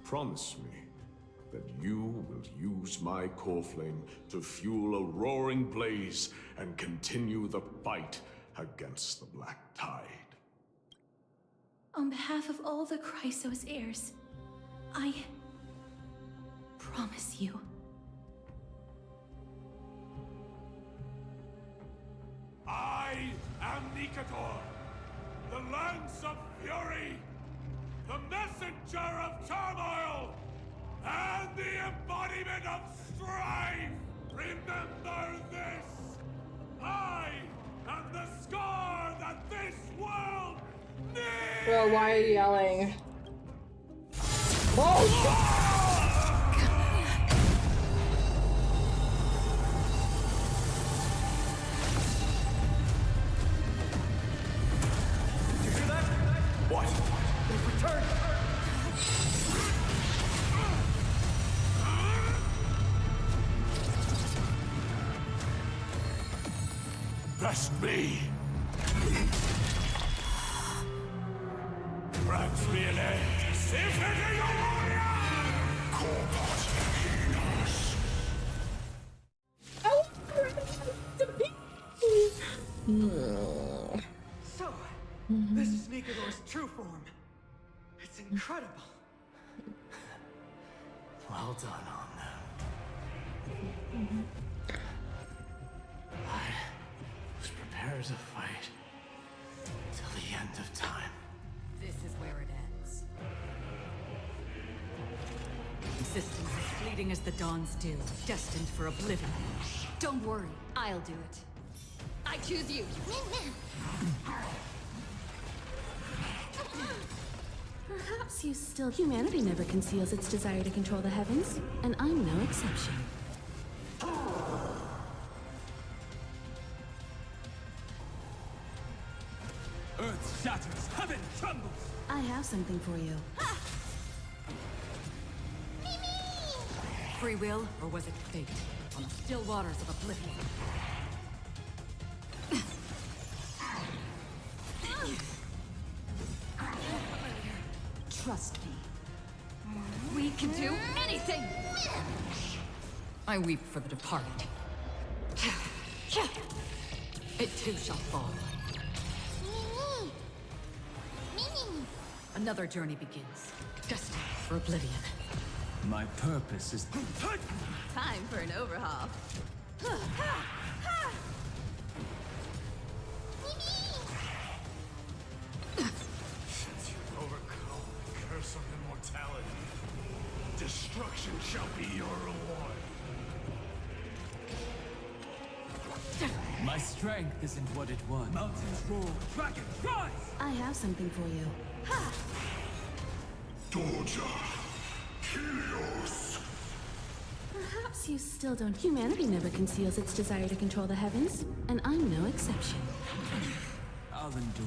Speaker 9: promise me that you will use my core flame to fuel a roaring blaze and continue the fight against the Black Tide.
Speaker 3: On behalf of all the Chrysos heirs, I promise you.
Speaker 20: I am Nikador, the Lance of Fury, the messenger of turmoil, and the embodiment of strife! Remember this! I am the scar that this world needs!
Speaker 1: Bro, why are you yelling? Oh!
Speaker 20: What? They've returned! Best me! Grabs me an edge! Infinity warrior! Corpus Healers!
Speaker 4: So, this is Nikador's true form. It's incredible.
Speaker 2: Well done on that. I was prepared to fight till the end of time.
Speaker 17: This is where it ends. Existence as fleeting as the dawn's dew, destined for oblivion.
Speaker 14: Don't worry, I'll do it. I choose you.
Speaker 6: Perhaps you still... Humanity never conceals its desire to control the heavens, and I'm no exception.
Speaker 20: Earth shatters, heaven trembles!
Speaker 6: I have something for you.
Speaker 17: Free will, or was it fate? On the still waters of oblivion. Trust me.
Speaker 14: We can do anything!
Speaker 17: I weep for the departed. It too shall fall. Another journey begins, destined for oblivion.
Speaker 2: My purpose is...
Speaker 14: Time for an overhaul.
Speaker 20: Since you've overcome the curse of immortality, destruction shall be your reward.
Speaker 2: My strength isn't what it was.
Speaker 20: Mountains roar, dragons rise!
Speaker 6: I have something for you.
Speaker 20: Doja, Helios!
Speaker 6: Perhaps you still don't... Humanity never conceals its desire to control the heavens, and I'm no exception.
Speaker 2: I'll endure.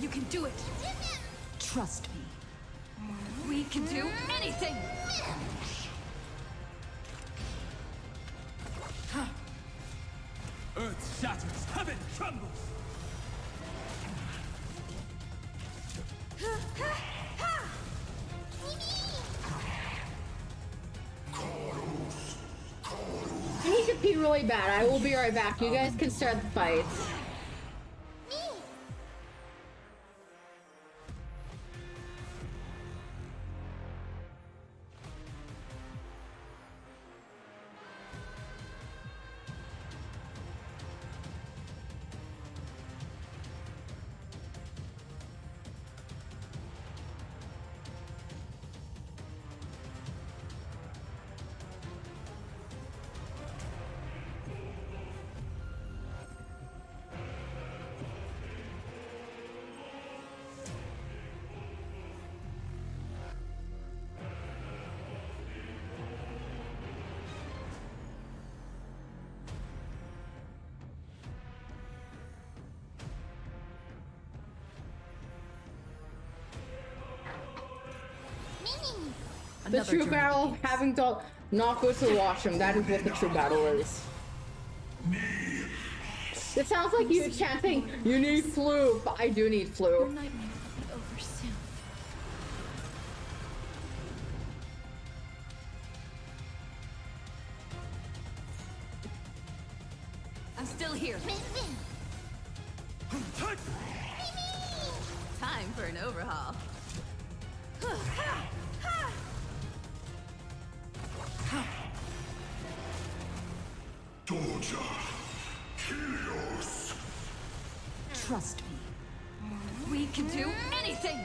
Speaker 17: You can do it. Trust me. We can do anything.
Speaker 2: Earth shatters, heaven trembles.
Speaker 1: I need to pee really bad. I will be right back. You guys can start the fight. The true battle of having to not go to the washroom. That is what the true battle is. It sounds like you chanting, you need flu, but I do need flu.
Speaker 3: Your nightmare will be over soon.
Speaker 17: I'm still here.
Speaker 14: Time for an overhaul.
Speaker 13: Doja, Helios.
Speaker 17: Trust me. We can do anything.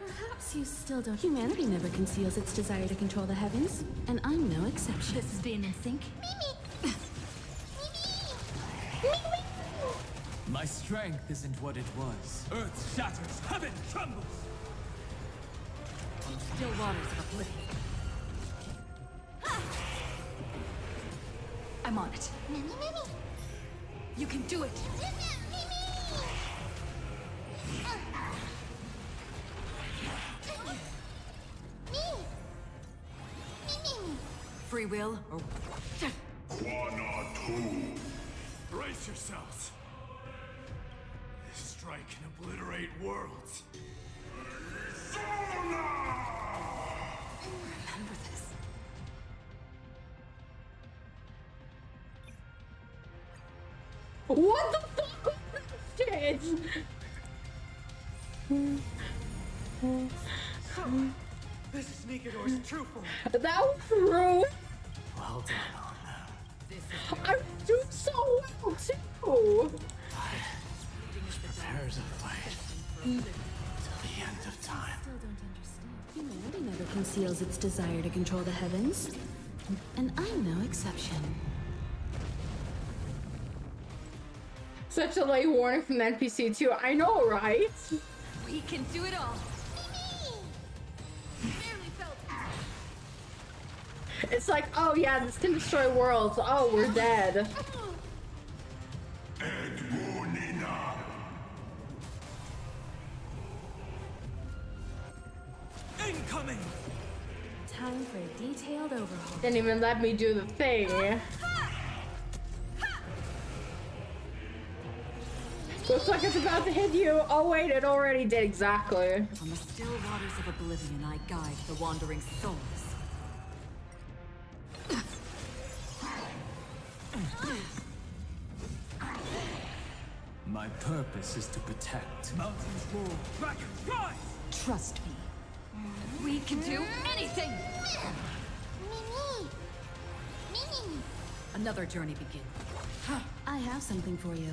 Speaker 6: Perhaps you still don't. Humanity never conceals its desire to control the heavens, and I'm no exception.
Speaker 17: This is being in sync.
Speaker 2: My strength isn't what it was. Earth shatters, heaven trembles.
Speaker 17: On the still waters of oblivion. I'm on it. You can do it. Free will or
Speaker 13: Quana 2.
Speaker 20: Brace yourselves. This strike can obliterate worlds.
Speaker 17: remember this.
Speaker 1: What the fuck was that shit?
Speaker 4: This is Nikador's true form.
Speaker 1: That was rude.
Speaker 2: Well done,
Speaker 1: I was doing so well too.
Speaker 2: Prepares a fight till the end of time.
Speaker 6: Still don't understand. Humanity never conceals its desire to control the heavens, and I'm no exception.
Speaker 1: Such a late warning from the NPC too. I know, right?
Speaker 17: We can do it all.
Speaker 1: It's like, oh yeah, this can destroy worlds. Oh, we're dead.
Speaker 2: Incoming!
Speaker 6: Time for a detailed overhaul.
Speaker 1: Didn't even let me do the thing. Looks like it's about to hit you. Oh wait, it already did exactly.
Speaker 17: On the still waters of oblivion, I guide the wandering souls.
Speaker 2: My purpose is to protect. Mountains roar, dragons rise!
Speaker 17: Trust me. We can do anything! Another journey begins.
Speaker 6: I have something for you.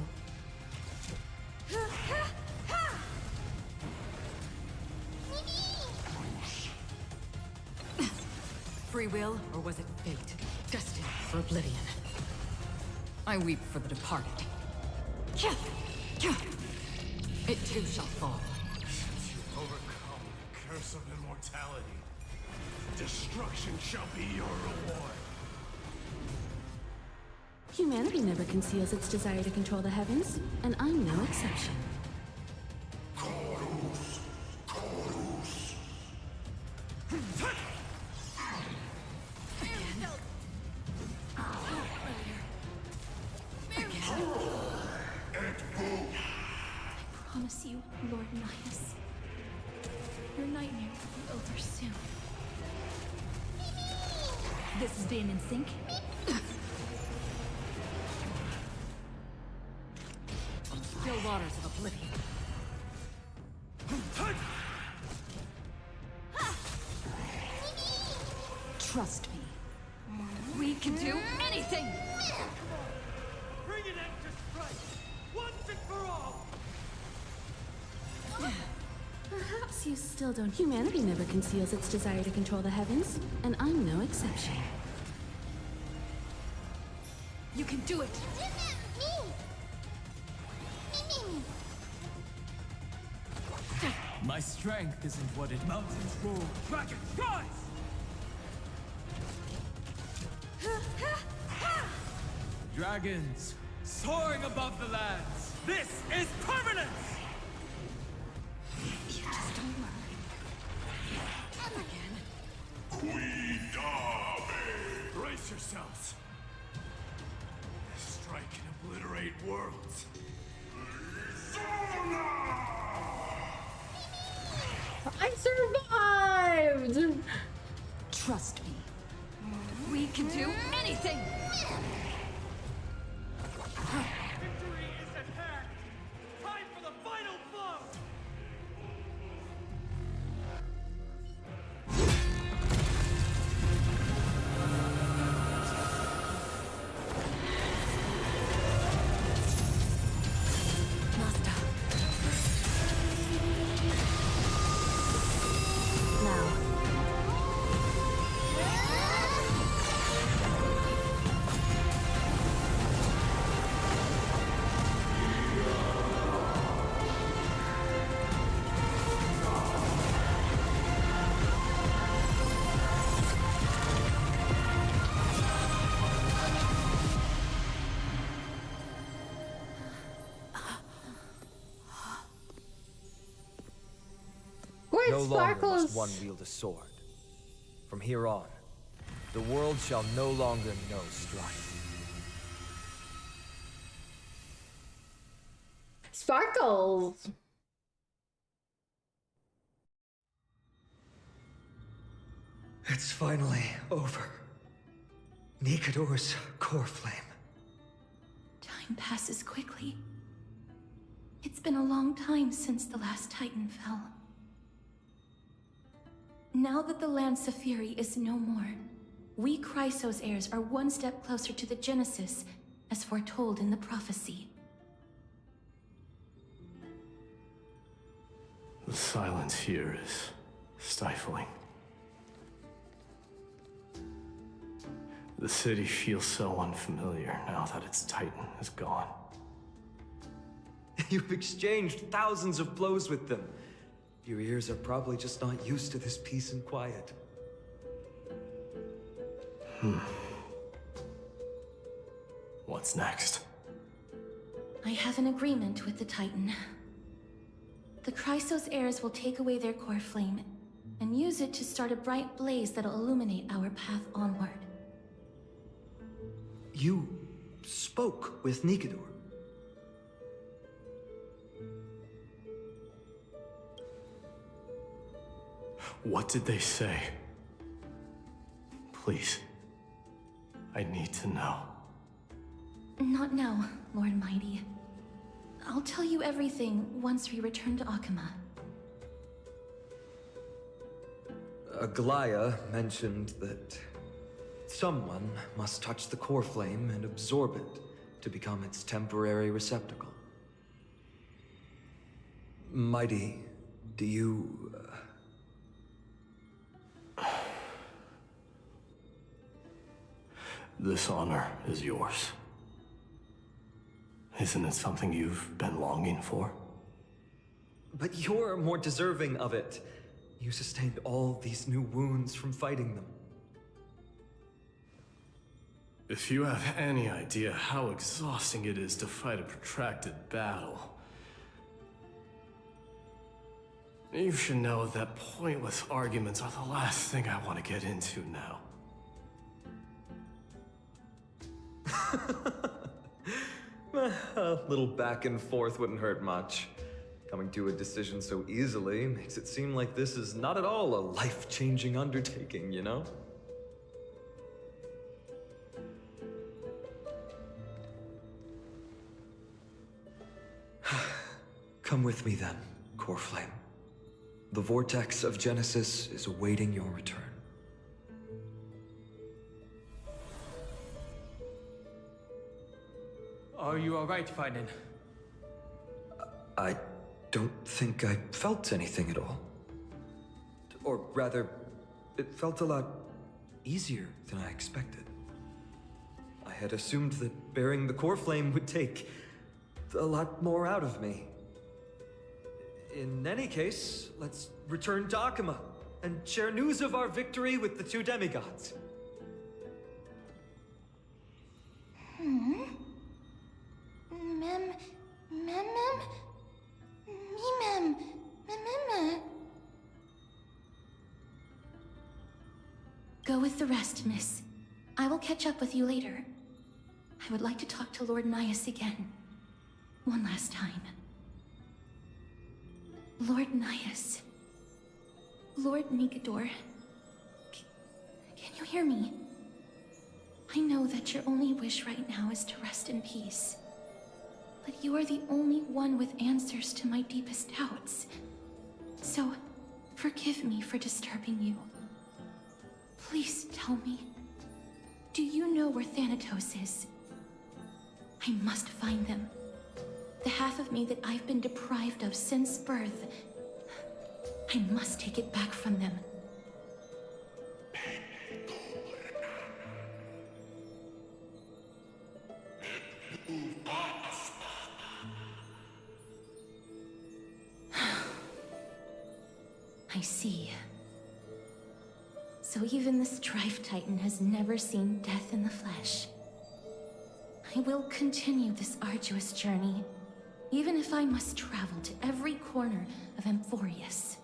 Speaker 17: Free will, or was it fate? Destined for oblivion. I weep for the departed. It too shall fall.
Speaker 20: Overcome the curse of immortality. Destruction shall be your reward.
Speaker 6: Humanity never conceals its desire to control the heavens, and I'm no exception.
Speaker 13: Chorus. Chorus.
Speaker 3: I promise you, Lord Nihus, your nightmare will be over soon.
Speaker 17: This is being in sync. Still waters of oblivion. Trust me. We can do anything!
Speaker 20: Bring an end to strife, once and for all!
Speaker 6: Perhaps you still don't. Humanity never conceals its desire to control the heavens, and I'm no exception.
Speaker 17: You can do it!
Speaker 2: My strength isn't what it
Speaker 20: Mountains roar, dragons rise!
Speaker 2: Dragons, soaring above the lands.
Speaker 20: This is permanence!
Speaker 17: You just don't learn. Again.
Speaker 20: Brace yourselves. This strike can obliterate worlds.
Speaker 1: I survived!
Speaker 17: Trust me. We can do anything!
Speaker 20: Victory is at hand! Time for the final blow!
Speaker 11: No longer must one wield a sword. From here on, the world shall no longer know strife.
Speaker 1: Sparkles!
Speaker 11: It's finally over. Nikador's core flame.
Speaker 3: Time passes quickly. It's been a long time since the last Titan fell. Now that the Land Saphiri is no more, we Chrysos heirs are one step closer to the Genesis, as foretold in the prophecy.
Speaker 15: The silence here is stifling. The city feels so unfamiliar now that its Titan is gone.
Speaker 11: You've exchanged thousands of blows with them. Your ears are probably just not used to this peace and quiet.
Speaker 15: What's next?
Speaker 3: I have an agreement with the Titan. The Chrysos heirs will take away their core flame and use it to start a bright blaze that'll illuminate our path onward.
Speaker 11: You spoke with Nikador.
Speaker 15: What did they say? Please. I need to know.
Speaker 3: Not now, Lord Mighty. I'll tell you everything once we return to Akama.
Speaker 11: Aglaya mentioned that someone must touch the core flame and absorb it to become its temporary receptacle. Mighty, do you...
Speaker 15: This honor is yours. Isn't it something you've been longing for?
Speaker 11: But you're more deserving of it. You sustained all these new wounds from fighting them.
Speaker 15: If you have any idea how exhausting it is to fight a protracted battle, you should know that pointless arguments are the last thing I want to get into now.
Speaker 11: A little back and forth wouldn't hurt much. Coming to a decision so easily makes it seem like this is not at all a life-changing undertaking, you know? Come with me then, Core Flame. The vortex of Genesis is awaiting your return.
Speaker 2: Are you alright, Finan?
Speaker 11: I don't think I felt anything at all. Or rather, it felt a lot easier than I expected. I had assumed that bearing the core flame would take a lot more out of me. In any case, let's return to Akima and share news of our victory with the two demigods.
Speaker 3: Go with the rest, miss. I will catch up with you later. I would like to talk to Lord Nias again. One last time. Lord Nias. Lord Nigador. Can you hear me? I know that your only wish right now is to rest in peace. But you are the only one with answers to my deepest doubts. So, forgive me for disturbing you. Please tell me, do you know where Thanatos is? I must find them. The half of me that I've been deprived of since birth. I must take it back from them. I see. So even the Strife Titan has never seen death in the flesh. I will continue this arduous journey, even if I must travel to every corner of Amphoreus.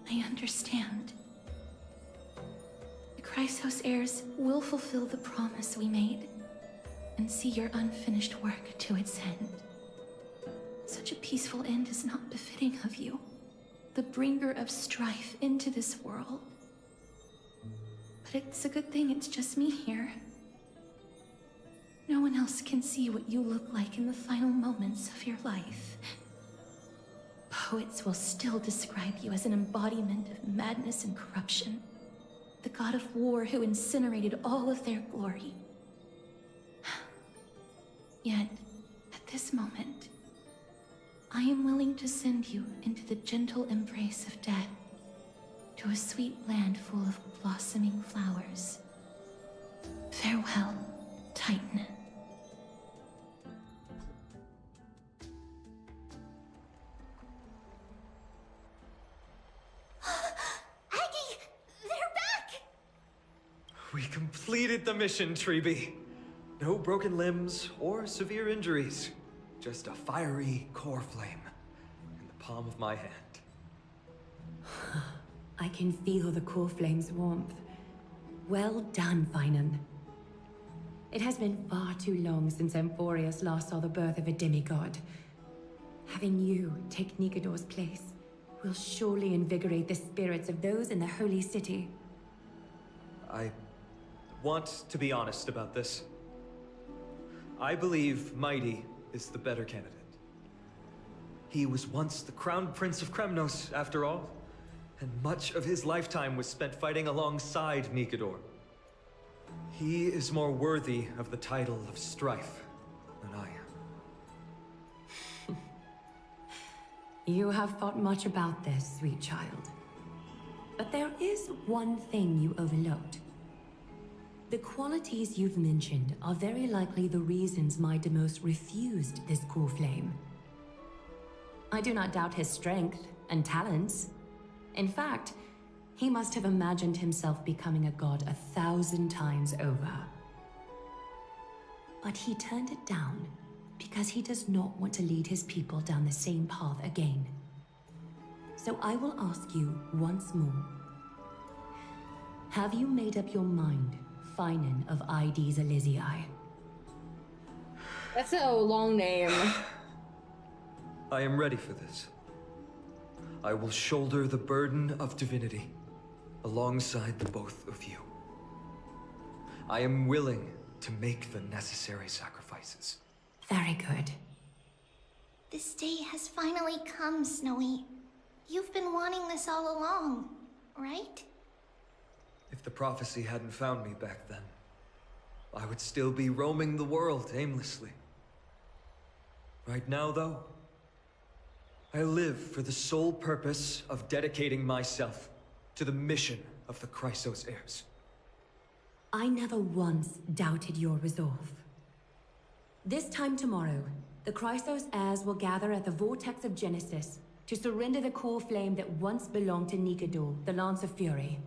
Speaker 3: I understand. The Chrysos heirs will fulfill the promise we made, and see your unfinished work to its end. Such a peaceful end is not befitting of you, the bringer of strife into this world. But it's a good thing it's just me here. No one else can see what you look like in the final moments of your life. Poets will still describe you as an embodiment of madness and corruption, the god of war who incinerated all of their glory. Yet, at this moment, I am willing to send you into the gentle embrace of death, to a sweet land full of blossoming flowers. Farewell, Titan. Aggie! They're back!
Speaker 11: We completed the mission, Treeby. No broken limbs or severe injuries. Just a fiery core flame in the palm of my hand.
Speaker 16: I can feel the core flame's warmth. Well done, Finan. It has been far too long since Amphoreus last saw the birth of a demigod. Having you take Nigador's place will surely invigorate the spirits of those in the holy city.
Speaker 11: I want to be honest about this. I believe Mighty is the better candidate. He was once the crown prince of Kremnos, after all, and much of his lifetime was spent fighting alongside Nigador. He is more worthy of the title of Strife than I am.
Speaker 16: You have thought much about this, sweet child. But there is one thing you overlooked. The qualities you've mentioned are very likely the reasons my Demos refused this cool flame. I do not doubt his strength and talents. In fact, he must have imagined himself becoming a god 1,000 times over. But he turned it down because he does not want to lead his people down the same path again. So I will ask you once more. Have you made up your mind, Finan of Ides Elysiae?
Speaker 1: That's a long name.
Speaker 11: I am ready for this. I will shoulder the burden of divinity alongside the both of you. I am willing to make the necessary sacrifices.
Speaker 16: Very good.
Speaker 12: This day has finally come, Snowy. You've been wanting this all along, right?
Speaker 11: If the prophecy hadn't found me back then, I would still be roaming the world aimlessly. Right now, though, I live for the sole purpose of dedicating myself to the mission of the Chrysos heirs.
Speaker 16: I never once doubted your resolve. This time tomorrow, the Chrysos heirs will gather at the Vortex of Genesis to surrender the core flame that once belonged to Nikador, the Lance of Fury.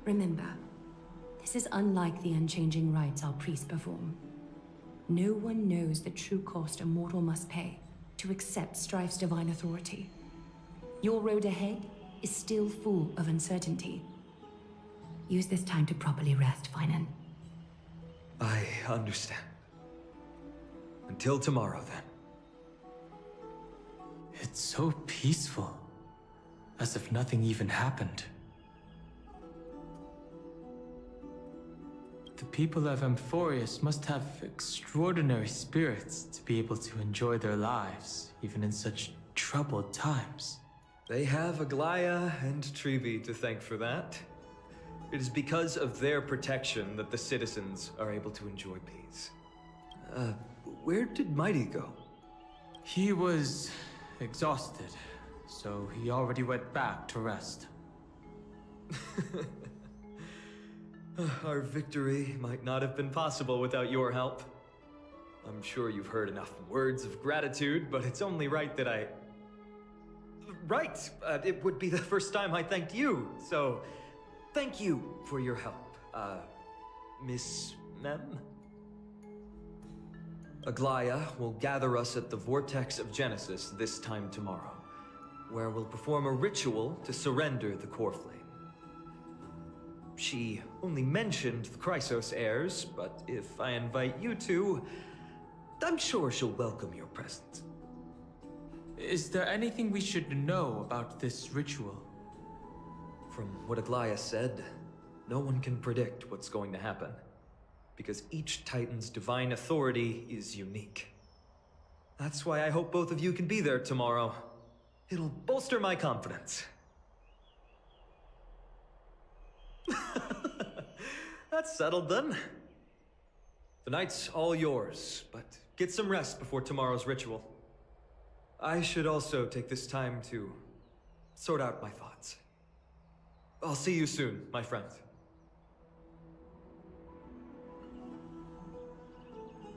Speaker 16: Remember, this is unlike the unchanging rites our priests perform. No one knows the true cost a mortal must pay to accept Strife's divine authority. Your road ahead is still full of uncertainty. Use this time to properly rest, Finan.
Speaker 11: I understand. Until tomorrow, then.
Speaker 2: It's so peaceful. As if nothing even happened. The people of Amphoreus must have extraordinary spirits to be able to enjoy their lives, even in such troubled times.
Speaker 11: They have Aglaya and Trevi to thank for that. It is because of their protection that the citizens are able to enjoy peace. Where did Mighty go?
Speaker 2: He was exhausted, so he already went back to rest.
Speaker 11: Our victory might not have been possible without your help. I'm sure you've heard enough words of gratitude, but it's only right that I... Right! It would be the first time I thanked you, so... Thank you for your help, Miss Mem? Aglaya will gather us at the Vortex of Genesis this time tomorrow, where we'll perform a ritual to surrender the core flame. She only mentioned the Chrysos heirs, but if I invite you to, I'm sure she'll welcome your presence.
Speaker 2: Is there anything we should know about this ritual?
Speaker 11: From what Aglaya said, no one can predict what's going to happen, because each Titan's divine authority is unique. That's why I hope both of you can be there tomorrow. It'll bolster my confidence. That's settled then. The night's all yours, but get some rest before tomorrow's ritual. I should also take this time to sort out my thoughts. I'll see you soon, my friend.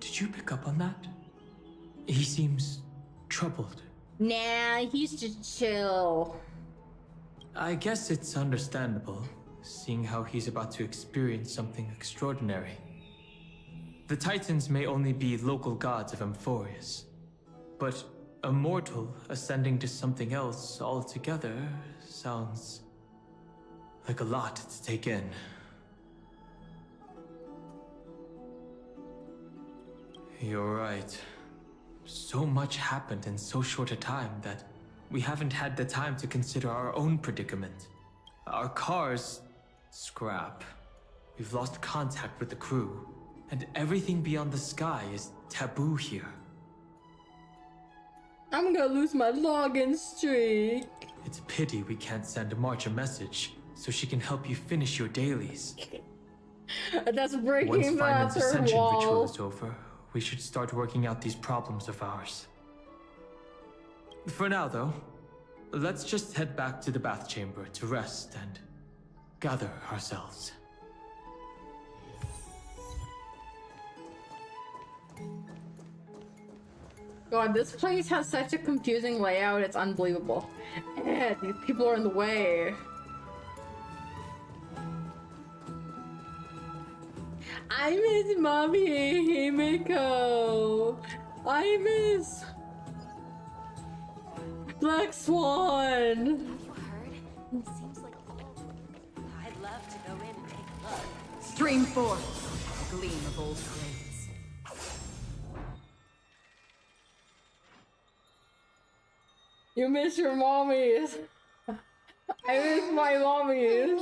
Speaker 2: Did you pick up on that? He seems troubled.
Speaker 1: Nah, he's just chill.
Speaker 2: I guess it's understandable, seeing how he's about to experience something extraordinary. The Titans may only be local gods of Amphoreus, but a mortal ascending to something else altogether sounds like a lot to take in. You're right. So much happened in so short a time that we haven't had the time to consider our own predicament. Our cars... scrap. We've lost contact with the crew, and everything beyond the sky is taboo here.
Speaker 1: I'm gonna lose my login streak.
Speaker 2: It's a pity we can't send March a message so she can help you finish your dailies.
Speaker 1: That's breaking
Speaker 2: Once
Speaker 1: the
Speaker 2: Finan's
Speaker 1: third
Speaker 2: ascension ritual
Speaker 1: wall.
Speaker 2: is over, we should start working out these problems of ours. For now, though, let's just head back to the bath chamber to rest and gather ourselves.
Speaker 1: God, this place has such a confusing layout, it's unbelievable. And these people are in the way. I miss Mommy Himiko. I miss Black Swan.
Speaker 14: Have you heard? It seems like I'd love to go in and take a look.
Speaker 17: Stream forth, gleam of old graves.
Speaker 1: You miss your mommies. I miss my mommies.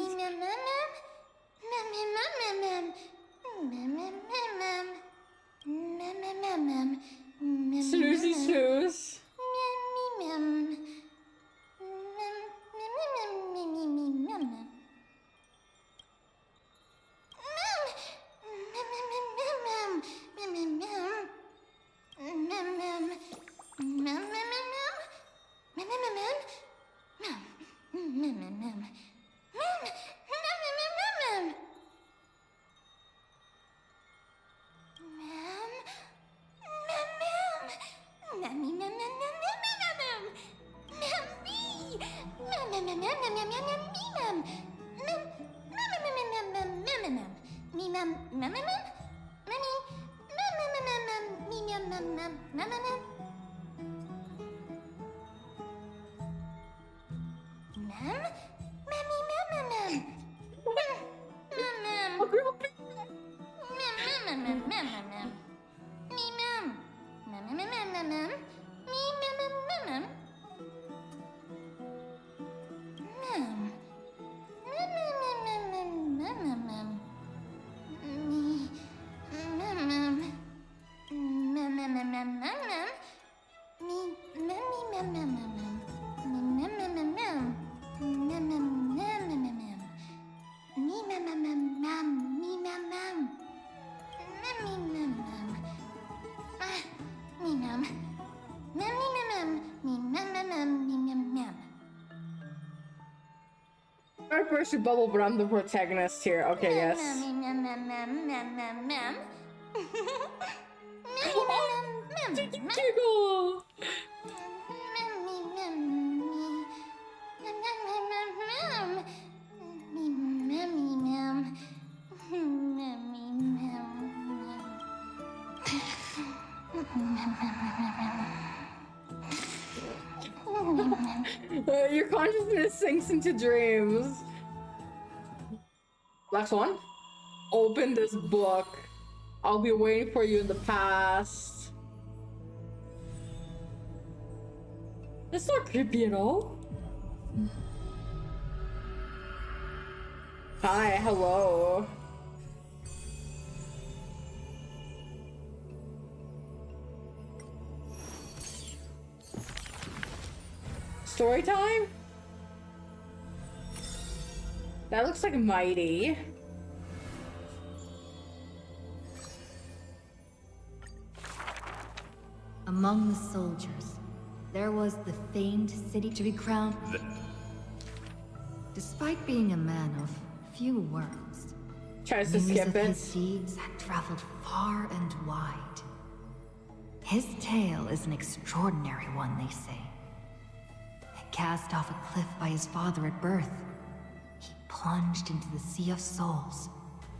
Speaker 1: Snoozy snooze. I burst your bubble, but I'm the protagonist here. Okay, yes. Giggle. Your consciousness sinks into dreams. Black Swan, open this book. I'll be waiting for you in the past. That's not creepy at all. Hi, hello. Story time? That looks like Mighty.
Speaker 3: Among the soldiers, there was the famed city to be crowned. Despite being a man of few words,
Speaker 1: tries to
Speaker 3: news
Speaker 1: skip
Speaker 3: of
Speaker 1: it.
Speaker 3: his deeds had traveled far and wide. His tale is an extraordinary one, they say. Cast off a cliff by his father at birth, he plunged into the Sea of Souls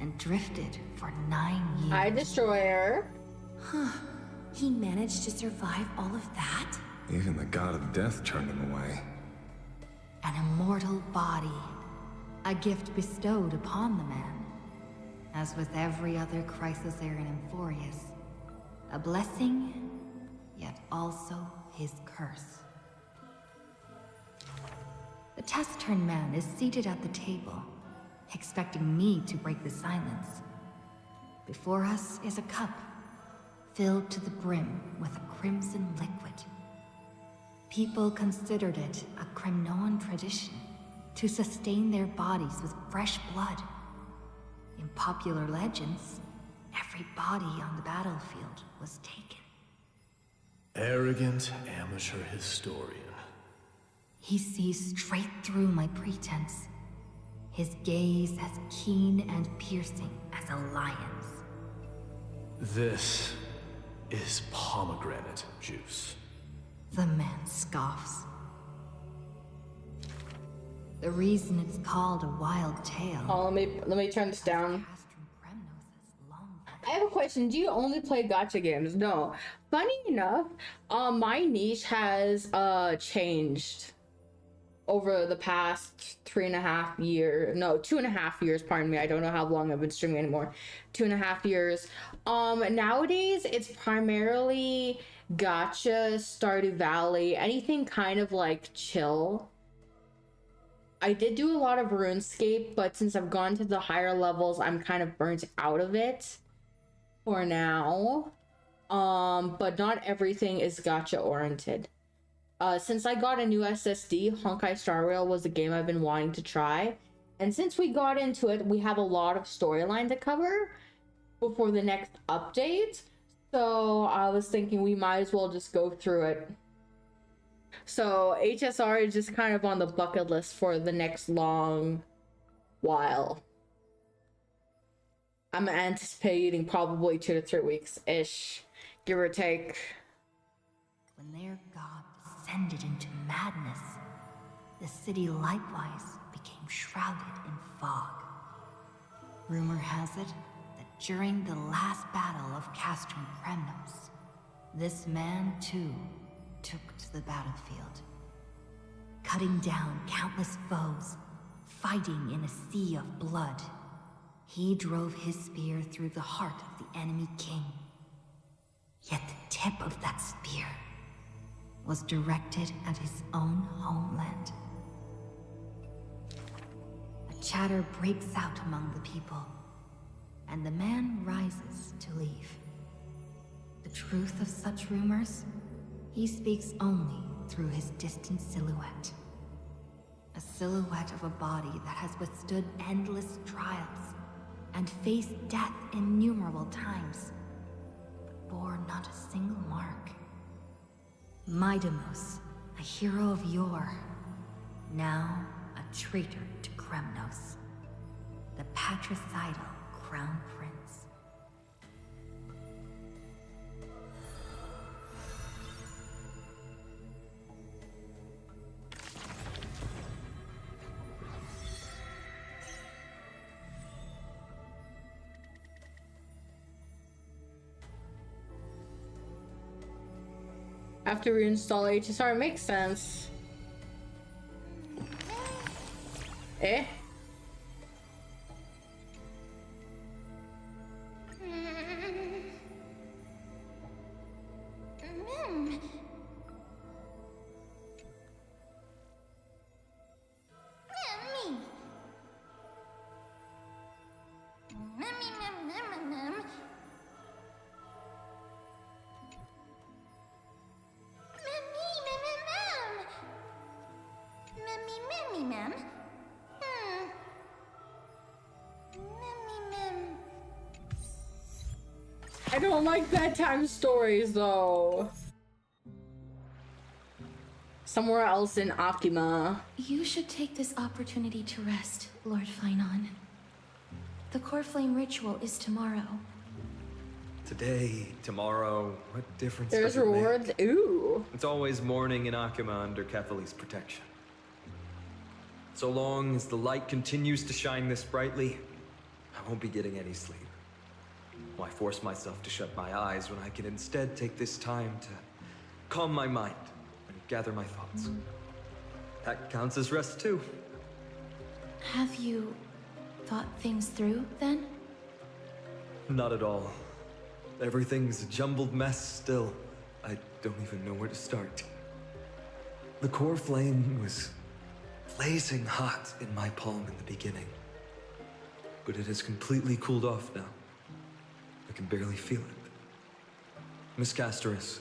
Speaker 3: and drifted for 9 years.
Speaker 1: Hi, Destroyer.
Speaker 3: Huh. He managed to survive all of that?
Speaker 23: Even the god of death turned him away.
Speaker 3: An immortal body. A gift bestowed upon the man. As with every other crisis heir in Amphoreus. A blessing, yet also his curse. The taciturn man is seated at the table, expecting me to break the silence. Before us is a cup, filled to the brim with a crimson liquid. People considered it a Kremnoan tradition to sustain their bodies with fresh blood. In popular legends, every body on the battlefield was taken.
Speaker 15: Arrogant amateur historian.
Speaker 3: He sees straight through my pretense. His gaze as keen and piercing as a lion's.
Speaker 15: This is pomegranate juice.
Speaker 17: The man scoffs. The reason it's called a wild tale.
Speaker 1: Oh, let me turn this down. I have a question. Do you only play gacha games? No. Funny enough, my niche has changed over the past 3.5 years. No, 2.5 years, pardon me. I don't know how long I've been streaming anymore. 2.5 years. Nowadays it's primarily gacha, Stardew Valley, anything kind of like chill. I did do a lot of RuneScape, but since I've gone to the higher levels, I'm kind of burnt out of it for now. But not everything is gacha oriented. Since I got a new SSD, honkaistarrail was a game I've been wanting to try. And since we got into it, we have a lot of storyline to cover before the next update. So I was thinking we might as well just go through it. So HSR is just kind of on the bucket list for the next long while. I'm anticipating probably 2 to 3 weeks-ish, give or take.
Speaker 17: When their god descended into madness, the city likewise became shrouded in fog. Rumor has it that during the last battle of Castrum Kremnos, this man too took to the battlefield, cutting down countless foes, fighting in a sea of blood. He drove his spear through the heart of the enemy king. Yet the tip of that spear was directed at his own homeland. A chatter breaks out among the people, and the man rises to leave. The truth of such rumors, he speaks only through his distant silhouette. A silhouette of a body that has withstood endless trials and faced death innumerable times, but bore not a single mark. Midamos, a hero of yore, now a traitor to Kremnos, the patricidal crown prince.
Speaker 1: After we install HSR, it makes sense. Eh? I don't like bedtime stories though. Somewhere else in Akima.
Speaker 3: You should take this opportunity to rest, Lord Finon. The core flame ritual is tomorrow.
Speaker 11: Today, tomorrow, what difference
Speaker 1: There's
Speaker 11: does it
Speaker 1: rewards.
Speaker 11: make?
Speaker 1: Ooh.
Speaker 11: It's always morning in Akima under Kethely's protection. So long as the light continues to shine this brightly, I won't be getting any sleep. Why force myself to shut my eyes when I can instead take this time to calm my mind and gather my thoughts? That counts as rest too.
Speaker 3: Have you thought things through, then?
Speaker 11: Not at all. Everything's a jumbled mess still. I don't even know where to start. The core flame was blazing hot in my palm in the beginning, but it has completely cooled off now. I can barely feel it. Miss Casterus,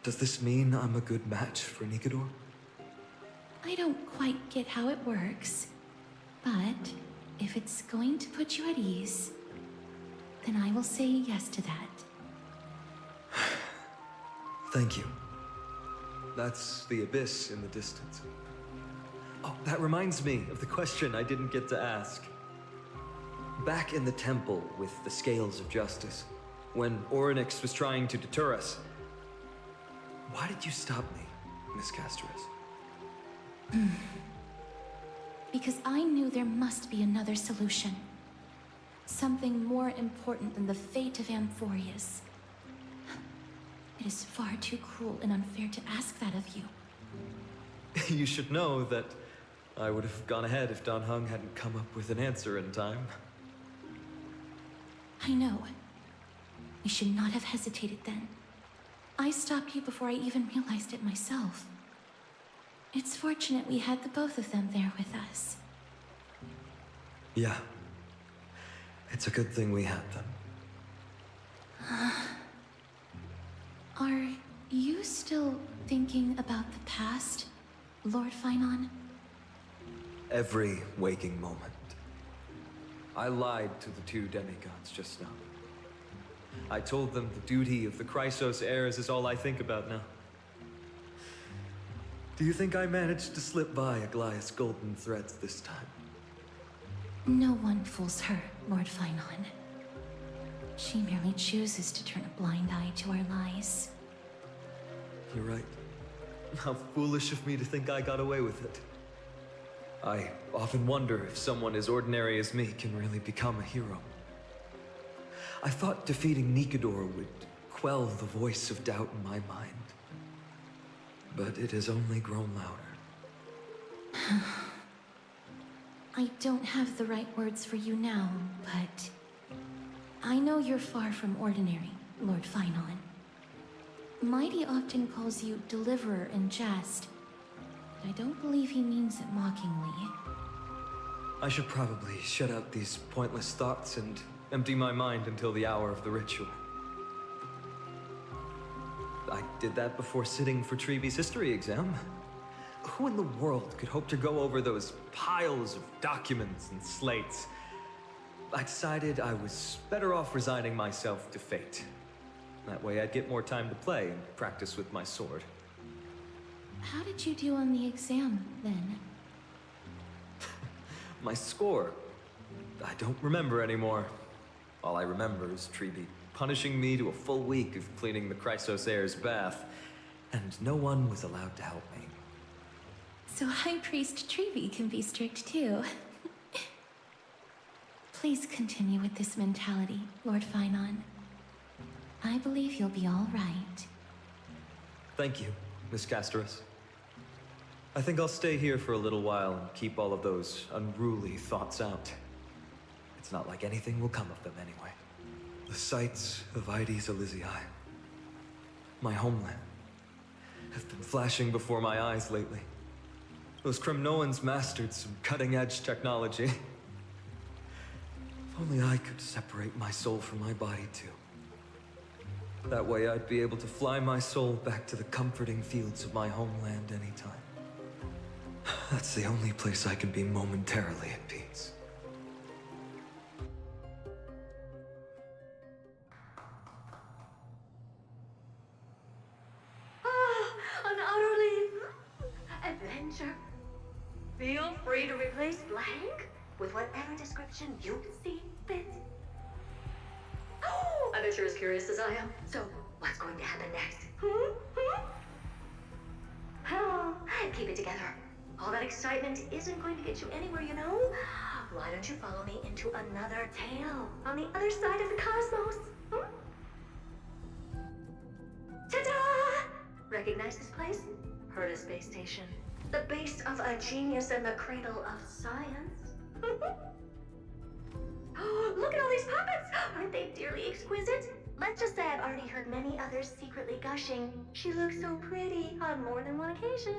Speaker 11: does this mean I'm a good match for Nikador?
Speaker 3: I don't quite get how it works, but if it's going to put you at ease, then I will say yes to that.
Speaker 11: Thank you. That's the abyss in the distance. Oh, that reminds me of the question I didn't get to ask. Back in the temple with the scales of justice, when Orynyx was trying to deter us. Why did you stop me, Miss Casterus?
Speaker 3: Because I knew there must be another solution. Something more important than the fate of Amphoreus. It is far too cruel and unfair to ask that of you.
Speaker 11: You should know that I would have gone ahead if Dan Heng hadn't come up with an answer in time.
Speaker 3: I know. I should not have hesitated then. I stopped you before I even realized it myself. It's fortunate we had the both of them there with us.
Speaker 11: Yeah. It's a good thing we had them.
Speaker 3: Are you still thinking about the past, Lord Finon?
Speaker 11: Every waking moment. I lied to the two demigods just now. I told them the duty of the Chrysos heirs is all I think about now. Do you think I managed to slip by Aglaïa's golden threads this time?
Speaker 3: No one fools her, Lord Finon. She merely chooses to turn a blind eye to our lies.
Speaker 11: You're right. How foolish of me to think I got away with it. I often wonder if someone as ordinary as me can really become a hero. I thought defeating Nikador would quell the voice of doubt in my mind. But it has only grown louder.
Speaker 3: I don't have the right words for you now, but I know you're far from ordinary, Lord Finon. Mighty often calls you Deliverer in jest, but I don't believe he means it mockingly.
Speaker 11: I should probably shut out these pointless thoughts and empty my mind until the hour of the ritual. I did that before sitting for Treeby's history exam. Who in the world could hope to go over those piles of documents and slates? I decided I was better off resigning myself to fate. That way I'd get more time to play and practice with my sword.
Speaker 3: How did you do on the exam, then?
Speaker 11: My score? I don't remember anymore. All I remember is Treeby punishing me to a full week of cleaning the Chrysos heir's bath, and no one was allowed to help me.
Speaker 3: So High Priest Treeby can be strict too. Please continue with this mentality, Lord Finon. I believe you'll be all right.
Speaker 11: Thank you, Miss Casterus. I think I'll stay here for a little while and keep all of those unruly thoughts out. It's not like anything will come of them anyway. The sights of Ides Elysiae, my homeland, have been flashing before my eyes lately. Those Kremnoans mastered some cutting-edge technology. If only I could separate my soul from my body too. That way I'd be able to fly my soul back to the comforting fields of my homeland anytime. That's the only place I can be momentarily at peace.
Speaker 14: An utterly adventure. Feel free to replace blank with whatever description you see fit. I bet you're as curious as I am. So, what's going to happen next? Oh, keep it together. All that excitement isn't going to get you anywhere, you know? Why don't you follow me into another tale on the other side of the cosmos? Ta-da! Recognize this place? Heard a space station. The base of a genius and the cradle of science. Oh, look at all these puppets! Aren't they dearly exquisite? Let's just say I've already heard many others secretly gushing. She looks so pretty on more than one occasion.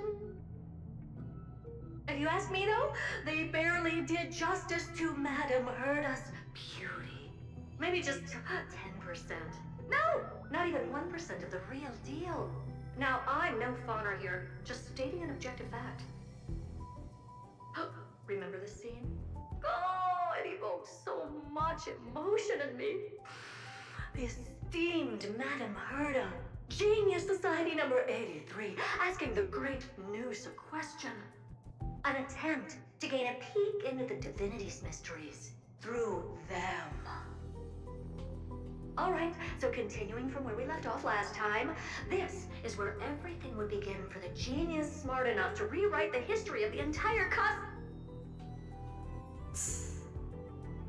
Speaker 14: If you ask me though, they barely did justice to Madame Herda's beauty. Maybe just 10%. No, not even 1% of the real deal. Now, I'm no fawner here, just stating an objective fact. Remember this scene? Oh, it evokes so much emotion in me. The esteemed Madame Herda, Genius Society number 83, asking the great Noose a question. An attempt to gain a peek into the divinity's mysteries through them. Alright, so continuing from where we left off last time, this is where everything would begin for the genius smart enough to rewrite the history of the entire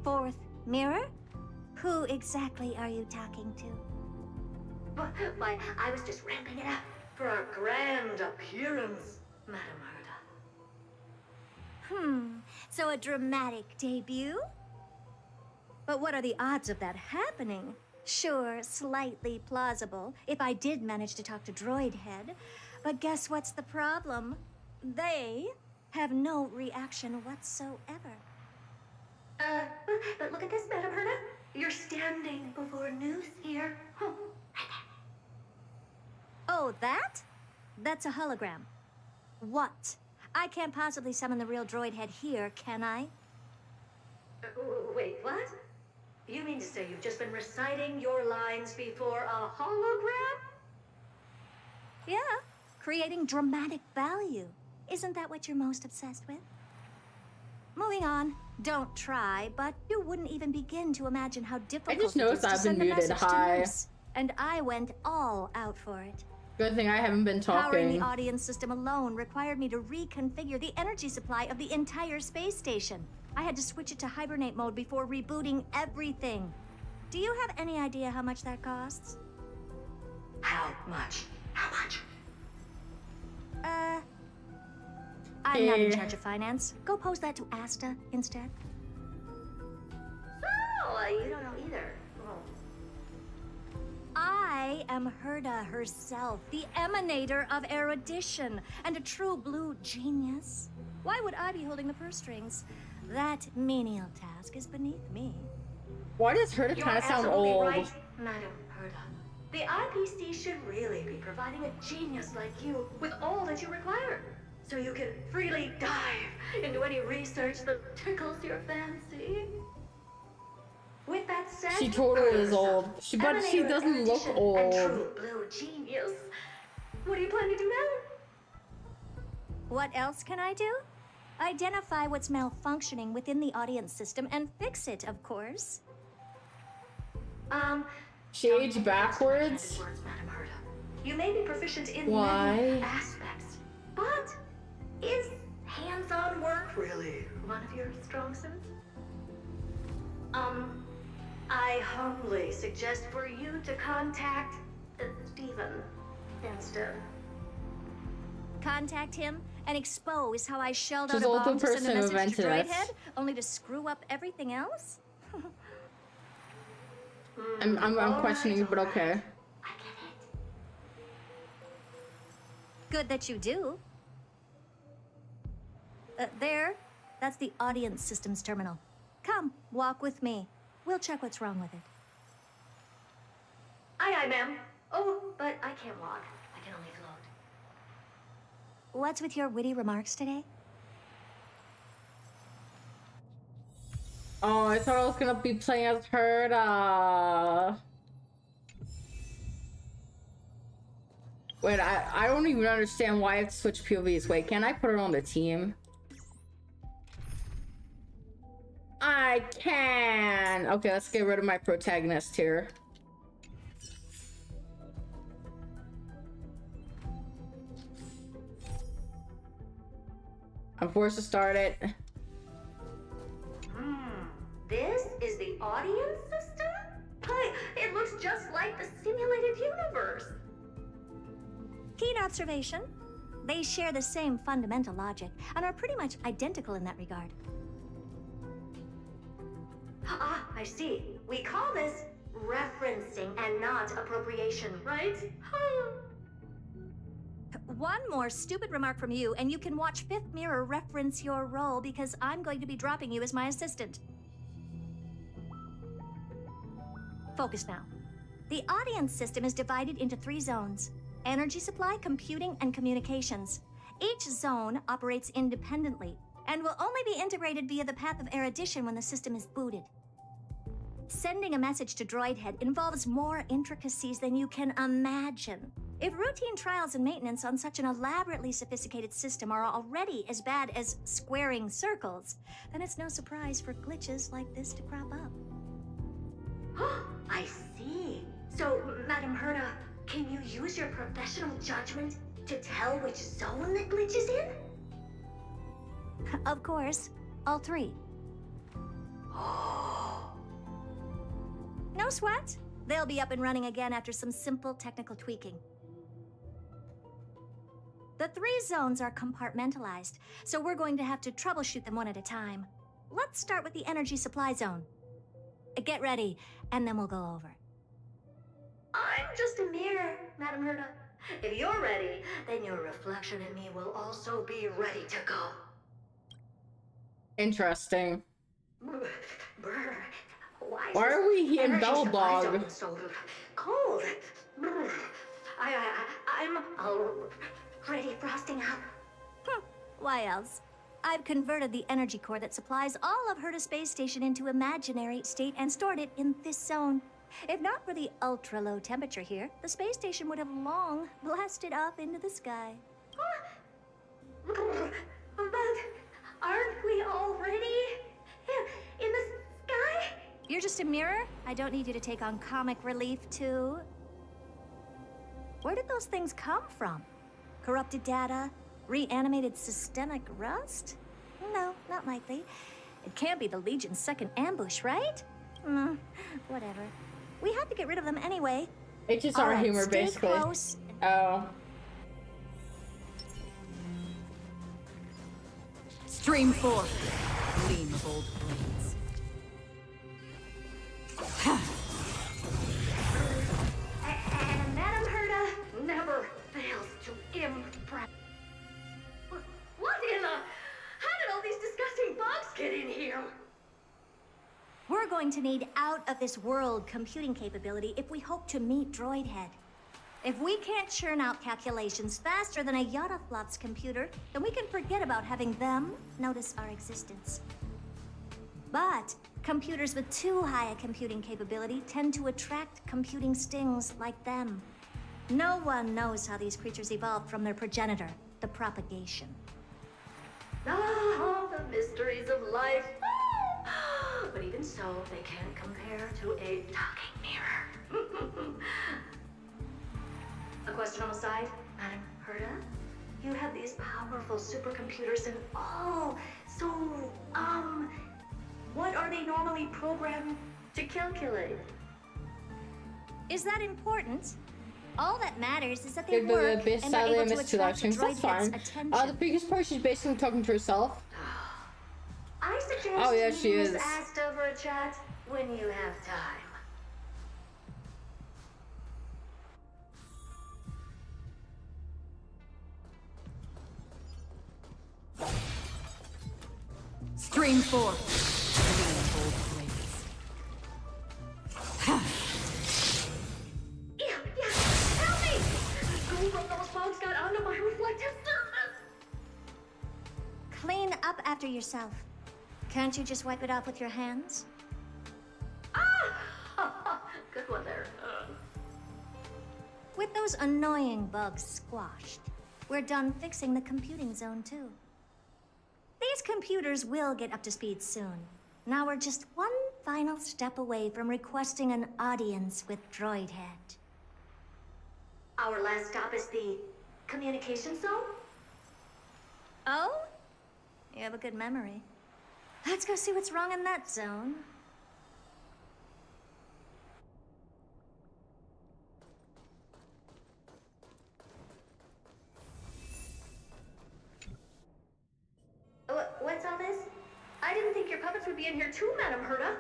Speaker 7: Fourth mirror? Who exactly are you talking to?
Speaker 14: Why, I was just ramping it up for our grand appearance, Madam Herda.
Speaker 7: So a dramatic debut? But what are the odds of that happening? Sure, slightly plausible, if I did manage to talk to Droidhead. But guess what's the problem? They have no reaction whatsoever.
Speaker 14: But look at this, Madam Herda. You're standing before news here.
Speaker 7: Oh, that? That's a hologram. What? I can't possibly summon the real Droidhead here, can I?
Speaker 14: Wait, what? You mean to say you've just been reciting your lines before a hologram?
Speaker 7: Yeah, creating dramatic value. Isn't that what you're most obsessed with? Moving on. Don't try, but you wouldn't even begin to imagine how difficult
Speaker 1: I just noticed
Speaker 7: it is to
Speaker 1: I've been
Speaker 7: send a
Speaker 1: muted.
Speaker 7: message to
Speaker 1: Hi.
Speaker 7: Nurse, and I went all out for it.
Speaker 1: Good thing I haven't been
Speaker 7: Powering
Speaker 1: talking.
Speaker 7: the audience system alone required me to reconfigure the energy supply of the entire space station. I had to switch it to hibernate mode before rebooting everything. Do you have any idea how much that costs?
Speaker 14: How much? How much?
Speaker 7: I'm not in charge of finance. Go pose that to Asta instead.
Speaker 14: Oh, you don't know either.
Speaker 7: I am Herda herself, the emanator of erudition, and a true blue genius. Why would I be holding the purse strings? That menial task is beneath me.
Speaker 1: Why does Herda kind of sound old?
Speaker 14: Right, Madam Herda. The IPC should really be providing a genius like you with all that you require, so you can freely dive into any research that tickles your fancy. With that said,
Speaker 1: She totally is old. But she
Speaker 14: emanator of
Speaker 1: doesn't look
Speaker 14: erudition
Speaker 1: old.
Speaker 14: and true blue genius. What do you plan to do now?
Speaker 7: What else can I do? Identify what's malfunctioning within the audience system and fix it, of course.
Speaker 1: She aged backwards?
Speaker 14: Madam Herda. You may be proficient in
Speaker 1: Why?
Speaker 14: many aspects, but is hands-on work really one of your strong suits? I humbly suggest for you to contact Steven instead.
Speaker 7: Contact him and expose how I shelled
Speaker 1: She's
Speaker 7: out a
Speaker 1: also
Speaker 7: bomb to send a
Speaker 1: person who
Speaker 7: message to
Speaker 1: invented
Speaker 7: Droidhead,
Speaker 1: us.
Speaker 7: only to screw up everything else?
Speaker 1: I'm questioning it, but okay.
Speaker 7: Good that you do. There, that's the audience systems terminal. Come, walk with me. We'll check what's wrong with it.
Speaker 14: Aye, ma'am. Oh, but I can't walk. I can only float.
Speaker 7: What's with your witty remarks today?
Speaker 1: Oh, I thought I was gonna be playing as Herda. Wait, I don't even understand why I have to switch POVs. Wait, can I put her on the team? I can! Okay, let's get rid of my protagonist here. I'm forced to start it.
Speaker 14: This is the audience system? Hi, it looks just like the simulated universe.
Speaker 7: Keen observation. They share the same fundamental logic and are pretty much identical in that regard.
Speaker 14: Ah, I see. We call this referencing and not appropriation, right?
Speaker 7: One more stupid remark from you, and you can watch Fifth Mirror reference your role because I'm going to be dropping you as my assistant. Focus now. The audience system is divided into 3 zones: energy supply, computing, and communications. Each zone operates independently and will only be integrated via the path of erudition when the system is booted. Sending a message to Droidhead involves more intricacies than you can imagine. If routine trials and maintenance on such an elaborately sophisticated system are already as bad as squaring circles, then it's no surprise for glitches like this to crop up.
Speaker 14: I see. use your professional judgment to tell which zone that glitches in?
Speaker 7: Of course, all three. No sweat. They'll be up and running again after some simple technical tweaking. The 3 zones are compartmentalized, so we're going to have to troubleshoot them one at a time. Let's start with the energy supply zone. Get ready, and then we'll go over it.
Speaker 14: I'm just a mirror, Madam Herda. If you're ready, then your reflection in me will also be ready to go.
Speaker 1: Interesting.
Speaker 14: Brr.
Speaker 1: Why are we here in
Speaker 14: energy supply
Speaker 1: Belldog?
Speaker 14: zone so cold? Brr. I'm already frosting up.
Speaker 7: Why else? I've converted the energy core that supplies all of Herda Space Station into imaginary state and stored it in this zone. If not for the ultra-low temperature here, the space station would have long blasted off into the sky.
Speaker 14: But aren't we already in the sky?
Speaker 7: You're just a mirror? I don't need you to take on comic relief, too. Where did those things come from? Corrupted data? Reanimated systemic rust? No, not likely. It can't be the Legion's second ambush, right? Whatever. We have to get rid of them anyway.
Speaker 1: It's just our humor,
Speaker 7: stay
Speaker 1: basically.
Speaker 7: Close.
Speaker 1: Oh.
Speaker 10: Stream forth. Gleam of old blades.
Speaker 14: And Madam Herda never fails to impress. What in the... How did all these disgusting bugs get in here?
Speaker 7: We're going to need out-of-this-world computing capability if we hope to meet Droidhead. If we can't churn out calculations faster than a Yottaflop's computer, then we can forget about having them notice our existence. But computers with too high a computing capability tend to attract computing stings like them. No one knows how these creatures evolved from their progenitor, the propagation.
Speaker 14: Ah, the mysteries of life. But even so, they can't compare to a talking mirror. A question on the side, Madam Herda? You have these powerful supercomputers and what are they normally programmed to calculate?
Speaker 7: Is that important? All that matters is that they
Speaker 1: The
Speaker 7: work
Speaker 1: best
Speaker 7: and
Speaker 1: side
Speaker 7: are
Speaker 1: of
Speaker 7: able
Speaker 1: the
Speaker 7: to attract
Speaker 1: selections, that's
Speaker 7: Droidhead's
Speaker 1: fine.
Speaker 7: attention.
Speaker 1: The biggest part, she's basically talking to herself.
Speaker 14: I suggest
Speaker 1: Oh, yeah,
Speaker 14: you
Speaker 1: she
Speaker 14: use
Speaker 1: is.
Speaker 14: Asta for a chat when you have time.
Speaker 10: Stream forth. Gleam of old blades.
Speaker 14: Help me! Who from those bugs got onto my reflective surface?
Speaker 7: Clean up after yourself. Can't you just wipe it off with your hands?
Speaker 14: Good one there.
Speaker 7: With those annoying bugs squashed, we're done fixing the computing zone too. These computers will get up to speed soon. Now we're just one final step away from requesting an audience with Droidhead.
Speaker 14: Our last stop is the communication zone?
Speaker 7: Oh? You have a good memory. Let's go see what's wrong in that zone.
Speaker 14: What's all this? I didn't think your puppets would be in here too, Madam Herda.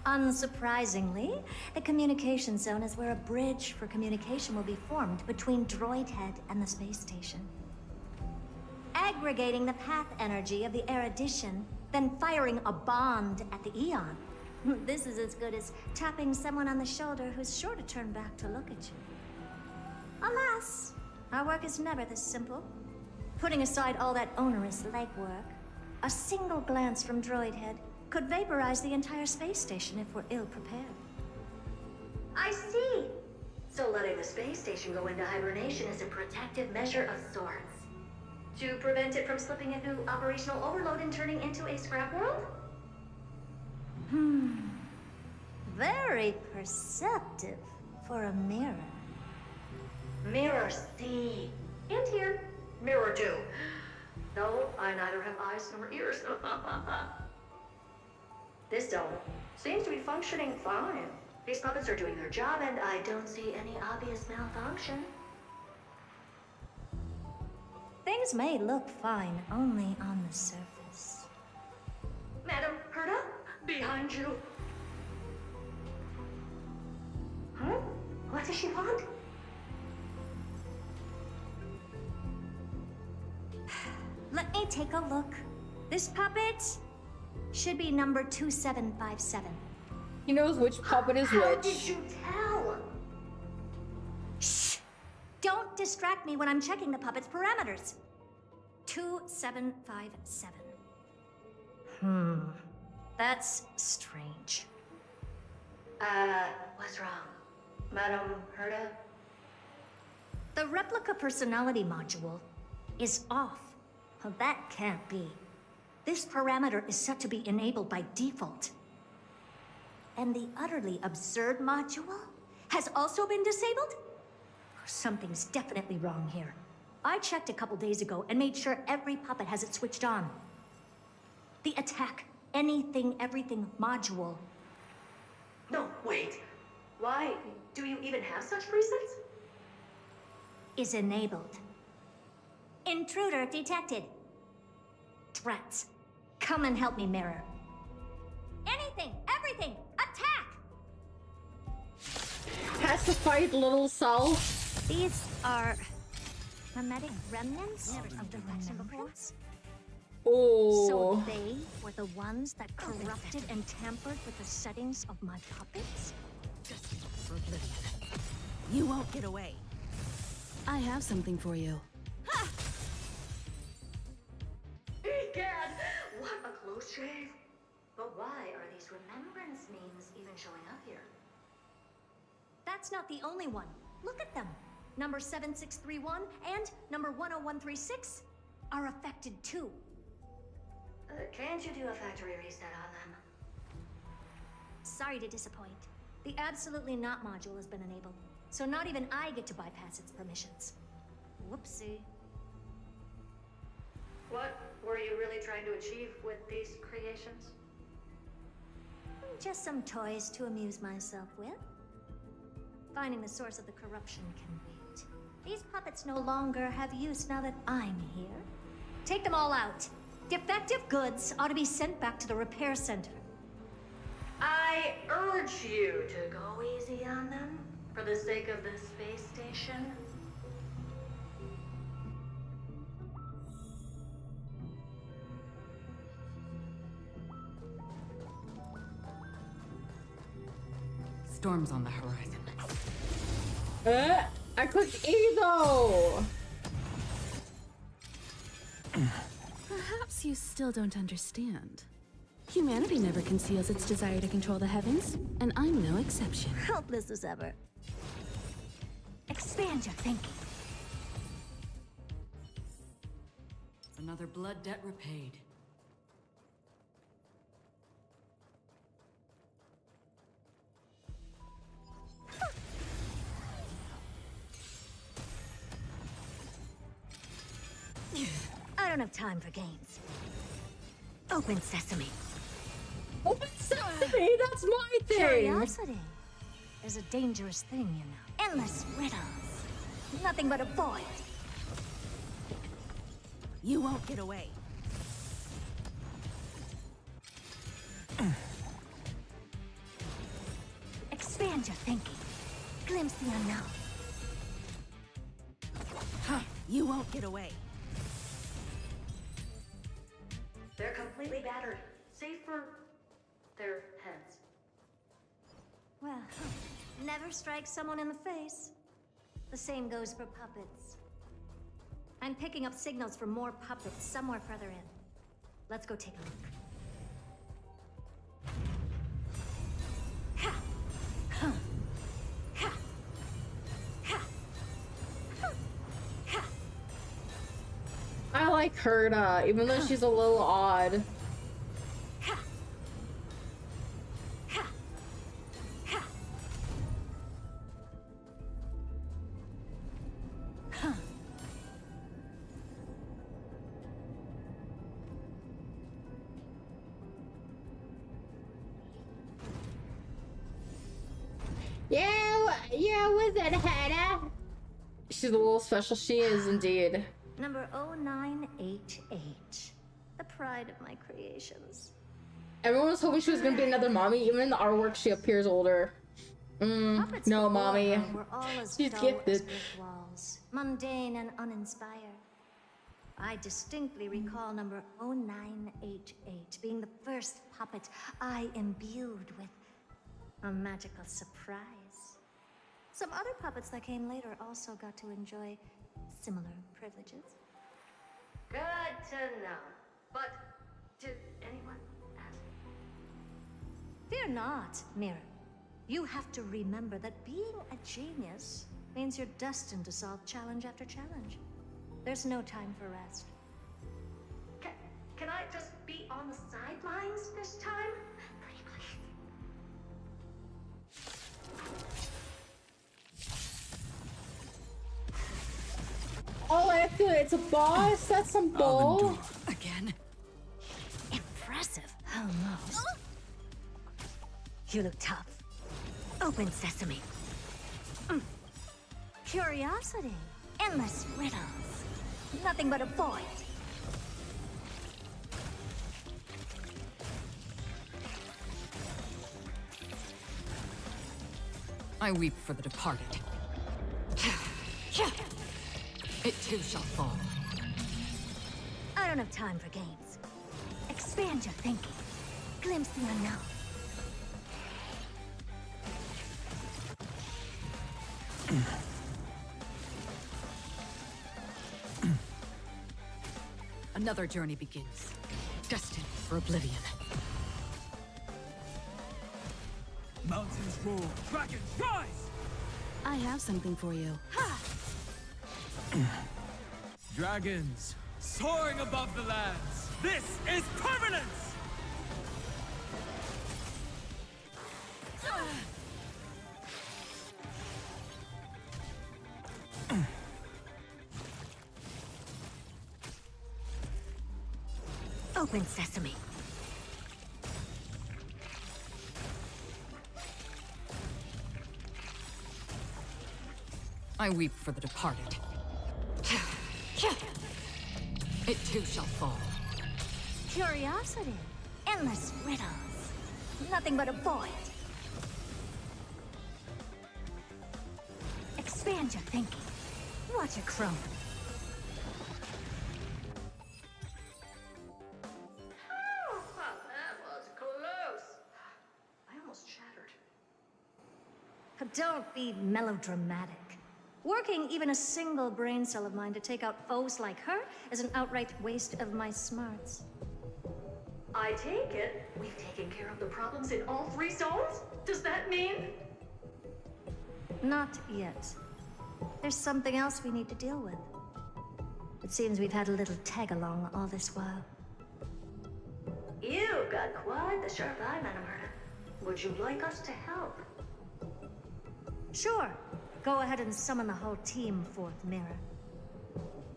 Speaker 7: Unsurprisingly, the communication zone is where a bridge for communication will be formed between Droidhead and the space station. Aggregating the path energy of the erudition, then firing a bond at the Eon. This is as good as tapping someone on the shoulder who's sure to turn back to look at you. Alas, our work is never this simple. Putting aside all that onerous legwork, a single glance from Droidhead could vaporize the entire space station if we're ill-prepared.
Speaker 14: I see. So letting the space station go into hibernation is a protective measure of sorts. To prevent it from slipping into operational overload and turning into a scrap world?
Speaker 7: Very perceptive for a mirror.
Speaker 14: Mirror see. And here. Mirror do. No, I neither have eyes nor ears. This zone seems to be functioning fine. These puppets are doing their job, and I don't see any obvious malfunction.
Speaker 7: Things may look fine only on the surface.
Speaker 14: Madam Herta, behind you. Huh? What does she want?
Speaker 7: Let me take a look. This puppet should be number 2757.
Speaker 1: He knows which puppet is
Speaker 14: How
Speaker 1: which.
Speaker 14: did you tell?
Speaker 7: Shh! Don't distract me when I'm checking the puppet's parameters. 2757. That's strange.
Speaker 14: What's wrong? Madam Herta?
Speaker 7: The replica personality module is off. Well, that can't be. This parameter is set to be enabled by default. And the utterly absurd module has also been disabled? Something's definitely wrong here. I checked a couple days ago and made sure every puppet has it switched on. The attack, anything, everything module.
Speaker 14: No, wait. Why do you even have such presets?
Speaker 7: Is enabled. Intruder detected. Threats. Come and help me, Mirror. Anything, everything, attack!
Speaker 1: Pacified little soul.
Speaker 7: These are mimetic remnants of the remembrance.
Speaker 1: Oh.
Speaker 7: So they were the ones that corrupted and tampered with the settings of my puppets?
Speaker 6: You won't get away. I have something for you.
Speaker 14: Egad! What a close shave! But why are these remembrance names even showing up here?
Speaker 7: That's not the only one. Look at them. Number 7631 and number 10136 are affected too.
Speaker 14: Can't you do a factory reset on them?
Speaker 7: Sorry to disappoint. The Absolutely Not module has been enabled, so not even I get to bypass its permissions. Whoopsie.
Speaker 14: What were you really trying to achieve with these creations?
Speaker 7: Just some toys to amuse myself with. Finding the source of the corruption can wait. These puppets no longer have use now that I'm here. Take them all out. Defective goods ought to be sent back to the repair center.
Speaker 14: I urge you to go easy on them for the sake of the space station.
Speaker 6: Storm's on the horizon.
Speaker 1: I clicked E though.
Speaker 6: Perhaps you still don't understand. Humanity never conceals its desire to control the heavens, and I'm no exception.
Speaker 7: Helpless as ever. Expand your thinking.
Speaker 10: Another blood debt repaid.
Speaker 7: I don't have time for games. Open sesame.
Speaker 1: Open sesame, that's my thing.
Speaker 7: Curiosity is a dangerous thing, you know. Endless riddles. Nothing but a void.
Speaker 6: You won't get away.
Speaker 7: Expand your thinking. Glimpse the unknown.
Speaker 6: You won't get away.
Speaker 14: They're completely battered, save for their heads.
Speaker 7: Well, never strike someone in the face. The same goes for puppets. I'm picking up signals from more puppets somewhere further in. Let's go take a look.
Speaker 1: I like Herta, even though she's a little odd. Yeah, with it, Hannah. She's a little special. She is indeed.
Speaker 7: Number 0988. The pride of my creations.
Speaker 1: Everyone was hoping she was gonna be another mommy. Even in the artwork, she appears older. No, mommy. She's gifted.
Speaker 7: Walls, mundane and uninspired. I distinctly recall number 0988 being the first puppet I imbued with a magical surprise. Some other puppets that came later also got to enjoy similar privileges. Good to know. But did anyone ask? Fear not, Mirror. You have to remember that being a genius means you're destined to solve challenge after challenge. There's no time for rest. Can I just be on the sidelines this time? Pretty please.
Speaker 1: Oh, I feel it's a boss. That's some bull.
Speaker 7: Again? Impressive. Almost. You look tough. Open sesame. Curiosity. Endless riddles. Nothing but a void.
Speaker 10: I weep for the departed. It too shall fall.
Speaker 7: I don't have time for games. Expand your thinking. Glimpse the unknown.
Speaker 10: Another journey begins, destined for oblivion.
Speaker 20: Mountains roar, dragons rise!
Speaker 6: I have something for you.
Speaker 20: Dragons, soaring above the lands. This is permanence!
Speaker 7: Open sesame.
Speaker 10: I weep for the departed. It too shall fall.
Speaker 7: Curiosity. Endless riddles. Nothing but a void. Expand your thinking. Watch it chrome.
Speaker 14: That was close. I almost shattered.
Speaker 7: Don't be melodramatic. Working even a single brain cell of mine to take out foes like her is an outright waste of my smarts.
Speaker 14: I take it we've taken care of the problems in all 3 zones? Does that mean?
Speaker 7: Not yet. There's something else we need to deal with. It seems we've had a little tag-along all this while.
Speaker 14: You've got quite the sharp eye, Madam Herta. Would you like us to help?
Speaker 7: Sure. Go ahead and summon the whole team forth, Mirror.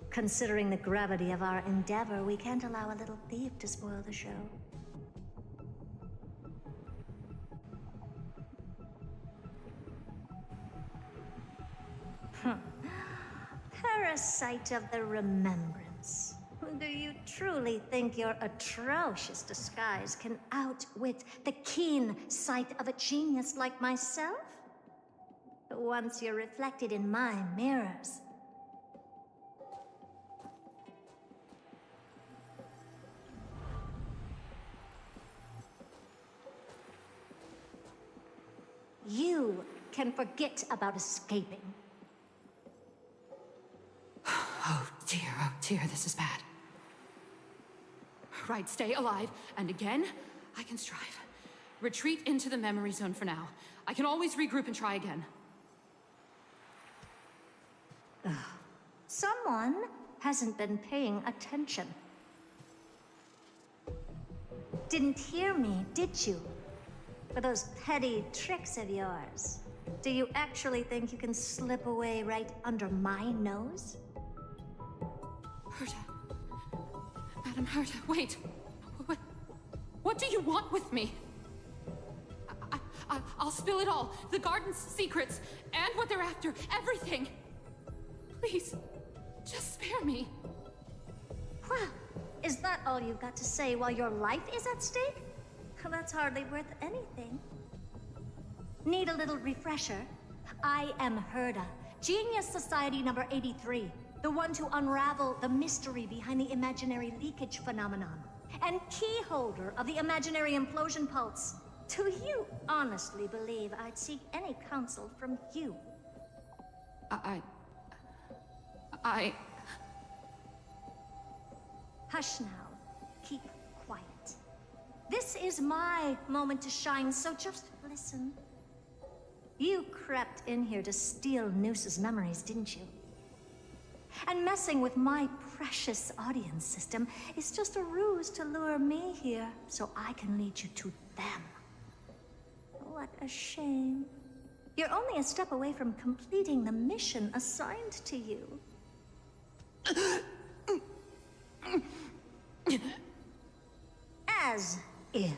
Speaker 7: Considering the gravity of our endeavor, we can't allow a little thief to spoil the show. Parasite of the remembrance. Do you truly think your atrocious disguise can outwit the keen sight of a genius like myself? Once you're reflected in my mirrors. You can forget about escaping.
Speaker 6: Oh dear, this is bad. Right, stay alive, and again, I can strive. Retreat into the memory zone for now. I can always regroup and try again.
Speaker 7: Someone hasn't been paying attention. Didn't hear me, did you? For those petty tricks of yours. Do you actually think you can slip away right under my nose?
Speaker 6: Herta. Madam Herta, wait. What do you want with me?
Speaker 18: I'll spill it all. The garden's secrets, and what they're after. Everything. Please, just spare me.
Speaker 7: Well, is that all you've got to say while your life is at stake? That's hardly worth anything. Need a little refresher? I am Herda, Genius Society number 83, the one to unravel the mystery behind the imaginary leakage phenomenon, and key holder of the imaginary implosion pulse. Do you honestly believe I'd seek any counsel from you? Hush now. Keep quiet. This is my moment to shine, so just listen. You crept in here to steal Noose's memories, didn't you? And messing with my precious audience system is just a ruse to lure me here so I can lead you to them. What a shame. You're only a step away from completing the mission assigned to you. As if.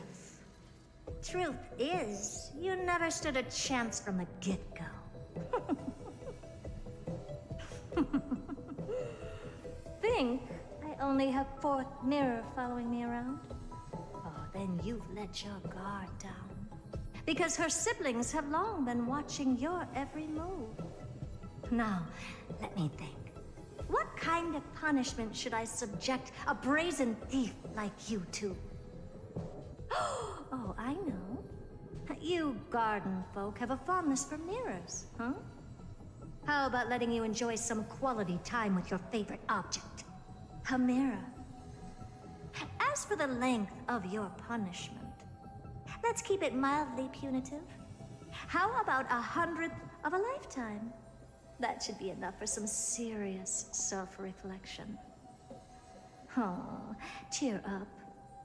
Speaker 7: Truth is, you never stood a chance from the get-go. Think I only have fourth mirror following me around? Oh, then you've let your guard down. Because her siblings have long been watching your every move. Now, let me think. What kind of punishment should I subject a brazen thief like you to? Oh, I know. You garden folk have a fondness for mirrors, huh? How about letting you enjoy some quality time with your favorite object? A mirror. As for the length of your punishment, let's keep it mildly punitive. How about 100th of a lifetime? That should be enough for some serious self-reflection. Oh, cheer up.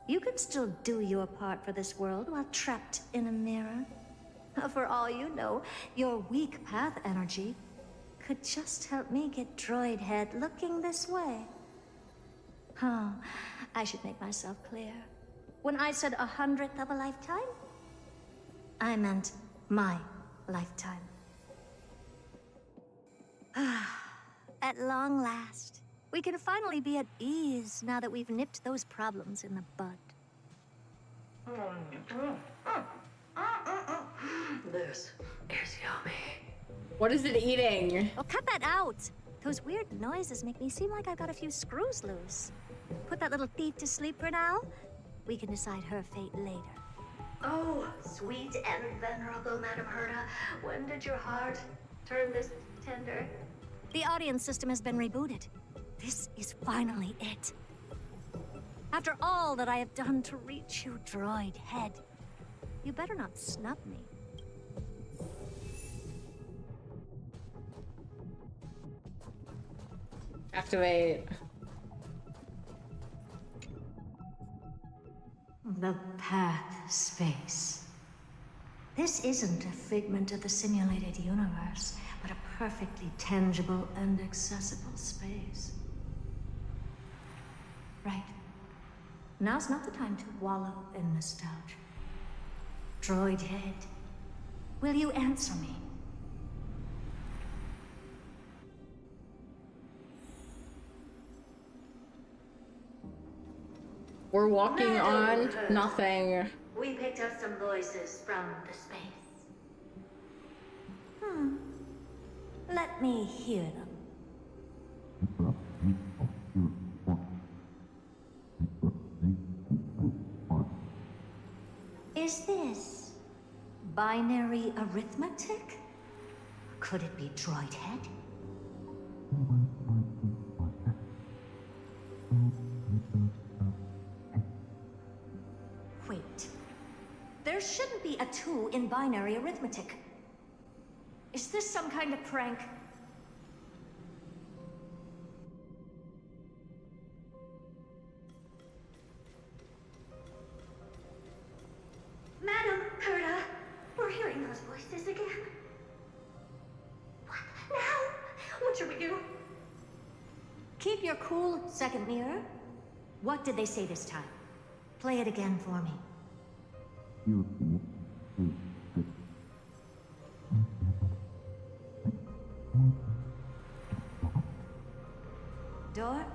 Speaker 7: You can still do your part for this world while trapped in a mirror. For all you know, your weak path energy could just help me get droid head looking this way. Oh, I should make myself clear. When I said 100th of a lifetime, I meant my lifetime. At long last, we can finally be at ease now that we've nipped those problems in the bud.
Speaker 14: This is yummy.
Speaker 1: What is it eating?
Speaker 7: Oh, cut that out! Those weird noises make me seem like I've got a few screws loose. Put that little thief to sleep for now. We can decide her fate later.
Speaker 14: Oh, sweet and venerable Madam Herda, when did your heart turn this tender?
Speaker 7: The audience system has been rebooted. This is finally it. After all that I have done to reach you, droid head, you better not snub me.
Speaker 1: Activate.
Speaker 7: The path space. This isn't a figment of the simulated universe, but a perfectly tangible and accessible space. Right. Now's not the time to wallow in nostalgia. Droid head, will you answer me?
Speaker 1: We're walking on nothing.
Speaker 14: We picked up some voices from the space.
Speaker 7: Let me hear them. Is this binary arithmetic? Could it be droid head? Wait. There shouldn't be a 2 in binary arithmetic. Is this some kind of prank?
Speaker 14: Madam Herda, we're hearing those voices again. What now? What should we do?
Speaker 7: Keep your cool, second mirror. What did they say this time? Play it again for me. Door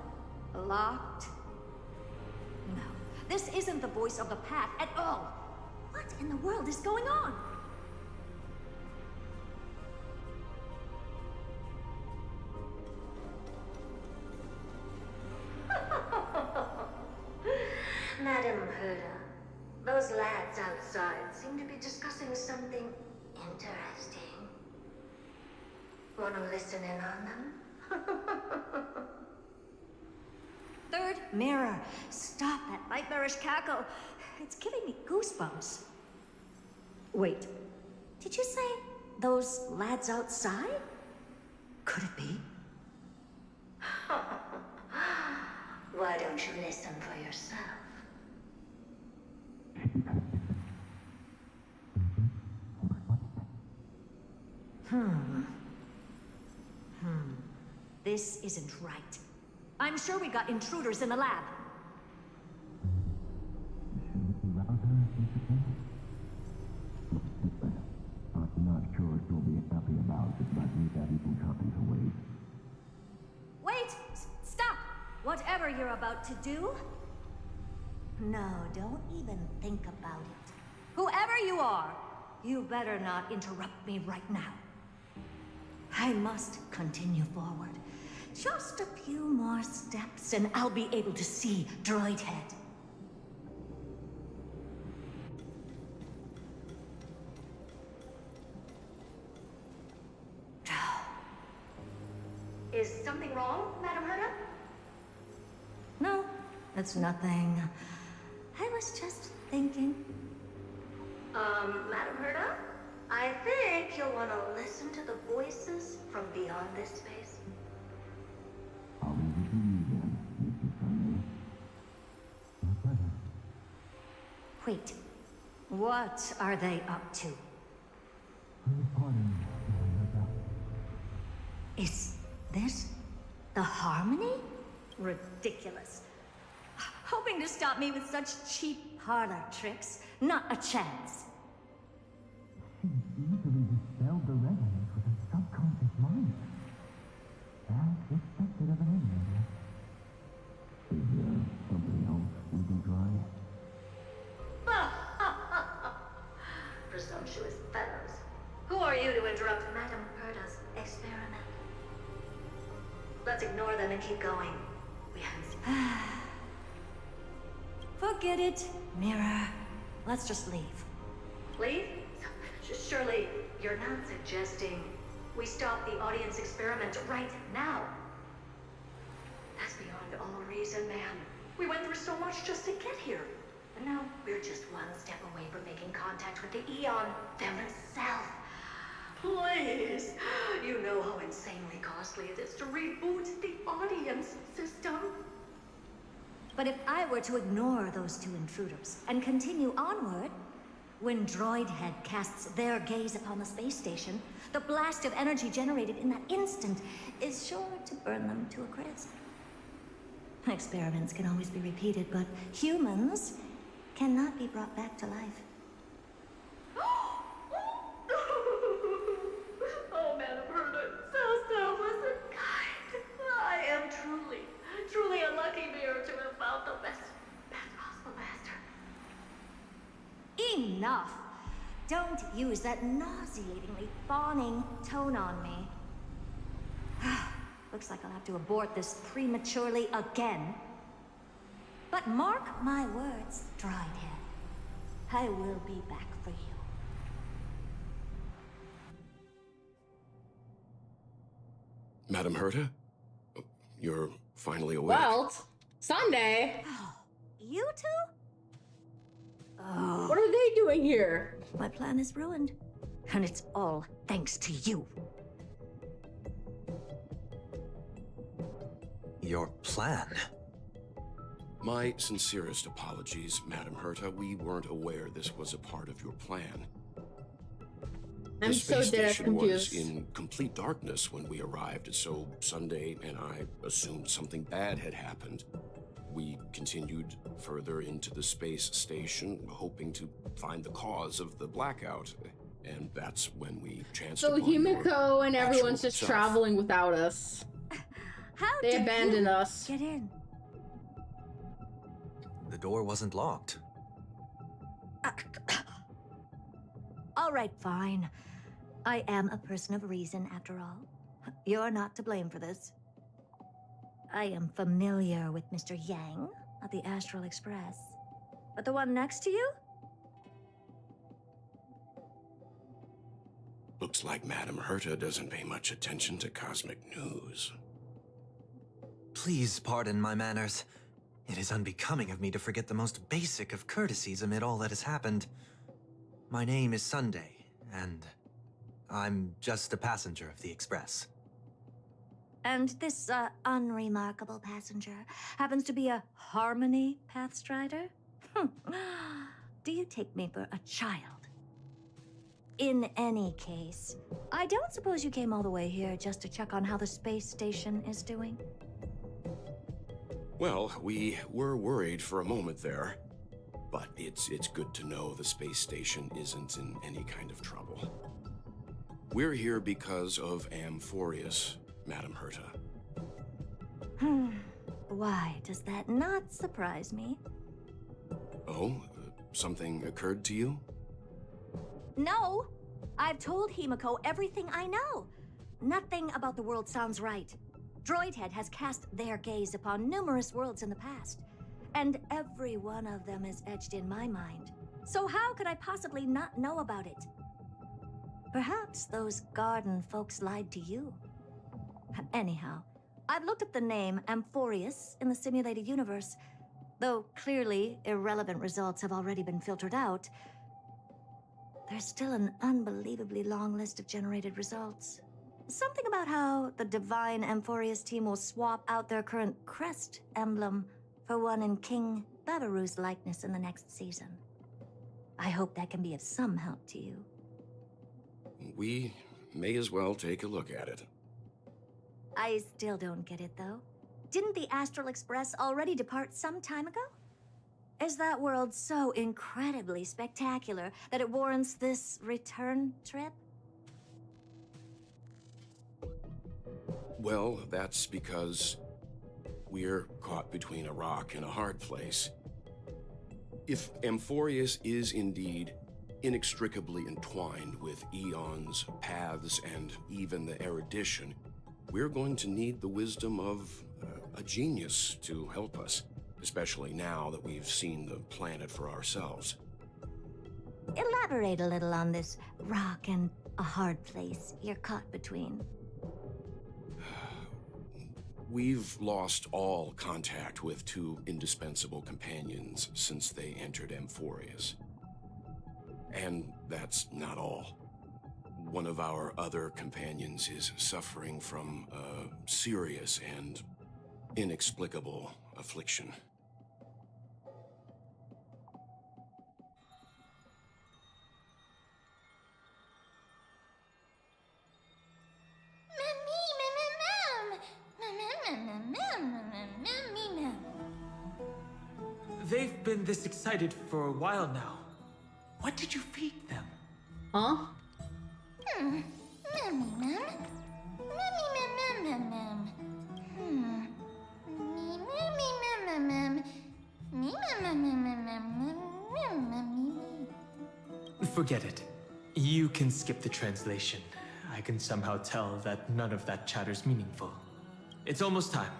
Speaker 7: locked? No, this isn't the voice of the path at all. What in the world is going on?
Speaker 14: Madam Herda, those lads outside seem to be discussing something interesting. Want to listen in on them?
Speaker 7: Third mirror, stop that nightmarish cackle. It's giving me goosebumps. Wait, did you say those lads outside? Could it be?
Speaker 14: Why don't you listen for yourself?
Speaker 7: This isn't right. I'm sure we got intruders in the lab. Wait! Stop! Whatever you're about to do? No, don't even think about it. Whoever you are, you better not interrupt me right now. I must continue forward. Just a few more steps and I'll be able to see Droid Head.
Speaker 14: Is something wrong, Madam Herda?
Speaker 7: No, it's nothing. I was just thinking.
Speaker 14: Madam Herda? I think you'll want to listen to the voices from beyond this space.
Speaker 7: Wait, what are they up to? Is this the Harmony? Ridiculous. Hoping to stop me with such cheap parlor tricks? Not a chance.
Speaker 19: Easily dispelled the resonance with her subconscious mind. As expected of an emulator. Is there something else we can try?
Speaker 14: Presumptuous fellows. Who are you to interrupt Madam Herda's experiment? Let's ignore them and keep going. We haven't seen...
Speaker 7: Forget it, Mirror. Let's just leave.
Speaker 14: Leave? Surely you're not suggesting we stop the audience experiment right now? That's beyond all reason, ma'am. We went through so much just to get here. And now we're just one step away from making contact with the Eon themselves. Please! You know how insanely costly it is to reboot the audience system.
Speaker 7: But if I were to ignore those two intruders and continue onward, when Droid Head casts their gaze upon the space station, the blast of energy generated in that instant is sure to burn them to a crisp. Experiments can always be repeated, but humans cannot be brought back to life.
Speaker 14: Oh, Madam Herda, so selfless and kind. I am truly a lucky mirror to have found the best possible master.
Speaker 7: Enough! Don't use that nauseatingly fawning tone on me. Looks like I'll have to abort this prematurely again. But mark my words, Droid Head. I will be back for you.
Speaker 21: Madam Herda? You're finally awake.
Speaker 1: Well, Sunday.
Speaker 7: You two? Oh.
Speaker 1: What are they doing here?
Speaker 7: My plan is ruined. And it's all thanks to you.
Speaker 11: Your plan?
Speaker 21: My sincerest apologies, Madam Herta. We weren't aware this was a part of your plan.
Speaker 1: I'm
Speaker 21: The
Speaker 1: so
Speaker 21: space
Speaker 1: dead
Speaker 21: station was
Speaker 1: confused.
Speaker 21: in complete darkness when we arrived, so Sunday and I assumed something bad had happened. We continued further into the space station, hoping to find the cause of the blackout. And that's when we chanced
Speaker 1: So
Speaker 21: upon your
Speaker 1: Himiko and everyone's
Speaker 21: actual
Speaker 1: just
Speaker 21: self.
Speaker 1: traveling without us.
Speaker 7: How
Speaker 1: They
Speaker 7: did
Speaker 1: abandoned
Speaker 7: you
Speaker 1: us.
Speaker 7: get in?
Speaker 11: The door wasn't locked.
Speaker 7: All right, fine. I am a person of reason, after all. You're not to blame for this. I am familiar with Mr. Yang of the Astral Express. But the one next to you?
Speaker 21: Looks like Madame Herta doesn't pay much attention to cosmic news.
Speaker 11: Please pardon my manners. It is unbecoming of me to forget the most basic of courtesies amid all that has happened. My name is Sunday, and I'm just a passenger of the Express.
Speaker 7: And this, unremarkable passenger happens to be a Harmony Pathstrider? Do you take me for a child? In any case, I don't suppose you came all the way here just to check on how the space station is doing?
Speaker 21: Well, we were worried for a moment there, but it's good to know the space station isn't in any kind of trouble. We're here because of Amphoreus, Madame Herta.
Speaker 7: Why does that not surprise me?
Speaker 21: Oh, something occurred to you?
Speaker 7: No! I've told Himiko everything I know. Nothing about the world sounds right. Droidhead has cast their gaze upon numerous worlds in the past, and every one of them is etched in my mind. So how could I possibly not know about it? Perhaps those garden folks lied to you. Anyhow, I've looked up the name Amphoreus in the simulated universe. Though clearly irrelevant results have already been filtered out, there's still an unbelievably long list of generated results. Something about how the divine Amphoreus team will swap out their current crest emblem for one in King Babaru's likeness in the next season. I hope that can be of some help to you.
Speaker 21: We may as well take a look at it.
Speaker 7: I still don't get it, though. Didn't the Astral Express already depart some time ago? Is that world so incredibly spectacular that it warrants this return trip?
Speaker 21: Well, that's because we're caught between a rock and a hard place. If Amphoreus is indeed inextricably entwined with eons, paths, and even the erudition, we're going to need the wisdom of a genius to help us, especially now that we've seen the planet for ourselves.
Speaker 7: Elaborate a little on this rock and a hard place you're caught between.
Speaker 21: We've lost all contact with two indispensable companions since they entered Amphoreus. And that's not all. One of our other companions is suffering from a serious and inexplicable affliction.
Speaker 2: They've been this excited for a while now. What did you feed them?
Speaker 1: Huh?
Speaker 2: Forget it. You can skip the translation. I can somehow tell that none of that chatter's meaningful. It's almost time.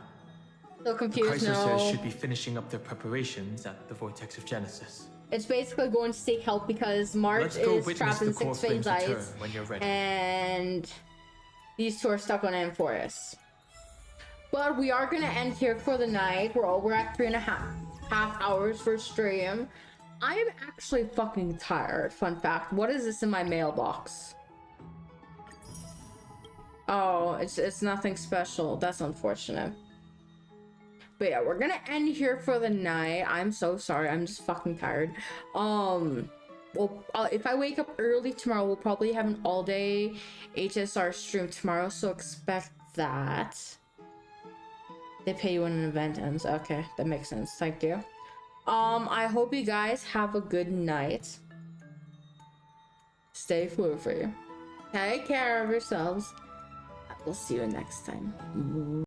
Speaker 1: So confused,
Speaker 2: Kaiser
Speaker 1: no.
Speaker 2: says should be finishing up their preparations at the Vortex of Genesis.
Speaker 1: It's basically going to seek help because March
Speaker 2: Let's go
Speaker 1: is
Speaker 2: witness
Speaker 1: trapped
Speaker 2: the
Speaker 1: in
Speaker 2: core
Speaker 1: 6 phase
Speaker 2: flames return
Speaker 1: ice,
Speaker 2: when you're ready.
Speaker 1: and these two are stuck on Amphoreus. But we are going to end here for the night. We're at 3.5 hours for stream. I'm actually fucking tired. Fun fact. What is this in my mailbox? Oh, it's nothing special. That's unfortunate. But yeah, we're gonna end here for the night. I'm so sorry. I'm just fucking tired. Well, if I wake up early tomorrow, we'll probably have an all-day HSR stream tomorrow, so expect that. They pay you when an event ends. Okay, that makes sense. Thank you. I hope you guys have a good night. stay floofy. Take care of yourselves. I will see you next time.